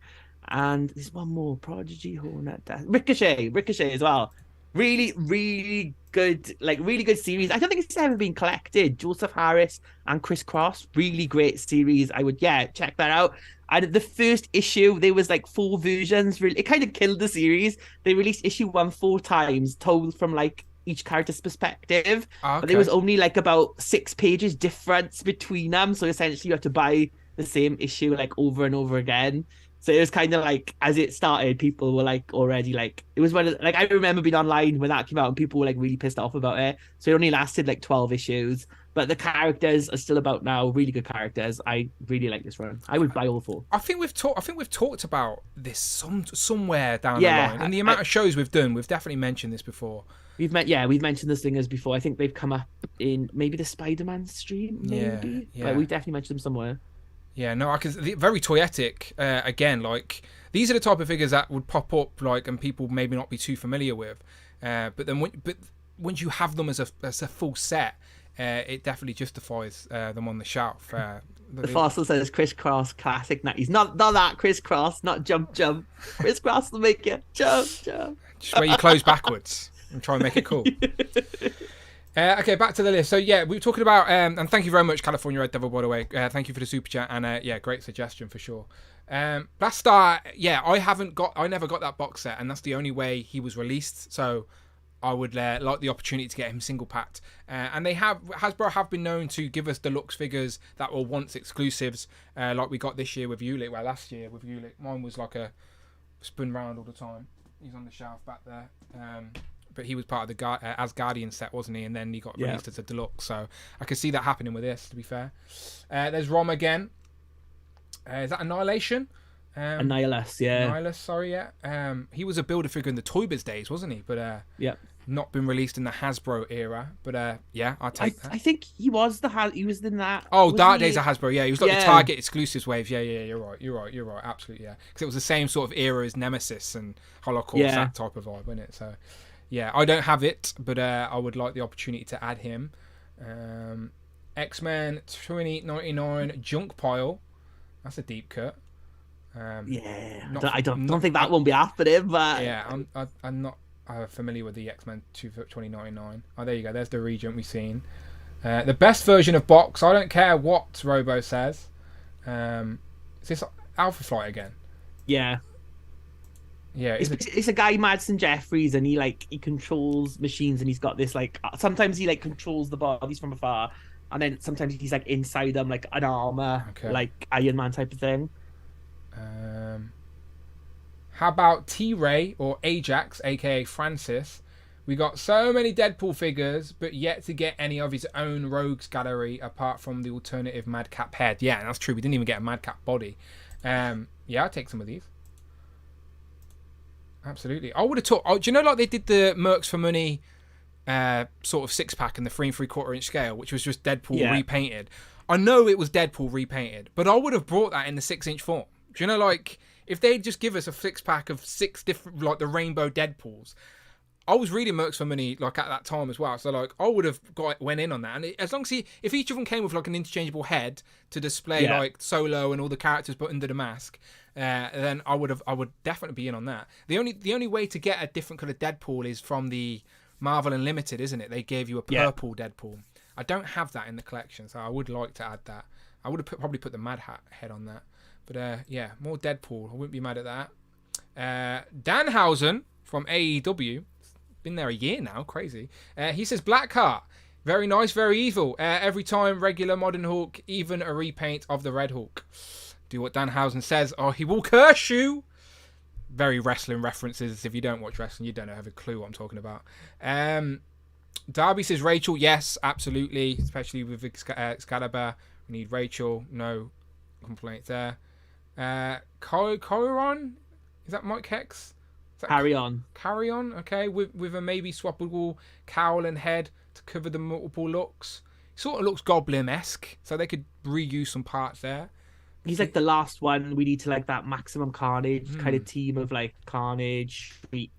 [SPEAKER 2] And there's one more, Prodigy, Hornet, Dusk. Ricochet as well. Really, really good, really good series. I don't think it's ever been collected. Joseph Harris and Chris Cross, really great series. I would, check that out. And the first issue, there was like 4 versions. Really, it kind of killed the series. They released issue 1 4 times, told from like each character's perspective.
[SPEAKER 1] Okay.
[SPEAKER 2] But there was only like about 6 pages difference between them. So essentially, you have to buy the same issue like over and over again. So it was kind of like, as it started, people were like already like, it was when, like, I remember being online when that came out and people were like really pissed off about it. So it only lasted like 12 issues, but the characters are still about now. Really good characters. I really like this run. I would buy all 4.
[SPEAKER 1] I think we've talked about this somewhere down the line. And the amount of shows we've done, we've definitely mentioned this before.
[SPEAKER 2] We've mentioned the Slingers before. I think they've come up in maybe the Spider-Man stream, maybe.
[SPEAKER 1] Yeah.
[SPEAKER 2] But we definitely mentioned them somewhere.
[SPEAKER 1] Yeah, no, I can. Very toyetic. Again, like these are the type of figures that would pop up, like, and people maybe not be too familiar with. But then, once you have them as a full set, it definitely justifies them on the shelf.
[SPEAKER 2] The fossil says Chris Cross classic 90s. Not that Chris Cross, not jump. Chris Cross will make you jump.
[SPEAKER 1] Just wear your clothes backwards and try and make it cool. Okay, back to the list. So yeah, we were talking about, and thank you very much, California Red Devil, by the way. Thank you for the super chat, and great suggestion for sure. Blast Star, I never got that box set, and that's the only way he was released. So I would like the opportunity to get him single packed. And Hasbro have been known to give us deluxe figures that were once exclusives, like we got this year with Ulick. Well, last year with Ulick, mine was like a spin round all the time. He's on the shelf back there. But he was part of the Asgardian set, wasn't he? And then he got released as a deluxe. So I could see that happening with this, to be fair. There's Rom again. Is that Annihilation?
[SPEAKER 2] Annihilus, yeah.
[SPEAKER 1] Annihilus, sorry, yeah. He was a builder figure in the Toy Biz days, wasn't he? But not been released in the Hasbro era. But I'll take that.
[SPEAKER 2] I think he was he was in that.
[SPEAKER 1] Oh, Dark Days of Hasbro, yeah. He was like the Target exclusives wave. Yeah, you're right. Absolutely, yeah. Because it was the same sort of era as Nemesis and Holocaust, that type of vibe, wasn't it? So... yeah, I don't have it, but I would like the opportunity to add him. X-Men 2099 Junk Pile. That's a deep cut.
[SPEAKER 2] I don't think that won't be after him, but...
[SPEAKER 1] yeah, I'm not familiar with the X-Men 2099. Oh, there you go. There's the regent we've seen. The best version of Box. I don't care what Robo says. Is this Alpha Flight again?
[SPEAKER 2] Yeah.
[SPEAKER 1] Yeah,
[SPEAKER 2] it's a guy, Madsen Jeffries, and he controls machines, and he's got this sometimes he controls the bodies from afar, and then sometimes he's inside them like an armor, like Iron Man type of thing.
[SPEAKER 1] How about T-Ray or Ajax, aka Francis? We got so many Deadpool figures, but yet to get any of his own Rogues gallery apart from the alternative Madcap head. Yeah, that's true. We didn't even get a Madcap body. I'll take some of these. Absolutely. I would have thought... do you know, like they did the Mercs for Money sort of 6-pack in the 3 3/4 inch scale, which was just Deadpool repainted? I know it was Deadpool repainted, but I would have brought that in the 6-inch form. Do you know, like, if they'd just give us a 6-pack of 6 different, like, the rainbow Deadpools... I was reading Mercs for Money, like, at that time as well, so, like, I would have went in on that. And as long as if each of them came with, like, an interchangeable head to display, like, Solo and all the characters put under the mask... then I would definitely be in on that. The only way to get a different kind of Deadpool is from the Marvel Unlimited, isn't it? They gave you a purple Deadpool. I don't have that in the collection, so I would like to add that. I would have probably put the Mad Hat head on that. But more Deadpool. I wouldn't be mad at that. Danhausen from AEW, been there a year now, crazy. He says Blackheart, very nice, very evil. Every time regular Modern Hulk, even a repaint of the Red Hulk. Do what Danhausen says, or he will curse you. Very wrestling references. If you don't watch wrestling, you don't have a clue what I'm talking about. Darby says Rachel. Yes, absolutely. Especially with Excalibur. We need Rachel. No complaints there. Chiron? Is that Mike Hex?
[SPEAKER 2] Carry on.
[SPEAKER 1] Carry on, okay, with a maybe swappable cowl and head to cover the multiple looks. Sort of looks Goblin-esque, so they could reuse some parts there.
[SPEAKER 2] He's like the last one. We need to like that Maximum Carnage kind of team of like Carnage, Shriek,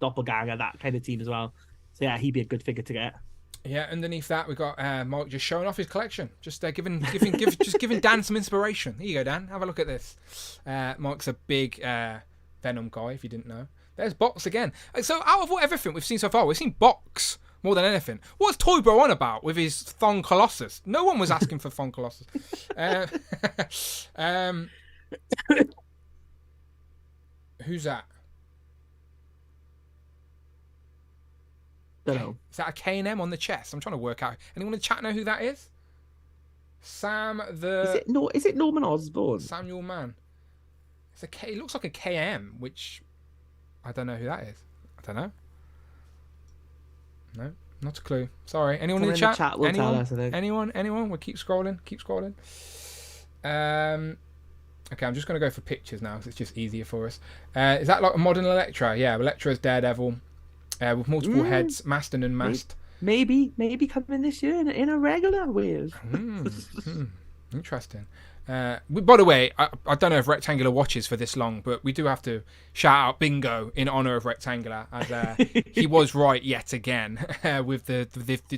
[SPEAKER 2] Doppelganger, that kind of team as well. So yeah, he'd be a good figure to get.
[SPEAKER 1] Yeah, underneath that we got Mike just showing off his collection, just giving Dan some inspiration. Here you go, Dan. Have a look at this. Mike's a big Venom guy, if you didn't know. There's Box again. So out of everything we've seen so far, we've seen Box more than anything. What's Toy Bro on about with his Thong Colossus? No one was asking for Thong Colossus. Who's that?
[SPEAKER 2] Don't know.
[SPEAKER 1] Is that a K&M on the chest? I'm trying to work out. Anyone in the chat know who that is? Sam the...
[SPEAKER 2] Is it Norman Osborn?
[SPEAKER 1] Samuel Mann. It's it looks like a KM, which I don't know who that is. I don't know. No, not a clue. Sorry. Anyone in the chat?
[SPEAKER 2] Will
[SPEAKER 1] anyone?
[SPEAKER 2] tell us, I think.
[SPEAKER 1] Anyone? We'll keep scrolling. Okay, I'm just going to go for pictures now because it's just easier for us. Is that like a modern Elektra? Yeah, Elektra's Daredevil with multiple heads, masked and unmasked.
[SPEAKER 2] Maybe coming this year in a regular wave.
[SPEAKER 1] Interesting. By the way, I don't know if Rectangular watches for this long, but we do have to shout out Bingo in honor of Rectangular, as he was right yet again with the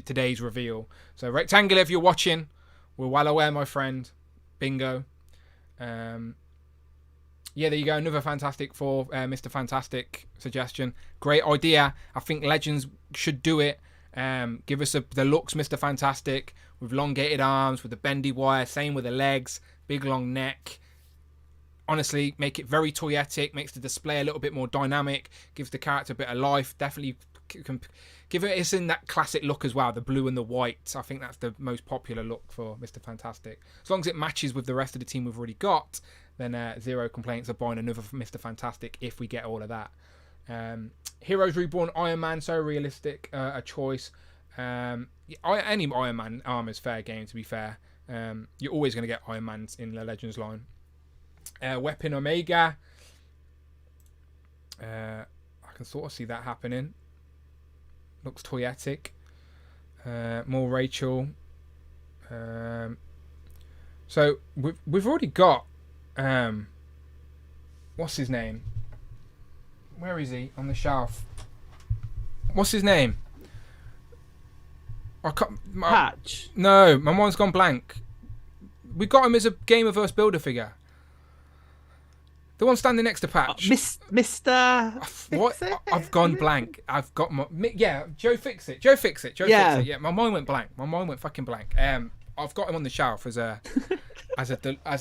[SPEAKER 1] today's reveal. So Rectangular, if you're watching, we're well aware, my friend. Bingo. Yeah, there you go. Another Fantastic Four, Mr. Fantastic suggestion. Great idea. I think Legends should do it. Give us the looks, Mr. Fantastic, with elongated arms, with the bendy wire. Same with the legs, big long neck. Honestly, make it very toyetic. Makes the display a little bit more dynamic. Gives the character a bit of life. Definitely give it. It's in that classic look as well, the blue and the white. I think that's the most popular look for Mr. Fantastic. As long as it matches with the rest of the team we've already got, then zero complaints of buying another Mr. Fantastic if we get all of that. Heroes Reborn Iron Man, so realistic a choice. Any Iron Man armor is fair game, to be fair. You're always going to get Iron Mans in the Legends line. Weapon Omega. I can sort of see that happening. Looks toyetic. More Rachel. So we've already got what's his name? Where is he on the shelf? What's his name?
[SPEAKER 2] Patch.
[SPEAKER 1] No, my mind's gone blank. We got him as a Gamerverse builder figure. The one standing next to Patch.
[SPEAKER 2] Mr.
[SPEAKER 1] What? I've gone blank. I've got my... Yeah, Joe Fix It. Joe Fix It. Yeah, my mind went blank. My mind went fucking blank. I've got him on the shelf as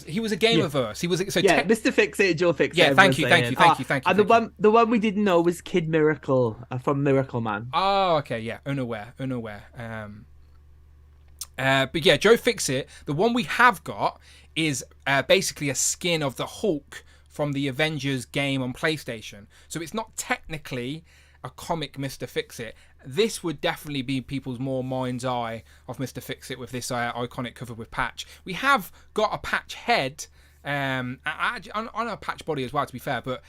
[SPEAKER 1] he was a Gamerverse. He was
[SPEAKER 2] Mr. Fix It, Joe Fix It.
[SPEAKER 1] Yeah, thank you.
[SPEAKER 2] And the one we didn't know was Kid Miracle from Miracle Man.
[SPEAKER 1] Oh, okay, yeah, unaware. But yeah, Joe Fix It. The one we have got is basically a skin of the Hulk from the Avengers game on PlayStation. So it's not technically a comic Mr. Fix It. This would definitely be people's more mind's eye of Mr. Fix It with this iconic cover with Patch. We have got a Patch head on a Patch body as well, to be fair, but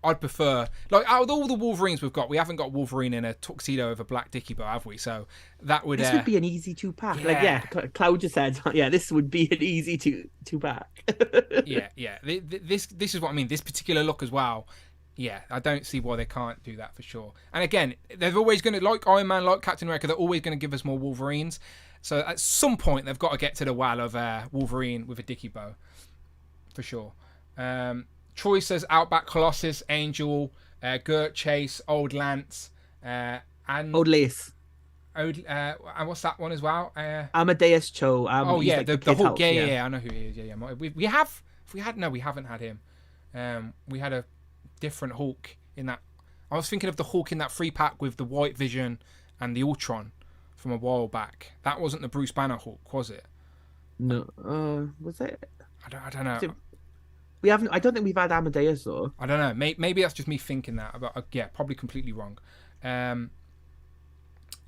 [SPEAKER 1] I'd prefer, like, out of all the Wolverines we've got, we haven't got Wolverine in a tuxedo with a black dicky bow, have we? So that would...
[SPEAKER 2] This would be an easy 2-pack. Yeah. Cloud just said, yeah, this would be an easy 2-pack.
[SPEAKER 1] yeah. This is what I mean. This particular look as well. Yeah, I don't see why they can't do that for sure. And again, they're always going to, like Iron Man, like Captain America, they're always going to give us more Wolverines. So at some point, they've got to get to the well of Wolverine with a dicky bow. For sure. Troy says Outback Colossus, Angel, Gert Chase, Old Lance, and
[SPEAKER 2] Old Lace.
[SPEAKER 1] And what's that one as well?
[SPEAKER 2] Amadeus Cho.
[SPEAKER 1] Yeah,
[SPEAKER 2] like
[SPEAKER 1] the Hulk. Yeah, I know who he is. Yeah. We haven't had him. We had a different Hulk in that. I was thinking of the Hulk in that 3-pack with the White Vision and the Ultron from a while back. That wasn't the Bruce Banner Hulk, was it?
[SPEAKER 2] No. Was it?
[SPEAKER 1] I don't know.
[SPEAKER 2] We haven't. I don't think we've had Amadeus though.
[SPEAKER 1] I don't know. Maybe that's just me thinking that. But yeah, probably completely wrong. Iron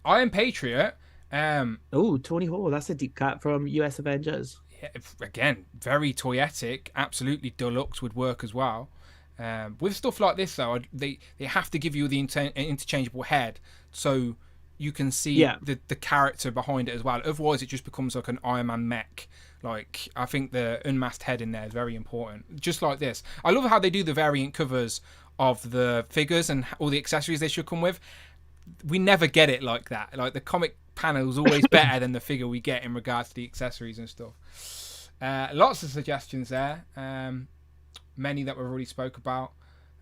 [SPEAKER 1] Patriot.
[SPEAKER 2] Oh, Tony Hawk, that's a deep cut from US Avengers.
[SPEAKER 1] Yeah, again, very toyetic. Absolutely, Deluxe would work as well. With stuff like this, though, they have to give you the interchangeable head, so you can see the character behind it as well. Otherwise, it just becomes like an Iron Man mech. Like, I think the unmasked head in there is very important. Just like this. I love how they do the variant covers of the figures and all the accessories they should come with. We never get it like that. Like, the comic panel is always better than the figure we get in regards to the accessories and stuff. Lots of suggestions there. Many that we've already spoke about.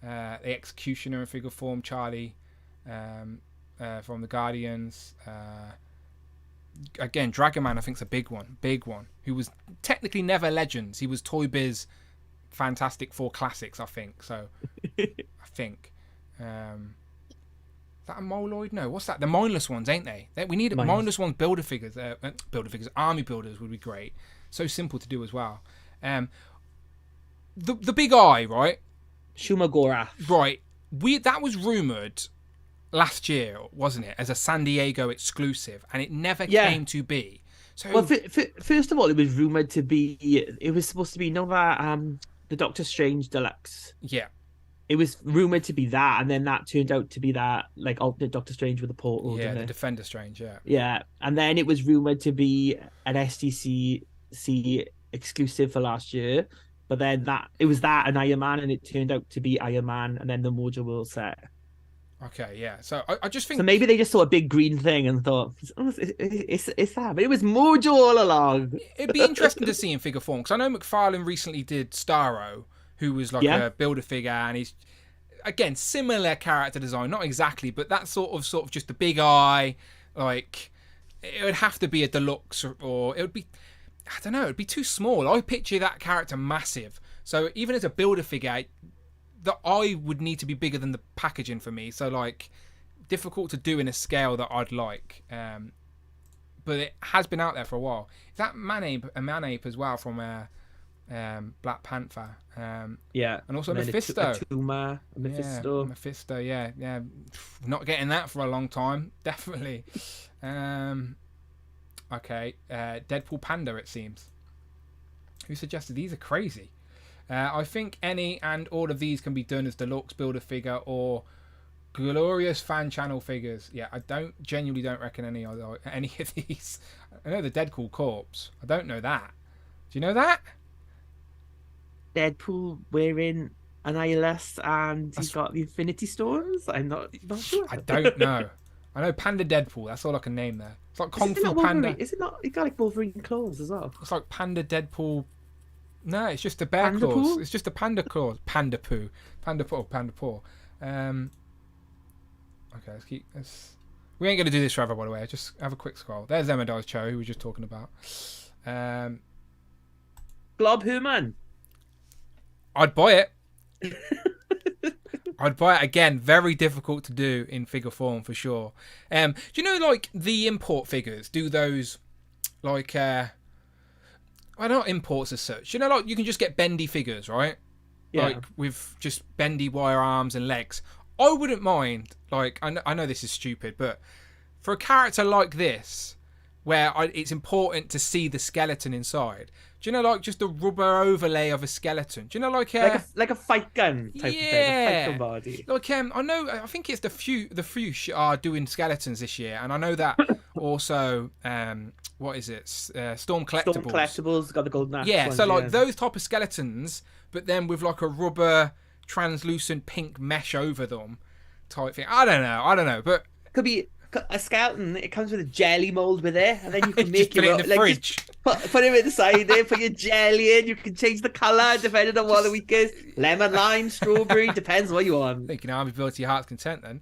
[SPEAKER 1] The Executioner in figure form, Charlie from the Guardians. Again, Dragon Man, I think, is a big one. Who was technically never Legends. He was Toy Biz Fantastic Four Classics, I think. So, I think. Is that a Moloid? No, what's that? The mindless ones, ain't they? We need mindless ones. Builder figures. Army builders would be great. So simple to do as well. The big eye, right?
[SPEAKER 2] Shumagora.
[SPEAKER 1] Right. That was rumoured last year, wasn't it, as a San Diego exclusive, and it never came to be. So,
[SPEAKER 2] well, first of all, it was rumored to be. It was supposed to be the Doctor Strange Deluxe.
[SPEAKER 1] Yeah,
[SPEAKER 2] it was rumored to be that, and then that turned out to be that like alternate Doctor Strange with a portal.
[SPEAKER 1] Yeah, the Defender Strange.
[SPEAKER 2] Yeah, and then it was rumored to be an SDCC exclusive for last year, but then it was that and Iron Man, and it turned out to be Iron Man, and then the Mojo World set.
[SPEAKER 1] Okay, yeah. So I just think...
[SPEAKER 2] So maybe they just saw a big green thing and thought, it's that. But it was Mojo all along.
[SPEAKER 1] It'd be interesting to see in figure form, because I know McFarlane recently did Starro, who was like a Build-A-Figure, and he's, again, similar character design. Not exactly, but that sort of just a big eye. Like, it would have to be a Deluxe, or it would be... I don't know, it'd be too small. I picture that character massive. So even as a Build-A-Figure... the eye would need to be bigger than the packaging for me, so like difficult to do in a scale that I'd like. But it has been out there for a while. Is that Manape as well from Black Panther?
[SPEAKER 2] Yeah,
[SPEAKER 1] and also Mephisto.
[SPEAKER 2] Mephisto.
[SPEAKER 1] Mephisto. Yeah. Not getting that for a long time, definitely. Okay, Deadpool Panda. It seems. Who suggested these are crazy? I think any and all of these can be done as Deluxe Build-A-Figure or glorious fan channel figures. Yeah, I genuinely don't reckon any of these. I know the Deadpool Corpse. I don't know that. Do you know that?
[SPEAKER 2] Deadpool wearing an eyelash and he's got the Infinity Stones? I'm not sure.
[SPEAKER 1] I don't know. I know Panda Deadpool. That's all I can name there. It's like Kung Fu Panda.
[SPEAKER 2] Is it not? He's got like Wolverine claws as well.
[SPEAKER 1] It's like Panda Deadpool. No, it's just a bear
[SPEAKER 2] panda
[SPEAKER 1] claws.
[SPEAKER 2] Poo?
[SPEAKER 1] It's just a panda claws. Panda poo. Panda paw. Panda paw. Okay, let's keep this. We ain't going to do this forever, by the way. Just have a quick scroll. There's Emmerdale's Cho, who we were just talking about.
[SPEAKER 2] Glob Herman.
[SPEAKER 1] I'd buy it. I'd buy it again. Very difficult to do in figure form, for sure. Do you know, like, the import figures? Do those, like... well, not imports as such. You know, like you can just get bendy figures, right?
[SPEAKER 2] Yeah.
[SPEAKER 1] Like with just bendy wire arms and legs. I wouldn't mind. Like, I know this is stupid, but for a character like this, where it's important to see the skeleton inside. Do you know, like just a rubber overlay of a skeleton? Do you know, like
[SPEAKER 2] a fight gun type of thing, a fight gun body?
[SPEAKER 1] Like I think it's the Fuchs are doing skeletons this year, and I know that also. What is it? Storm Collectibles.
[SPEAKER 2] Storm Collectibles got the golden axe.
[SPEAKER 1] Yeah,
[SPEAKER 2] ones,
[SPEAKER 1] so like those type of skeletons, but then with like a rubber translucent pink mesh over them type thing. I don't know, but
[SPEAKER 2] could be a skeleton. It comes with a jelly mold with it, and then you can make
[SPEAKER 1] put it in the fridge.
[SPEAKER 2] Put him inside there, put your jelly in. You can change the colour depending on what the week is. Lemon, lime, strawberry, depends what you want.
[SPEAKER 1] Thinking Army build to your heart's content then.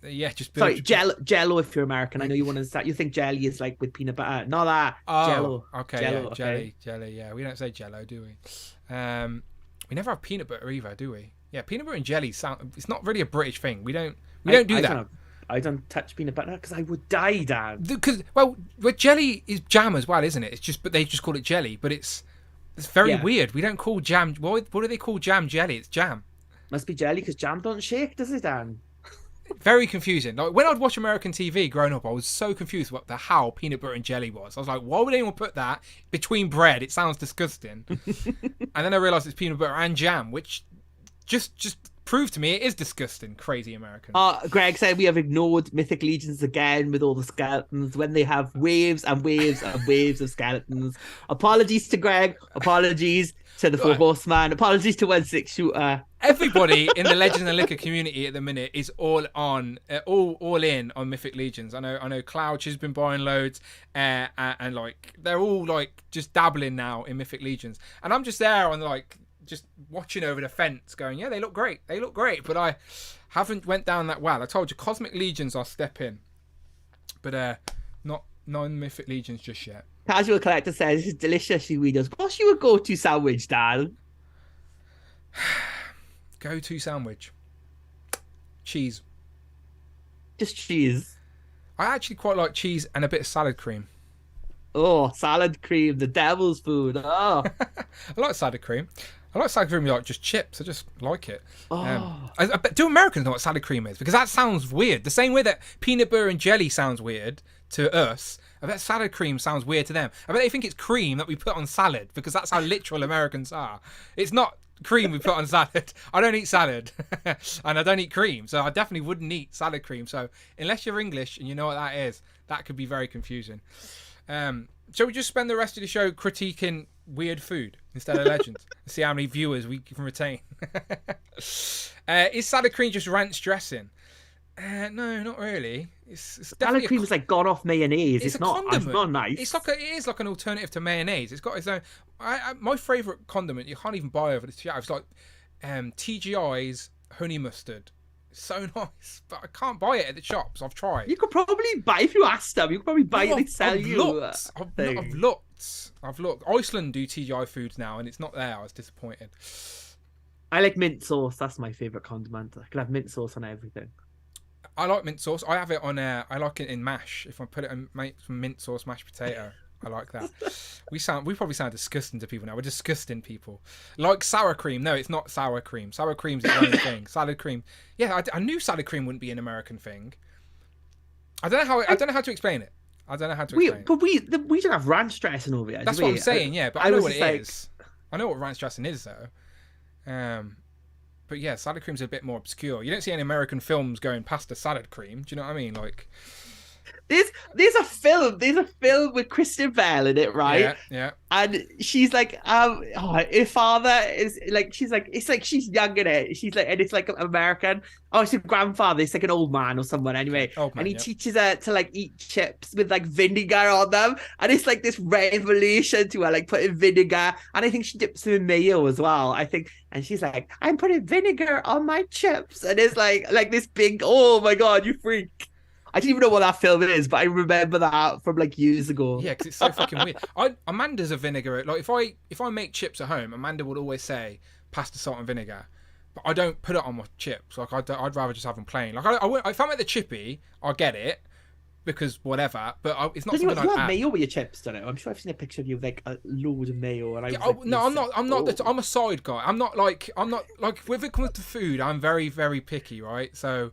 [SPEAKER 1] Yeah, just build.
[SPEAKER 2] Sorry, Jello if you're American. I know you want to start. You think jelly is like with peanut butter. Not that. Jello.
[SPEAKER 1] Okay,
[SPEAKER 2] Jello,
[SPEAKER 1] yeah, jelly. Yeah, we don't say Jello, do we? We never have peanut butter either, do we? Yeah, peanut butter and jelly sound. It's not really a British thing. We don't do that.
[SPEAKER 2] I don't touch peanut butter because I would die, Dan.
[SPEAKER 1] Because jelly is jam as well, isn't it? But they just call it jelly. But it's very weird. We don't call jam. What do they call jam jelly? It's jam.
[SPEAKER 2] Must be jelly because jam don't shake, does it, Dan?
[SPEAKER 1] Very confusing. Like when I'd watch American TV growing up, I was so confused about how peanut butter and jelly was. I was like, why would anyone put that between bread? It sounds disgusting. And then I realised it's peanut butter and jam, which just proved to me it is disgusting. Crazy American.
[SPEAKER 2] Greg said we have ignored Mythic Legions again with all the skeletons when they have waves and waves and waves of skeletons. Apologies to Greg. Apologies to the Four Horseman. Apologies to 1-6 Shooter.
[SPEAKER 1] Everybody in the Legends and Liquor community at the minute is all in on Mythic Legions. I know Clouch has been buying loads, and like they're all like just dabbling now in Mythic Legions, and I'm just there on like just watching over the fence, going, yeah, they look great, but I haven't went down that well. I told you, Cosmic Legions I'll step in, but not non-Mythic Legions just yet.
[SPEAKER 2] Casual Collector says, this is delicious, Weedos. What's your go-to sandwich, Dan?
[SPEAKER 1] Go-to sandwich? Cheese.
[SPEAKER 2] Just cheese?
[SPEAKER 1] I actually quite like cheese and a bit of salad cream.
[SPEAKER 2] Oh, salad cream, the devil's food. Oh.
[SPEAKER 1] I like salad cream. I like salad cream like just chips. I just like it.
[SPEAKER 2] Oh.
[SPEAKER 1] Do Americans know what salad cream is? Because that sounds weird. The same way that peanut butter and jelly sounds weird to us, I bet salad cream sounds weird to them. I bet they think it's cream that we put on salad, because that's how literal Americans are. It's not cream we put on salad. I don't eat salad and I don't eat cream, so I definitely wouldn't eat salad cream. So unless you're English and you know what that is, that could be very confusing. Shall we just spend the rest of the show critiquing weird food instead of legends and see how many viewers we can retain? Is salad cream just ranch dressing? No, not really. It's
[SPEAKER 2] salad cream is like gone off mayonnaise. It's not.
[SPEAKER 1] Condiment.
[SPEAKER 2] It's not nice.
[SPEAKER 1] It is like an alternative to mayonnaise. It's got its own. My favourite condiment you can't even buy over the show. It's like TGI's honey mustard. It's so nice, but I can't buy it at the shops. I've tried.
[SPEAKER 2] You could probably buy, if you asked them. You could probably buy it and sell you.
[SPEAKER 1] I've looked. Iceland do TGI foods now, and it's not there. I was disappointed.
[SPEAKER 2] I like mint sauce. That's my favourite condiment. I can have mint sauce on everything.
[SPEAKER 1] I like mint sauce. I have it on. I like it in mash. If I put it in, make some mint sauce mashed potato. I like that. We probably sound disgusting to people now. We're disgusting people. Like sour cream. No, it's not sour cream. Sour cream's its own thing. Salad cream. Yeah, I knew salad cream wouldn't be an American thing. I don't know how to explain it. But we
[SPEAKER 2] don't have ranch dressing over here.
[SPEAKER 1] That's what I'm saying. Yeah, but I know what it is. I know what ranch dressing is though. But yeah, salad cream's a bit more obscure. You don't see any American films going past a salad cream. Do you know what I mean? Like,
[SPEAKER 2] there's a film with Kristen Bell in it, right?
[SPEAKER 1] Yeah.
[SPEAKER 2] And she's like, her father is like, it's like she's young in it. She's like, and it's like American. Oh, it's her grandfather. It's like an old man or someone anyway. And he teaches her to like eat chips with like vinegar on them. And it's like this revelation to her, like putting vinegar. And I think she dips them in mayo as well. I think. And she's like, I'm putting vinegar on my chips. And it's like this big, oh my God, you freak. I don't even know what that film is, but I remember that from like years ago.
[SPEAKER 1] Yeah, because it's so fucking weird. Amanda's a vinegar. Like if I make chips at home, Amanda would always say pasta, salt, and vinegar, but I don't put it on my chips. Like I'd rather just have them plain. Like if I'm at the chippy, I'll get it because whatever. But it's not something I
[SPEAKER 2] have mayo with your chips, don't it? I'm sure I've seen a picture of you with like a load of mayo. And
[SPEAKER 1] I'm not. I'm a side guy. I'm not like when it comes to food, I'm very, very picky, right? So.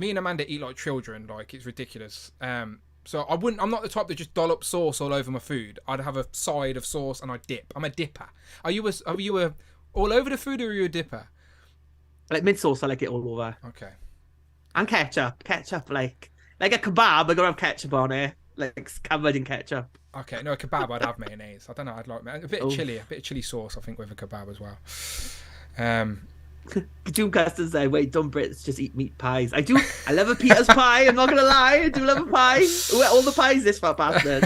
[SPEAKER 1] Me and Amanda eat like children, like it's ridiculous. So I'm not the type that just dollop sauce all over my food. I'd have a side of sauce and I dip. I'm a dipper. Are you a all over the food or are you a dipper?
[SPEAKER 2] Like mint sauce, I like it all over.
[SPEAKER 1] Okay.
[SPEAKER 2] And ketchup, like a kebab. I gotta have ketchup on it, like covered in ketchup.
[SPEAKER 1] Okay, no, a kebab I'd have mayonnaise. I don't know. I'd like a bit of chili sauce. I think with a kebab as well.
[SPEAKER 2] Doom Custom said, wait, dumb Brits just eat meat pies. I love a Peter's pie, I'm not gonna lie. I do love a pie. All the pies this fat bastard.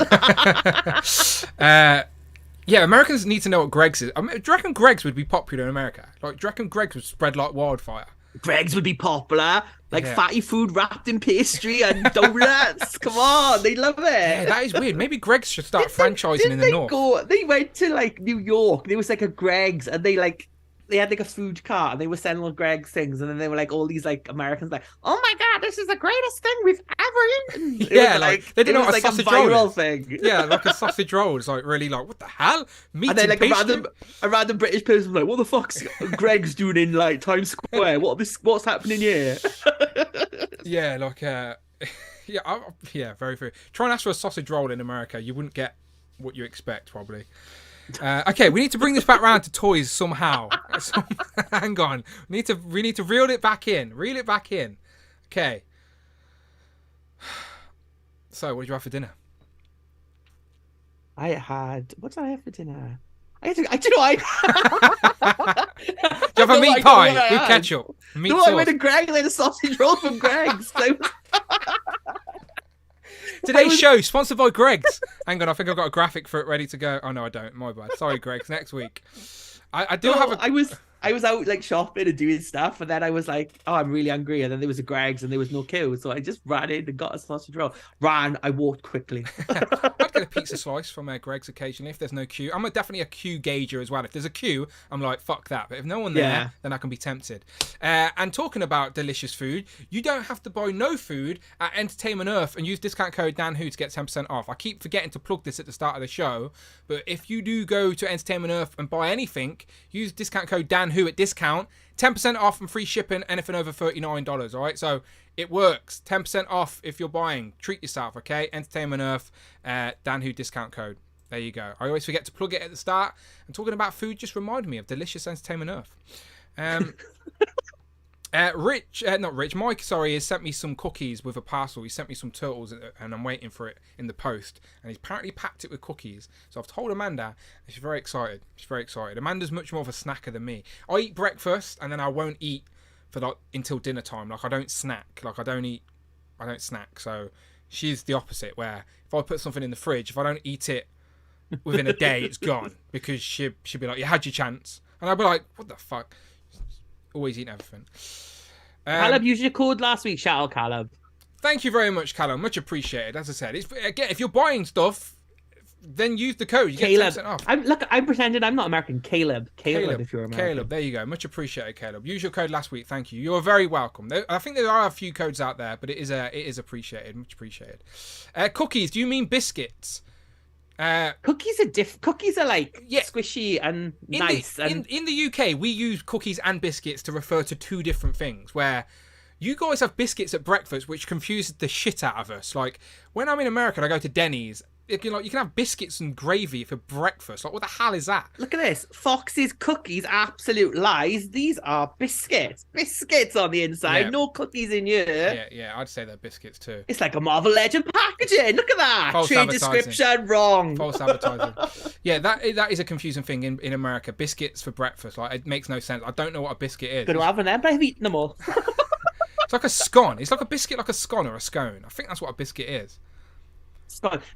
[SPEAKER 1] Yeah, Americans need to know what Greggs is. Do you reckon Greggs would be popular in America? Like, do you reckon Greggs would spread like wildfire?
[SPEAKER 2] Greggs would be popular. Like fatty food wrapped in pastry and donuts. Come on, they love it.
[SPEAKER 1] Yeah, that is weird. Maybe Greggs should start franchising in the north.
[SPEAKER 2] They went to like New York. There was like a Greggs and they had like a food cart and they were selling all Greg's things and then they were like all these like Americans like, oh my God, this is the greatest thing we've ever eaten.
[SPEAKER 1] Yeah, like they didn't know what a sausage roll is.
[SPEAKER 2] Thing.
[SPEAKER 1] Yeah, like a sausage roll is like really like, what the hell? Meat
[SPEAKER 2] and then like
[SPEAKER 1] pastry?
[SPEAKER 2] a random British person was like, what the fuck's Greg's doing in like Times Square? What's happening here?
[SPEAKER 1] Yeah, like yeah, very very. Try and ask for a sausage roll in America. You wouldn't get what you expect probably. Okay, we need to bring this back round to toys somehow. Hang on, we need to reel it back in. Reel it back in. Okay. So, what did you have for dinner?
[SPEAKER 2] What did I have for dinner? I do you know
[SPEAKER 1] Do you have a meat pie with ketchup? Meat sauce.
[SPEAKER 2] I went to Greg and had a sausage roll from Greg's.
[SPEAKER 1] Today's show sponsored by Greg's. Hang on, I think I've got a graphic for it ready to go. Oh no, I don't. My bad. Sorry, Greg's. Next week. I was out like shopping and doing stuff, and then I was like, "Oh, I'm really hungry." And then there was a Greg's, and there was no queue, so I just ran in and got a sausage roll. I walked quickly. I'd get a pizza slice from Greg's occasionally if there's no queue. I'm definitely a queue gauger as well. If there's a queue, I'm like, fuck that. But if no one there, then I can be tempted. And talking about delicious food, you don't have to buy no food at Entertainment Earth and use discount code DanWho to get 10% off. I keep forgetting to plug this at the start of the show, but if you do go to Entertainment Earth and buy anything, use discount code DanWho at discount, 10% off and free shipping, anything over $39. All right, so it works. 10% off if you're buying. Treat yourself, okay? Entertainment Earth, DanWho discount code. There you go. I always forget to plug it at the start. And talking about food just reminded me of delicious Entertainment Earth. Mike, has sent me some cookies with a parcel. He sent me some turtles, and I'm waiting for it in the post. And he's apparently packed it with cookies. So I've told Amanda, and she's very excited. Amanda's much more of a snacker than me. I eat breakfast, and then I won't eat for until dinner time. Like I don't snack. I don't snack. So she's the opposite. Where if I put something in the fridge, if I don't eat it within a day, it's gone, because she'd be like, "You had your chance," and I'd be like, "What the fuck." Always eating everything.
[SPEAKER 2] Caleb used your code last week. Shout out, Caleb.
[SPEAKER 1] Thank you very much, Callum. Much appreciated. As I said, if you're buying stuff, then use the code. You get 10% off.
[SPEAKER 2] I'm pretending I'm not American. Caleb, if you're American.
[SPEAKER 1] Caleb, there you go. Much appreciated, Caleb. Use your code last week. Thank you. You're very welcome. I think there are a few codes out there, but it is appreciated. Much appreciated. Cookies. Do you mean biscuits?
[SPEAKER 2] Cookies are like squishy and nice.
[SPEAKER 1] In the UK, we use cookies and biscuits to refer to two different things. Where you guys have biscuits at breakfast, which confuses the shit out of us. Like when I'm in America and I go to Denny's, you can have biscuits and gravy for breakfast. Like what the hell is that?
[SPEAKER 2] Look at this. Fox's cookies, absolute lies. These are biscuits. Biscuits on the inside. Yeah. No cookies in here.
[SPEAKER 1] Yeah, I'd say they're biscuits too.
[SPEAKER 2] It's like a Marvel Legend packaging. Look at that.
[SPEAKER 1] False
[SPEAKER 2] Trade
[SPEAKER 1] advertising.
[SPEAKER 2] description wrong.
[SPEAKER 1] False advertising. Yeah, that is a confusing thing in America. Biscuits for breakfast. Like it makes no sense. I don't know what a biscuit is.
[SPEAKER 2] Going to have them, but I've eaten them all.
[SPEAKER 1] It's like a scone. It's like a biscuit, like a scone or a scone. I think that's what a biscuit is.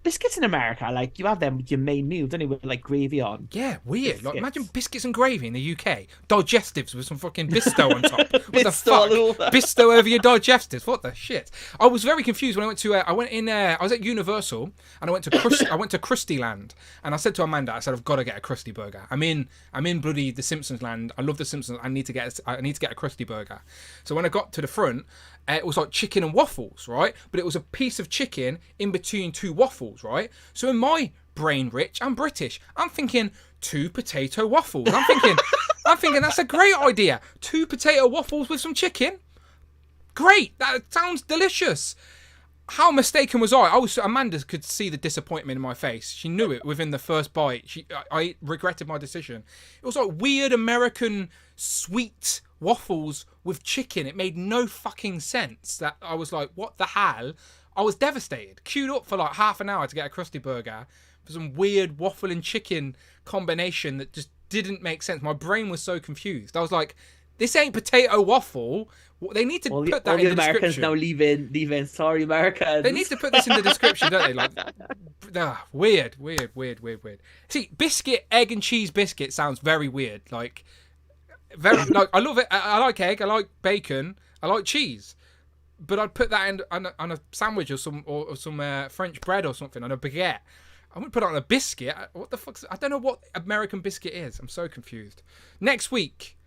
[SPEAKER 2] Biscuits in America, like you have them with your main meal, don't you, with like gravy on?
[SPEAKER 1] Yeah, weird. Like imagine biscuits and gravy in the UK. Digestives with some fucking Bisto on top. What the fuck? Bisto over your digestives. What the shit? I was very confused when I went to. I was at Universal and I went to Krusty Land, and I said to Amanda, I said, I've got to get a Krusty burger. I'm in bloody the Simpsons land. I love the Simpsons. I need to get a Krusty burger. So when I got to the front, it was like chicken and waffles, right? But it was a piece of chicken in between two waffles, right? So in my brain, Rich, I'm British. I'm thinking 2 potato waffles. I'm thinking that's a great idea. 2 potato waffles with some chicken. Great. That sounds delicious. How mistaken was I? Amanda could see the disappointment in my face. She knew it within the first bite. I regretted my decision. It was like weird American sweet waffles with chicken. It made no fucking sense. That I was like, what the hell? I was devastated. Queued up for like half an hour to get a Krusty burger for some weird waffle and chicken combination that just didn't make sense. My brain was so confused. I was like, this ain't potato waffle. They need to put that in the
[SPEAKER 2] Americans
[SPEAKER 1] description.
[SPEAKER 2] Now leaving. Sorry, Americans.
[SPEAKER 1] They need to put this in the description, don't they? Like, weird. See, biscuit, egg and cheese biscuit sounds very weird. Like, very like I love it. I like egg. I like bacon. I like cheese. But I'd put that on a sandwich or some French bread or something on a baguette. I wouldn't put it on a biscuit. What the fuck? I don't know what American biscuit is. I'm so confused. Next week,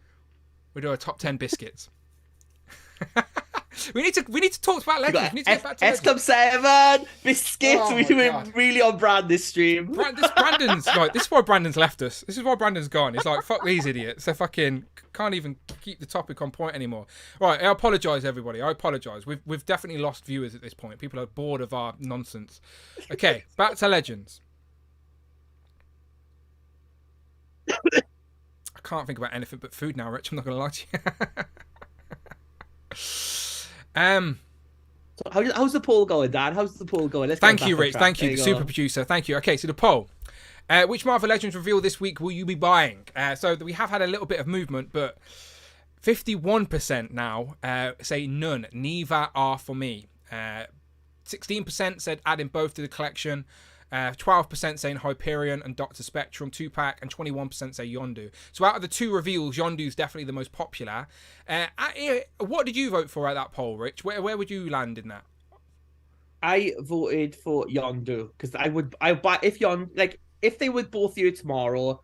[SPEAKER 1] we do a top 10 biscuits. We need to talk about Legends. We need to get back to Legends.
[SPEAKER 2] S Club 7 biscuits.
[SPEAKER 1] Oh
[SPEAKER 2] We
[SPEAKER 1] my
[SPEAKER 2] were
[SPEAKER 1] God.
[SPEAKER 2] really on brand this stream.
[SPEAKER 1] Brandon's like, this is why Brandon's left us. This is why Brandon's gone. It's like, fuck these idiots. They fucking can't even keep the topic on point anymore. Right, I apologise, everybody. I apologise. We've definitely lost viewers at this point. People are bored of our nonsense. Okay, back to Legends. I can't think about anything but food now, Rich. I'm not going to lie to you.
[SPEAKER 2] So how's the poll going, Dan? How's the poll going? Let's
[SPEAKER 1] Thank
[SPEAKER 2] get
[SPEAKER 1] you,
[SPEAKER 2] back on
[SPEAKER 1] Rich.
[SPEAKER 2] track.
[SPEAKER 1] Thank you,
[SPEAKER 2] There
[SPEAKER 1] the
[SPEAKER 2] go.
[SPEAKER 1] super producer. Thank you. Okay, so the poll. Which Marvel Legends reveal this week will you be buying? So we have had a little bit of movement, but 51% now say none. Neither are for me. 16% said adding both to the collection. 12% saying Hyperion and Dr. Spectrum 2-pack, and 21% say Yondu. So out of the two reveals, Yondu's definitely the most popular. What did you vote for at that poll, Rich? Where would you land in that?
[SPEAKER 2] I voted for Yondu because I buy if they were both here tomorrow,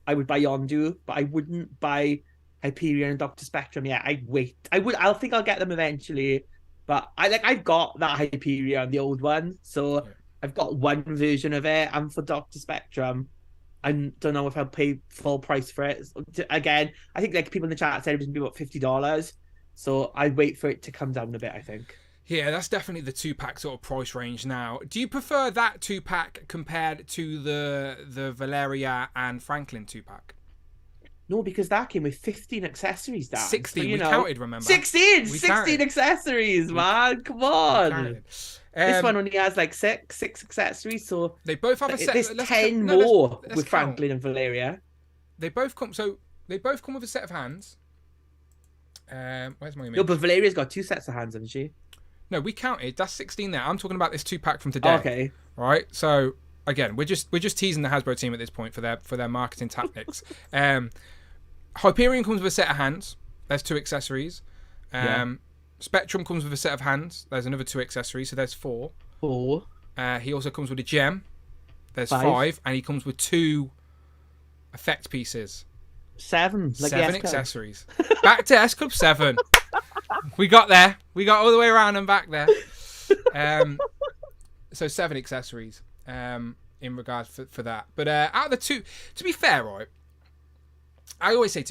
[SPEAKER 2] I would buy Yondu, but I wouldn't buy Hyperion and Dr. Spectrum yet. I'd wait. I think I'll get them eventually, but I've got that Hyperion, the old one, so. Yeah. I've got one version of it, and for Dr. Spectrum, I don't know if I'll pay full price for it. Again, I think like people in the chat said it was going to be about $50, so I'd wait for it to come down a bit, I think.
[SPEAKER 1] Yeah, that's definitely the 2-pack sort of price range now. Do you prefer that 2-pack compared to the Valeria and Franklin 2-pack?
[SPEAKER 2] No, because that came with 15 accessories, Dan.
[SPEAKER 1] 16,
[SPEAKER 2] so,
[SPEAKER 1] we counted, remember?
[SPEAKER 2] 16 accessories, man. Come on. This one only has like six accessories, so
[SPEAKER 1] they both have a set.
[SPEAKER 2] There's 10 more
[SPEAKER 1] let's
[SPEAKER 2] with Franklin and Valeria.
[SPEAKER 1] They both come with a set of hands. Where's my image?
[SPEAKER 2] No, but Valeria's got 2 sets of hands, hasn't she?
[SPEAKER 1] No, we counted. That's 16 there. I'm talking about this 2-pack from today.
[SPEAKER 2] Okay.
[SPEAKER 1] All right. So again, we're just teasing the Hasbro team at this point for their marketing tactics. Hyperion comes with a set of hands. There's 2 accessories. Spectrum comes with a set of hands. There's another 2 accessories, so there's 4.
[SPEAKER 2] 4.
[SPEAKER 1] He also comes with a gem. There's 5, and he comes with 2 effect pieces.
[SPEAKER 2] 7. Like
[SPEAKER 1] 7 accessories. Back to S Club 7. We got there. We got all the way around and back there. So 7 accessories in regards for that. But out of the 2, to be fair, right, I always say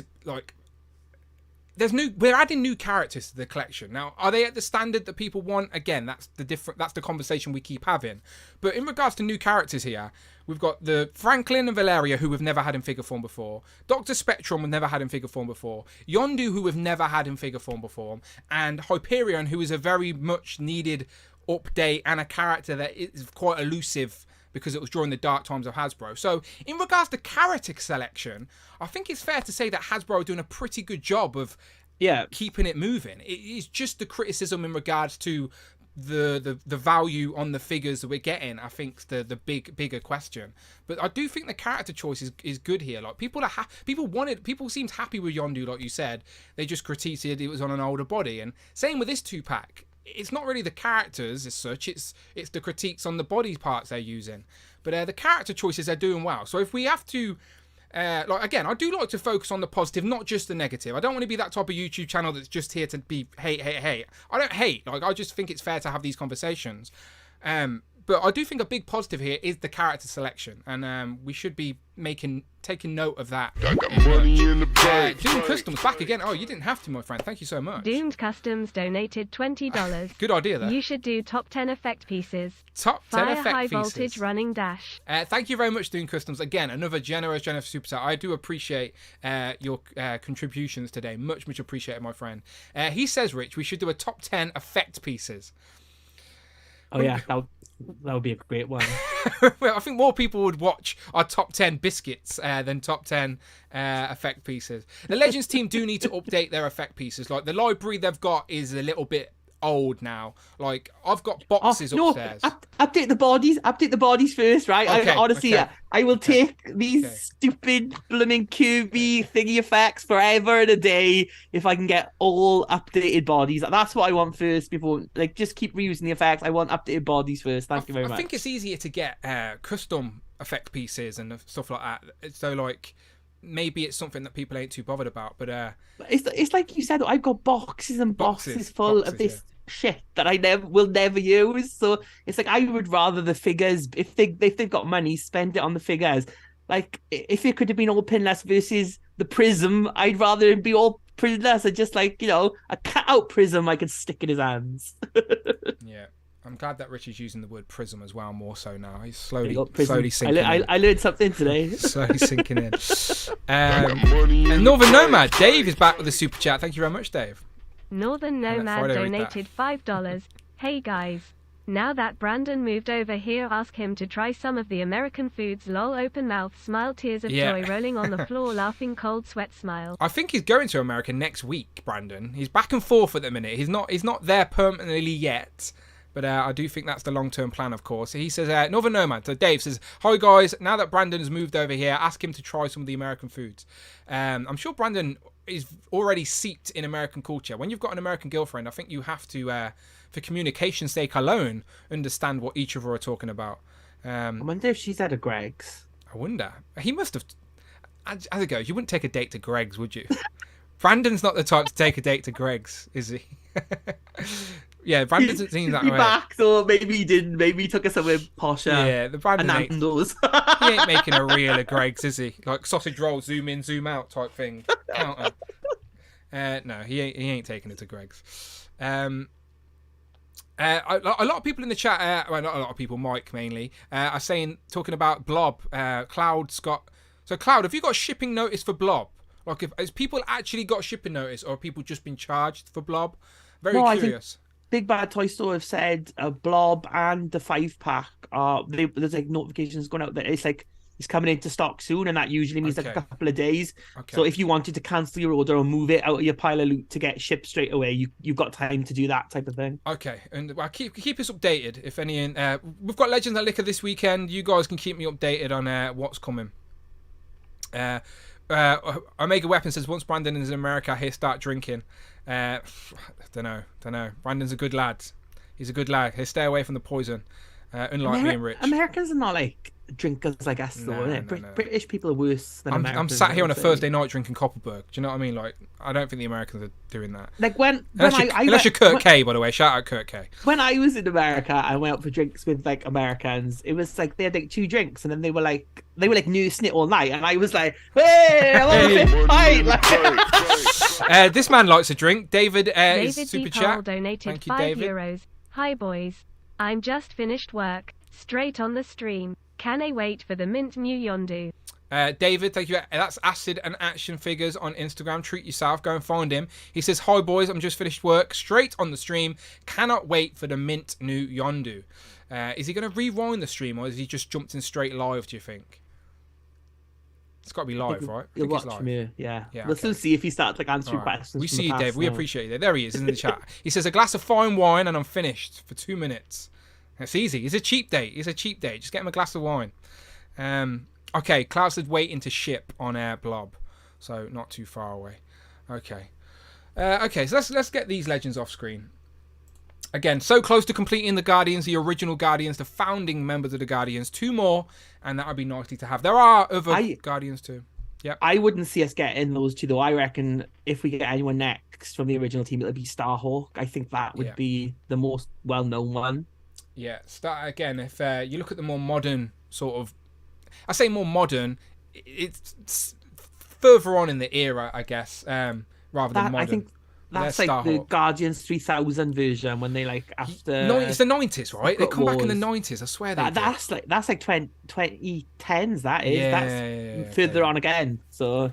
[SPEAKER 1] we're adding new characters to the collection. Now, are they at the standard that people want? Again, that's the conversation we keep having. But in regards to new characters here, we've got the Franklin and Valeria, who we've never had in figure form before. Dr. Spectrum, we've never had in figure form before. Yondu, who we've never had in figure form before. And Hyperion, who is a very much needed update and a character that is quite elusive because it was during the dark times of Hasbro. So, in regards to character selection, I think it's fair to say that Hasbro are doing a pretty good job of keeping it moving. It is just the criticism in regards to the value on the figures that we're getting, I think, the bigger question. But I do think the character choice is good here. Like, people seemed happy with Yondu, like you said. They just critiqued it was on an older body. And same with this 2-pack. It's not really the characters as such, it's the critiques on the body parts they're using. But the character choices are doing well. So if we have to, again, I do like to focus on the positive, not just the negative. I don't want to be that type of YouTube channel that's just here to be hate. I don't hate. I just think it's fair to have these conversations. But I do think a big positive here is the character selection, and we should be taking note of that.
[SPEAKER 4] I got money in the bank.
[SPEAKER 1] Doom Customs back again. Oh, you didn't have to, my friend. Thank you so much.
[SPEAKER 3] Doomed Customs donated $20.
[SPEAKER 1] Good idea there.
[SPEAKER 3] You should do top 10 effect pieces.
[SPEAKER 1] Top 10
[SPEAKER 3] Fire
[SPEAKER 1] effect
[SPEAKER 3] high
[SPEAKER 1] pieces.
[SPEAKER 3] voltage running dash.
[SPEAKER 1] Thank you very much, Doom Customs. Again, another generous super chat. I do appreciate your contributions today. Much appreciated, my friend. He says, Rich, we should do a top 10 effect pieces.
[SPEAKER 2] Oh yeah, that would be a great one.
[SPEAKER 1] Well, I think more people would watch our top 10 biscuits than top 10 effect pieces. The Legends team do need to update their effect pieces. Like, the library they've got is a little bit old now. Like, I've got boxes upstairs.
[SPEAKER 2] Update the bodies first, right?
[SPEAKER 1] Okay,
[SPEAKER 2] Honestly,
[SPEAKER 1] okay.
[SPEAKER 2] I will take these stupid blooming QB thingy effects forever and a day if I can get all updated bodies. That's what I want first before, like, just keep reusing the effects. I want updated bodies first. Thank you very much.
[SPEAKER 1] I think it's easier to get custom effect pieces and stuff like that. So, like, maybe it's something that people ain't too bothered about, but it's
[SPEAKER 2] like you said, I've got boxes and boxes full of this shit that I will never use. So it's like I would rather the figures, if they've got money, spend it on the figures. Like if it could have been all pinless versus the prism, I'd rather it be all pinless and just like, a cut out prism I could stick in his hands.
[SPEAKER 1] Yeah. I'm glad that Richard's using the word prism as well, more so now. He's slowly sinking in.
[SPEAKER 2] I learned something today.
[SPEAKER 1] Slowly sinking in. And Northern Nomad, Dave is back with a super chat. Thank you very much, Dave.
[SPEAKER 3] Northern Nomad donated $5. Hey guys. Now that Brandon moved over here, ask him to try some of the American foods. Lol, open mouth, smile, tears of joy rolling on the floor, laughing, cold sweat smile.
[SPEAKER 1] I think he's going to America next week, Brandon. He's back and forth at the minute. He's not there permanently yet. But I do think that's the long-term plan, of course. He says, Northern Nomad. So Dave says, hi guys, now that Brandon has moved over here, ask him to try some of the American foods. I'm sure Brandon is already seeped in American culture. When you've got an American girlfriend, I think you have to, for communication's sake alone, understand what each of you are talking about.
[SPEAKER 2] I wonder if she's at a Greg's.
[SPEAKER 1] I wonder. He must have. As it goes, you wouldn't take a date to Greg's, would you? Brandon's not the type to take a date to Greg's, is he? Yeah, Brandon doesn't seem that way.
[SPEAKER 2] Back, so maybe he didn't. Maybe he took us somewhere posher.
[SPEAKER 1] Yeah, the Brandon
[SPEAKER 2] Nando's.
[SPEAKER 1] He ain't making a reel of Greg's, is he? Like sausage roll, zoom in, zoom out type thing. Counter. No, he ain't taking it to Greg's. A lot of people in the chat, well, not a lot of people, Mike mainly, are talking about Blob. Cloud's got. So Cloud, have you got shipping notice for Blob? Like, has people actually got shipping notice, or have people just been charged for Blob? Very curious.
[SPEAKER 2] Big Bad Toy Store have said Blob and the 5-pack there's like notifications going out that it's like it's coming into stock soon, and that usually means like a couple of days. So if you wanted to cancel your order or move it out of your pile of loot to get shipped straight away, you've got time to do that type of thing. Okay,
[SPEAKER 1] and well, keep us updated if any. We've got Legends at Liquor this weekend. You guys can keep me updated on what's coming. Omega Weapon says once Brandon is in America, he'll start drinking. Don't know. Brandon's a good lad. He's a good lad. He'll stay away from the poison. Unlike me and Rich.
[SPEAKER 2] Americans are not like drinkers, I guess. No. British people are worse than Americans.
[SPEAKER 1] I'm sat here on a Thursday night drinking Copperberg. Do you know what I mean? Like, I don't think the Americans are doing that.
[SPEAKER 2] Like
[SPEAKER 1] unless you're Kurt K, by the way. Shout out Kurt K.
[SPEAKER 2] When I was in America, I went out for drinks with like Americans. It was like they had like 2 drinks, and then they were like nursing it all night, and I was like, "Hey, I want a fifth pint."
[SPEAKER 1] This man likes a drink. David super chat.
[SPEAKER 3] Donated €5. Hi boys, I'm just finished work. Straight on the stream. Can I wait for the mint new Yondu?
[SPEAKER 1] David, thank you. That's Acid and Action Figures on Instagram. Treat yourself. Go and find him. He says, hi, boys. I'm just finished work. Straight on the stream. Cannot wait for the mint new Yondu. Is he going to rewind the stream, or is he just jumped in straight live, do you think? It's got to be live, right?
[SPEAKER 2] You'll watch me, yeah. Let's see if he starts like answering questions.
[SPEAKER 1] We see you, Dave. We appreciate it. There he is in the chat. He says, a glass of fine wine and I'm finished for 2 minutes. That's easy. It's a cheap date. Just get him a glass of wine. Okay, Cloud said waiting to ship on Air Blob, so not too far away. Okay, so let's get these legends off screen. Again, so close to completing the Guardians, the original Guardians, the founding members of the Guardians. 2 more, and that would be nicely to have. There are other Guardians too. Yep.
[SPEAKER 2] I wouldn't see us getting those 2 though. I reckon if we get anyone next from the original team, it'll be Starhawk. I think that would be the most well-known one.
[SPEAKER 1] Yeah, if you look at the more modern sort of, I say more modern, it's further on in the era, I guess, rather than modern.
[SPEAKER 2] I think that's like Starhawk. The Guardians 3000 version when they like after.
[SPEAKER 1] It's the 90s, right? They come back in the 90s. I swear they.
[SPEAKER 2] That's like 2010s. That is. That's further on again. So.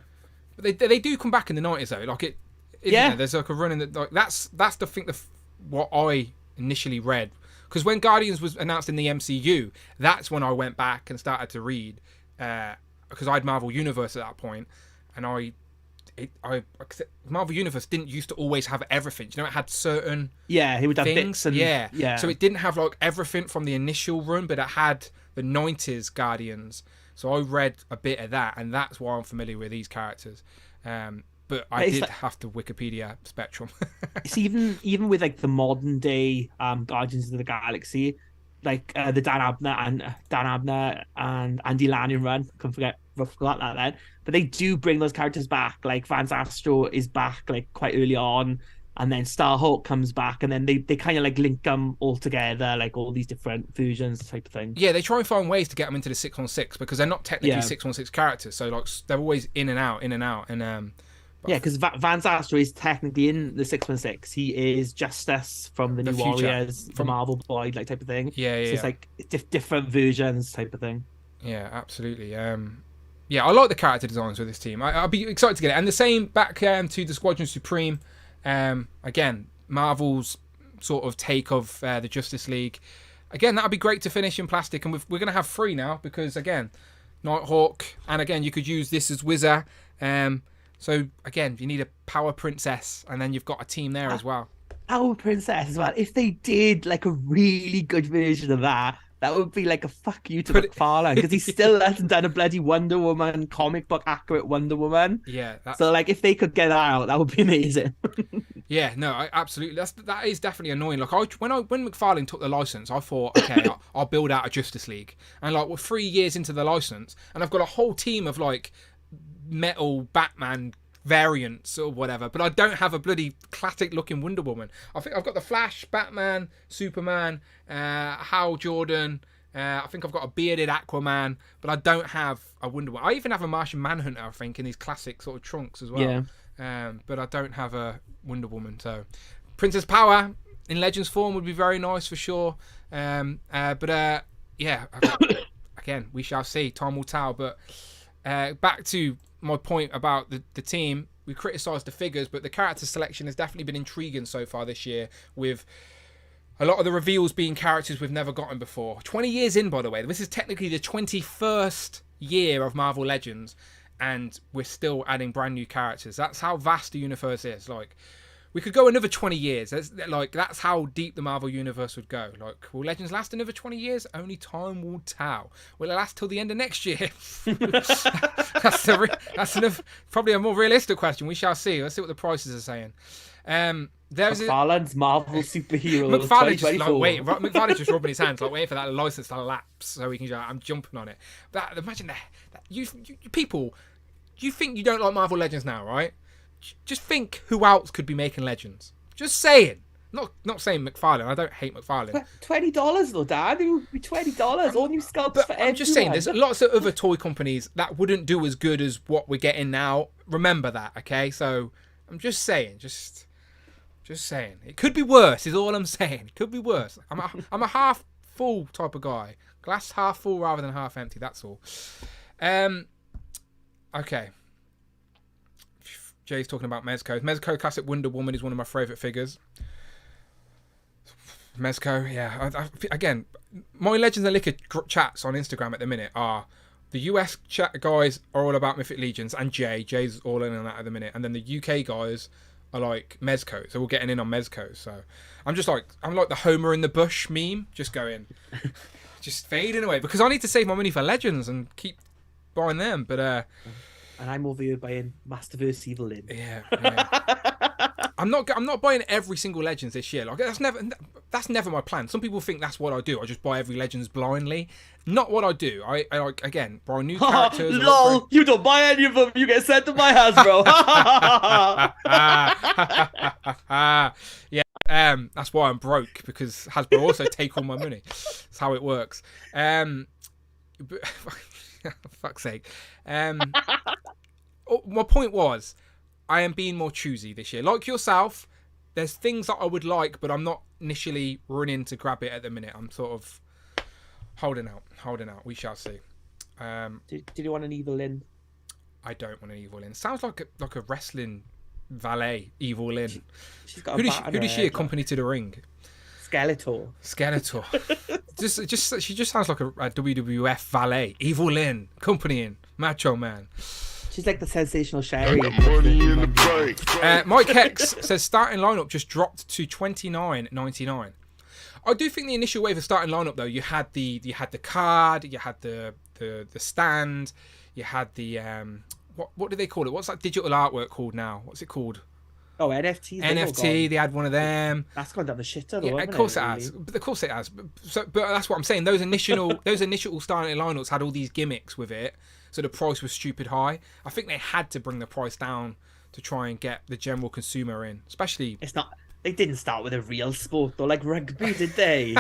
[SPEAKER 1] But they do come back in the 90s though. Like it. Yeah. There's like a run in the like that's the thing. What I initially read. Because when Guardians was announced in the MCU, that's when I went back and started to read, because I had Marvel Universe at that point, and Marvel Universe didn't used to always have everything. You know, it had certain
[SPEAKER 2] it would have
[SPEAKER 1] things.
[SPEAKER 2] Bits and
[SPEAKER 1] So it didn't have like everything from the initial run, but it had the 90s Guardians. So I read a bit of that, and that's why I'm familiar with these characters. But I did have to Wikipedia Spectrum.
[SPEAKER 2] It's even with like the modern day Guardians of the Galaxy, like the Dan Abner and Andy Lanning run. Forgot that then. But they do bring those characters back. Like Vance Astro is back like quite early on. and then Starhawk comes back, and then they kind of like link them all together, like all these different versions type of thing.
[SPEAKER 1] Yeah, they try and find ways to get them into the 616 because they're not technically 616 characters, so like they're always in and out, and
[SPEAKER 2] yeah, because Van Zastra is technically in the 616. He is Justice from the New Warriors, the Marvel Boy, like type of thing.
[SPEAKER 1] Yeah,
[SPEAKER 2] so it's like different versions type of thing.
[SPEAKER 1] Yeah, absolutely. Yeah, I like the character designs with this team. I'll be excited to get it. And the same back to the Squadron Supreme. Again, Marvel's sort of take of the Justice League. Again, that'll be great to finish in plastic. And we're going to have 3 now because, again, Nighthawk. And, again, you could use this as Wizard. So, again, you need a Power Princess. And then you've got a team there as well.
[SPEAKER 2] Power Princess as well. If they did, like, a really good version of that would be like a fuck you to McFarlane, because he still hasn't done a bloody Wonder Woman comic book accurate Wonder Woman.
[SPEAKER 1] Yeah.
[SPEAKER 2] So like if they could get that out, that would be amazing.
[SPEAKER 1] Yeah, no, absolutely. That is definitely annoying. Like when McFarlane took the license, I thought, okay, I'll build out a Justice League, and like we're 3 years into the license, and I've got a whole team of like metal Batman variants or whatever, but I don't have a bloody classic looking Wonder Woman. I think I've got the Flash, Batman, Superman, Hal Jordan. I think I've got a bearded Aquaman, but I don't have a Wonder Woman. I even have a Martian Manhunter, I think, in these classic sort of trunks as well. Yeah. But I don't have a Wonder Woman. So Princess Power in Legends form would be very nice for sure. Yeah, again, we shall see. Time will tell. But back to my point about the team, we criticised the figures, but the character selection has definitely been intriguing so far this year, with a lot of the reveals being characters we've never gotten before. 20 years in, by the way. This is technically the 21st year of Marvel Legends, and we're still adding brand new characters. That's how vast the universe is. Like, we could go another 20 years. That's how deep the Marvel universe would go. Like, will Legends last another 20 years? Only time will tell. Will it last till the end of next year? That's enough, probably a more realistic question. We shall see. Let's see what the prices are saying.
[SPEAKER 2] McFarlane's Marvel superhero.
[SPEAKER 1] McFarlane's just rubbing his hands, like waiting for that license to lapse so he can. I'm jumping on it. Imagine that you people. You think you don't like Marvel Legends now, right? Just think who else could be making Legends. Just saying. Not saying McFarlane. I don't hate McFarlane.
[SPEAKER 2] $20 though, Dad. It would be $20. All new sculpts for everyone.
[SPEAKER 1] I'm just saying, there's lots of other toy companies that wouldn't do as good as what we're getting now. Remember that, okay? So I'm just saying, just saying. It could be worse. Is all I'm saying. It could be worse. I'm a half full type of guy. Glass half full rather than half empty. That's all. Okay. Jay's talking about Mezco. Mezco Classic Wonder Woman is one of my favourite figures. Mezco, yeah. Again, my Legends and Liquor chats on Instagram at the minute are the US chat guys are all about Mythic Legions, and Jay's all in on that at the minute, and then the UK guys are like Mezco, so we're getting in on Mezco. So I'm like the Homer in the bush meme, just just fading away, because I need to save my money for Legends and keep buying them. But
[SPEAKER 2] and I'm over here buying Masterverse Evil Lyn.
[SPEAKER 1] Yeah. I'm not buying every single Legends this year. Like that's never my plan. Some people think that's what I do. I just buy every Legends blindly. Not what I do. I like, again, buy new characters.
[SPEAKER 2] Lol, you don't buy any of them. You get sent to my house, bro.
[SPEAKER 1] Yeah. That's why I'm broke, because Hasbro also take all my money. That's how it works. But, fuck's sake. My point was, I am being more choosy this year. Like yourself, there's things that I would like, but I'm not initially running to grab it at the minute. I'm sort of holding out. We shall see.
[SPEAKER 2] Did you want an Evil Lyn?
[SPEAKER 1] I don't want an Evil Lyn. Sounds like a wrestling valet, Evil Lyn.
[SPEAKER 2] She's got
[SPEAKER 1] who does she accompany to the ring?
[SPEAKER 2] Skeletor.
[SPEAKER 1] She just sounds like a WWF valet. Evil Lyn, accompanying Macho Man.
[SPEAKER 2] She's like the sensational Sherry.
[SPEAKER 1] Mike Hex says starting lineup just dropped to $29.99. I do think the initial wave of starting lineup though, you had the card, you had the stand, you had the what do they call it? What's that digital artwork called now? What's it called?
[SPEAKER 2] Oh, NFT.
[SPEAKER 1] NFT. They had one of them.
[SPEAKER 2] That's gone down the shitter.
[SPEAKER 1] Yeah, of course it has. But of course it has. But that's what I'm saying. Those initial starting lineups had all these gimmicks with it, so the price was stupid high. I think they had to bring the price down to try and get the general consumer in, especially.
[SPEAKER 2] It's not. They didn't start with a real sport though, like rugby, did they?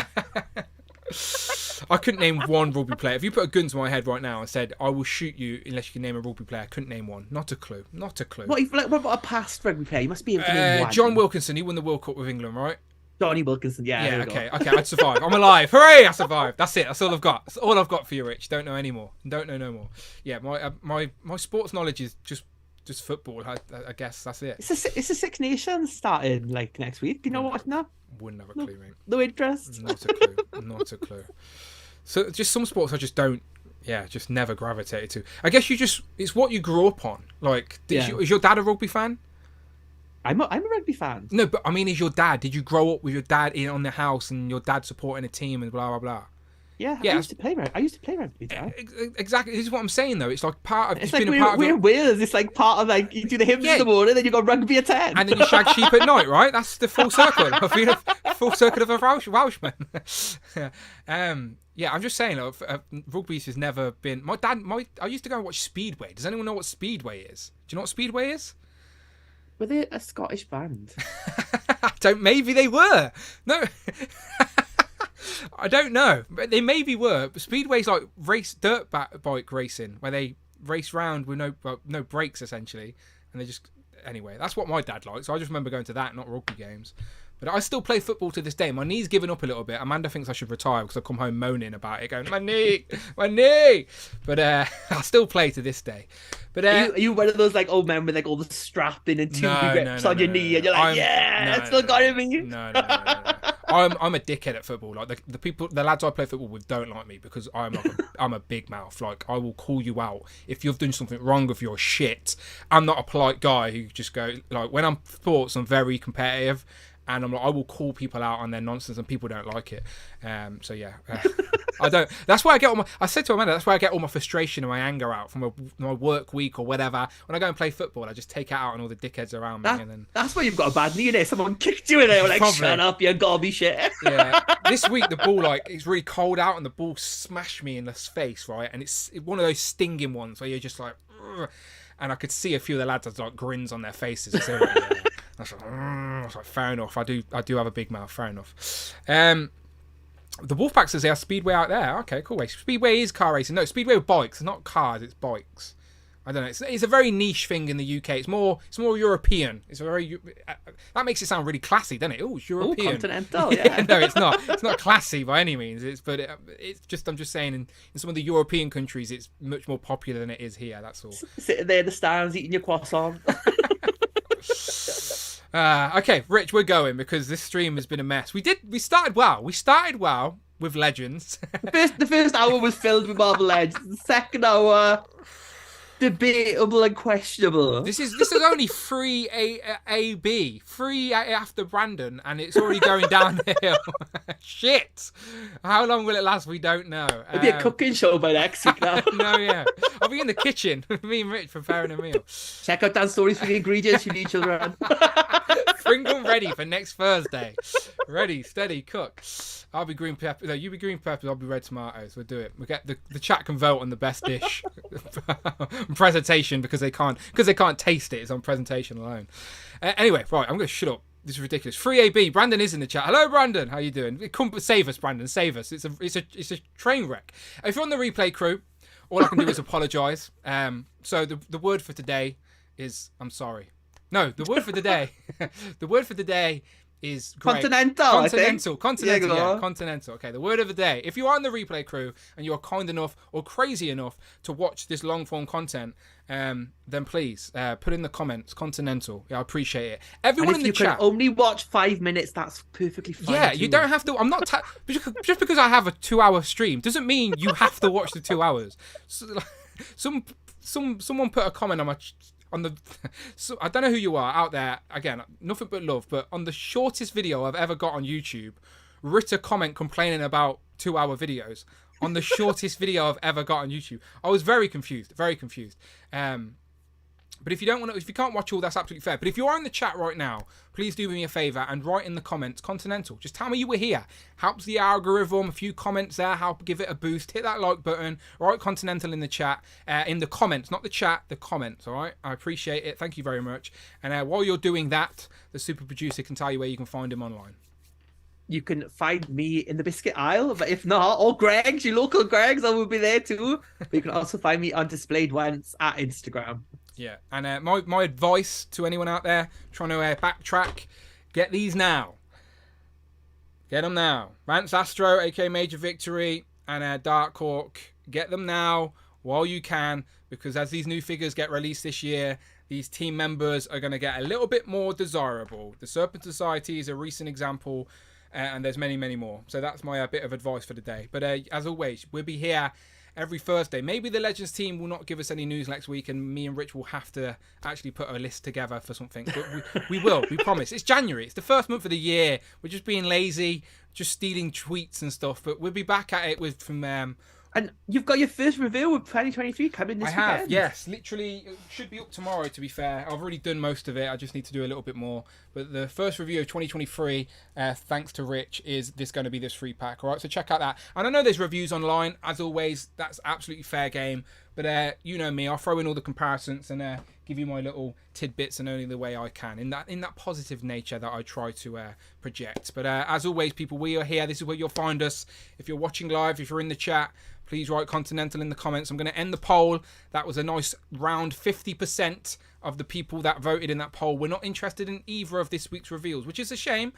[SPEAKER 1] I couldn't name one rugby player. If you put a gun to my head right now and said, I will shoot you unless you can name a rugby player, I couldn't name one. Not a clue. Not a clue.
[SPEAKER 2] What about a past rugby player? You must be able to name one.
[SPEAKER 1] John Wilkinson, he won the World Cup with England, right?
[SPEAKER 2] Johnny Wilkinson,
[SPEAKER 1] yeah. Okay, I'd survive. I'm alive. Hooray! I survived. That's it. That's all I've got. That's all I've got for you, Rich. Don't know anymore. Don't know no more. Yeah, my sports knowledge is just football. I guess that's it.
[SPEAKER 2] It's a Six Nations starting like next week. Do you know what? No,
[SPEAKER 1] wouldn't have a clue, mate.
[SPEAKER 2] No interest.
[SPEAKER 1] Not a clue. Not a clue. So just some sports I just don't. Yeah, just never gravitated to. I guess it's what you grew up on. Like, is your dad a rugby fan?
[SPEAKER 2] I'm a rugby fan.
[SPEAKER 1] No, but I mean, is your dad? Did you grow up with your dad on the house and your dad supporting a team and blah blah blah?
[SPEAKER 2] Yeah, I used to play rugby. Dad.
[SPEAKER 1] Exactly. This is what I'm saying though. It's like part of.
[SPEAKER 2] It's like we're in Wales. It's like part of like you do the hymns in the morning, then you got rugby at 10,
[SPEAKER 1] and then you shag sheep at night, right? That's the full circle. I've been a full circle of a Welshman. Yeah, I'm just saying. Rugby's has never been. I used to go and watch Speedway. Does anyone know what Speedway is? Do you know what Speedway is?
[SPEAKER 2] Were they a Scottish band?
[SPEAKER 1] Maybe they were. No. I don't know. But they maybe were. But Speedway's like dirt bike racing, where they race round with no brakes, essentially. And they just... Anyway, that's what my dad likes. So I just remember going to that, not rugby games. But I still play football to this day. My knee's given up a little bit. Amanda thinks I should retire because I come home moaning about it, going, my knee. But I still play to this day. But
[SPEAKER 2] are you one of those like old men with like all the strapping and two grips on your knee, and you're like, it's still got to be you?
[SPEAKER 1] No. I'm a dickhead at football. Like the lads I play football with don't like me because I'm a big mouth. Like, I will call you out if you've done something wrong with your shit. I'm not a polite guy who just go like, when I'm sports, I'm very competitive. And I'm like, I will call people out on their nonsense, and people don't like it. So yeah, I don't. That's why I get I said to Amanda, that's why I get all my frustration and my anger out from my work week or whatever. When I go and play football, I just take it out on all the dickheads around me. And then
[SPEAKER 2] that's why you've got a bad knee in there. Someone kicked you in there, like, probably. Shut up, you gobby shit.
[SPEAKER 1] Yeah. This week the ball, like, it's really cold out, and the ball smashed me in the face, right? And it's one of those stinging ones where you're just like, ugh. And I could see a few of the lads had like grins on their faces. I was like, fair enough. I do have a big mouth. Fair enough. The Wolfpack says they have Speedway out there. Okay, cool. Speedway is car racing. No, Speedway with bikes. It's not cars. It's bikes. I don't know. It's a very niche thing in the UK. It's more European. It's a very that makes it sound really classy, doesn't it? Oh, it's European.
[SPEAKER 2] Oh, continental. Yeah.
[SPEAKER 1] No, it's not. It's not classy by any means. It's just I'm just saying in some of the European countries it's much more popular than it is here. That's all.
[SPEAKER 2] Sitting there in the stands eating your croissant.
[SPEAKER 1] Okay, Rich, we're going because this stream has been a mess. We started well. We started well with Legends.
[SPEAKER 2] The first hour was filled with Marvel Legends. The second hour, debatable and questionable.
[SPEAKER 1] This is only free AB, free after Brandon, and it's already going downhill. Shit! How long will it last? We don't know.
[SPEAKER 2] It'll be a cooking show by next week now.
[SPEAKER 1] No, yeah. I'll be in the kitchen with me and Rich preparing a meal.
[SPEAKER 2] Check out Dan's stories for the ingredients you need, children.
[SPEAKER 1] Bring them ready for next Thursday. Ready, steady, cook. I'll be green pepper. No, you be green peppers. I'll be red tomatoes. We'll do it. We get the chat can vote on the best dish presentation because they can't taste it. It's on presentation alone. Anyway, right. I'm going to shut up. This is ridiculous. Free AB. Brandon is in the chat. Hello, Brandon. How you doing? Come save us, Brandon. Save us. It's a train wreck. If you're on the replay crew, all I can do is apologise. So the word for today is I'm sorry. No, the word for today. The word for today is great.
[SPEAKER 2] Continental.
[SPEAKER 1] Continental. Okay, the word of the day. If you are on the replay crew and you are kind enough or crazy enough to watch this long form content, then please put in the comments continental. Yeah, I appreciate it. Everyone in the chat.
[SPEAKER 2] If you can only watch 5 minutes, that's perfectly fine.
[SPEAKER 1] Yeah, you don't have to. I'm not just because I have a 2-hour stream doesn't mean you have to watch the 2 hours. So, someone put a comment on the so I don't know who you are out there, again, nothing but love, but on the shortest video I've ever got on YouTube, wrote a comment complaining about 2-hour videos on the shortest video I've ever got on YouTube. I was very confused. But if you don't want to, if you can't watch all, that's absolutely fair. But if you are in the chat right now, please do me a favour and write in the comments Continental. Just tell me you were here. Helps the algorithm. A few comments there help give it a boost. Hit that like button. Write Continental in the chat, in the comments, not the chat, the comments. All right, I appreciate it. Thank you very much. And while you're doing that, the super producer can tell you where you can find him online.
[SPEAKER 2] You can find me in the biscuit aisle, but if not, or Greg's, your local Greg's, I will be there too. But you can also find me on Displayed Once at Instagram.
[SPEAKER 1] Yeah, and my advice to anyone out there trying to backtrack, get these now. Get them now. Vance Astro, aka Major Victory, and Dark Hawk, get them now while you can, because as these new figures get released this year, these team members are going to get a little bit more desirable. The Serpent Society is a recent example. And there's many, many more. So that's my bit of advice for the day. But as always, we'll be here every Thursday. Maybe the Legends team will not give us any news next week, and me and Rich will have to actually put a list together for something. But we will. We promise. It's January. It's the first month of the year. We're just being lazy, just stealing tweets and stuff. But we'll be back at it from
[SPEAKER 2] And you've got your first reveal with 2023 coming this weekend. I have,
[SPEAKER 1] yes. Literally, it should be up tomorrow, to be fair. I've already done most of it. I just need to do a little bit more. But the first review of 2023, thanks to Rich, is going to be this free pack. All right, so check out that. And I know there's reviews online. As always, that's absolutely fair game. But you know me, I'll throw in all the comparisons and give you my little tidbits in only the way I can, in that positive nature that I try to project. But as always, people, we are here. This is where you'll find us. If you're watching live, if you're in the chat, please write Continental in the comments. I'm going to end the poll. That was a nice round 50% of the people that voted in that poll. We're not interested in either of this week's reveals, which is a shame.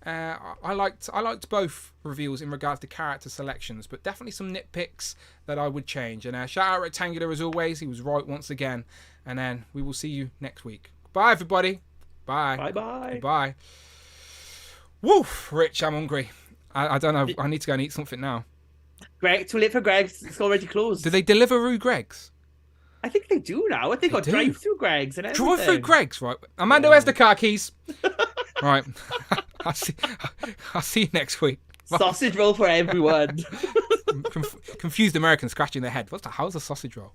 [SPEAKER 1] I liked both reveals in regards to character selections, but definitely some nitpicks that I would change. And shout out Rectangular as always. He was right once again. And then we will see you next week. Bye, everybody. Bye.
[SPEAKER 2] Bye-bye.
[SPEAKER 1] Bye. Woof, Rich, I'm hungry. I don't know. I need to go and eat something now.
[SPEAKER 2] Greg, too late for Greg's. It's already closed.
[SPEAKER 1] Do they deliver Rue Greg's?
[SPEAKER 2] I think they do now. I think they got drive-through Greg's and everything.
[SPEAKER 1] Drive-through Greg's, right? Amanda, where's the car keys? Right. I'll see you next week.
[SPEAKER 2] Sausage roll for everyone.
[SPEAKER 1] Confused Americans scratching their head. How's a sausage roll?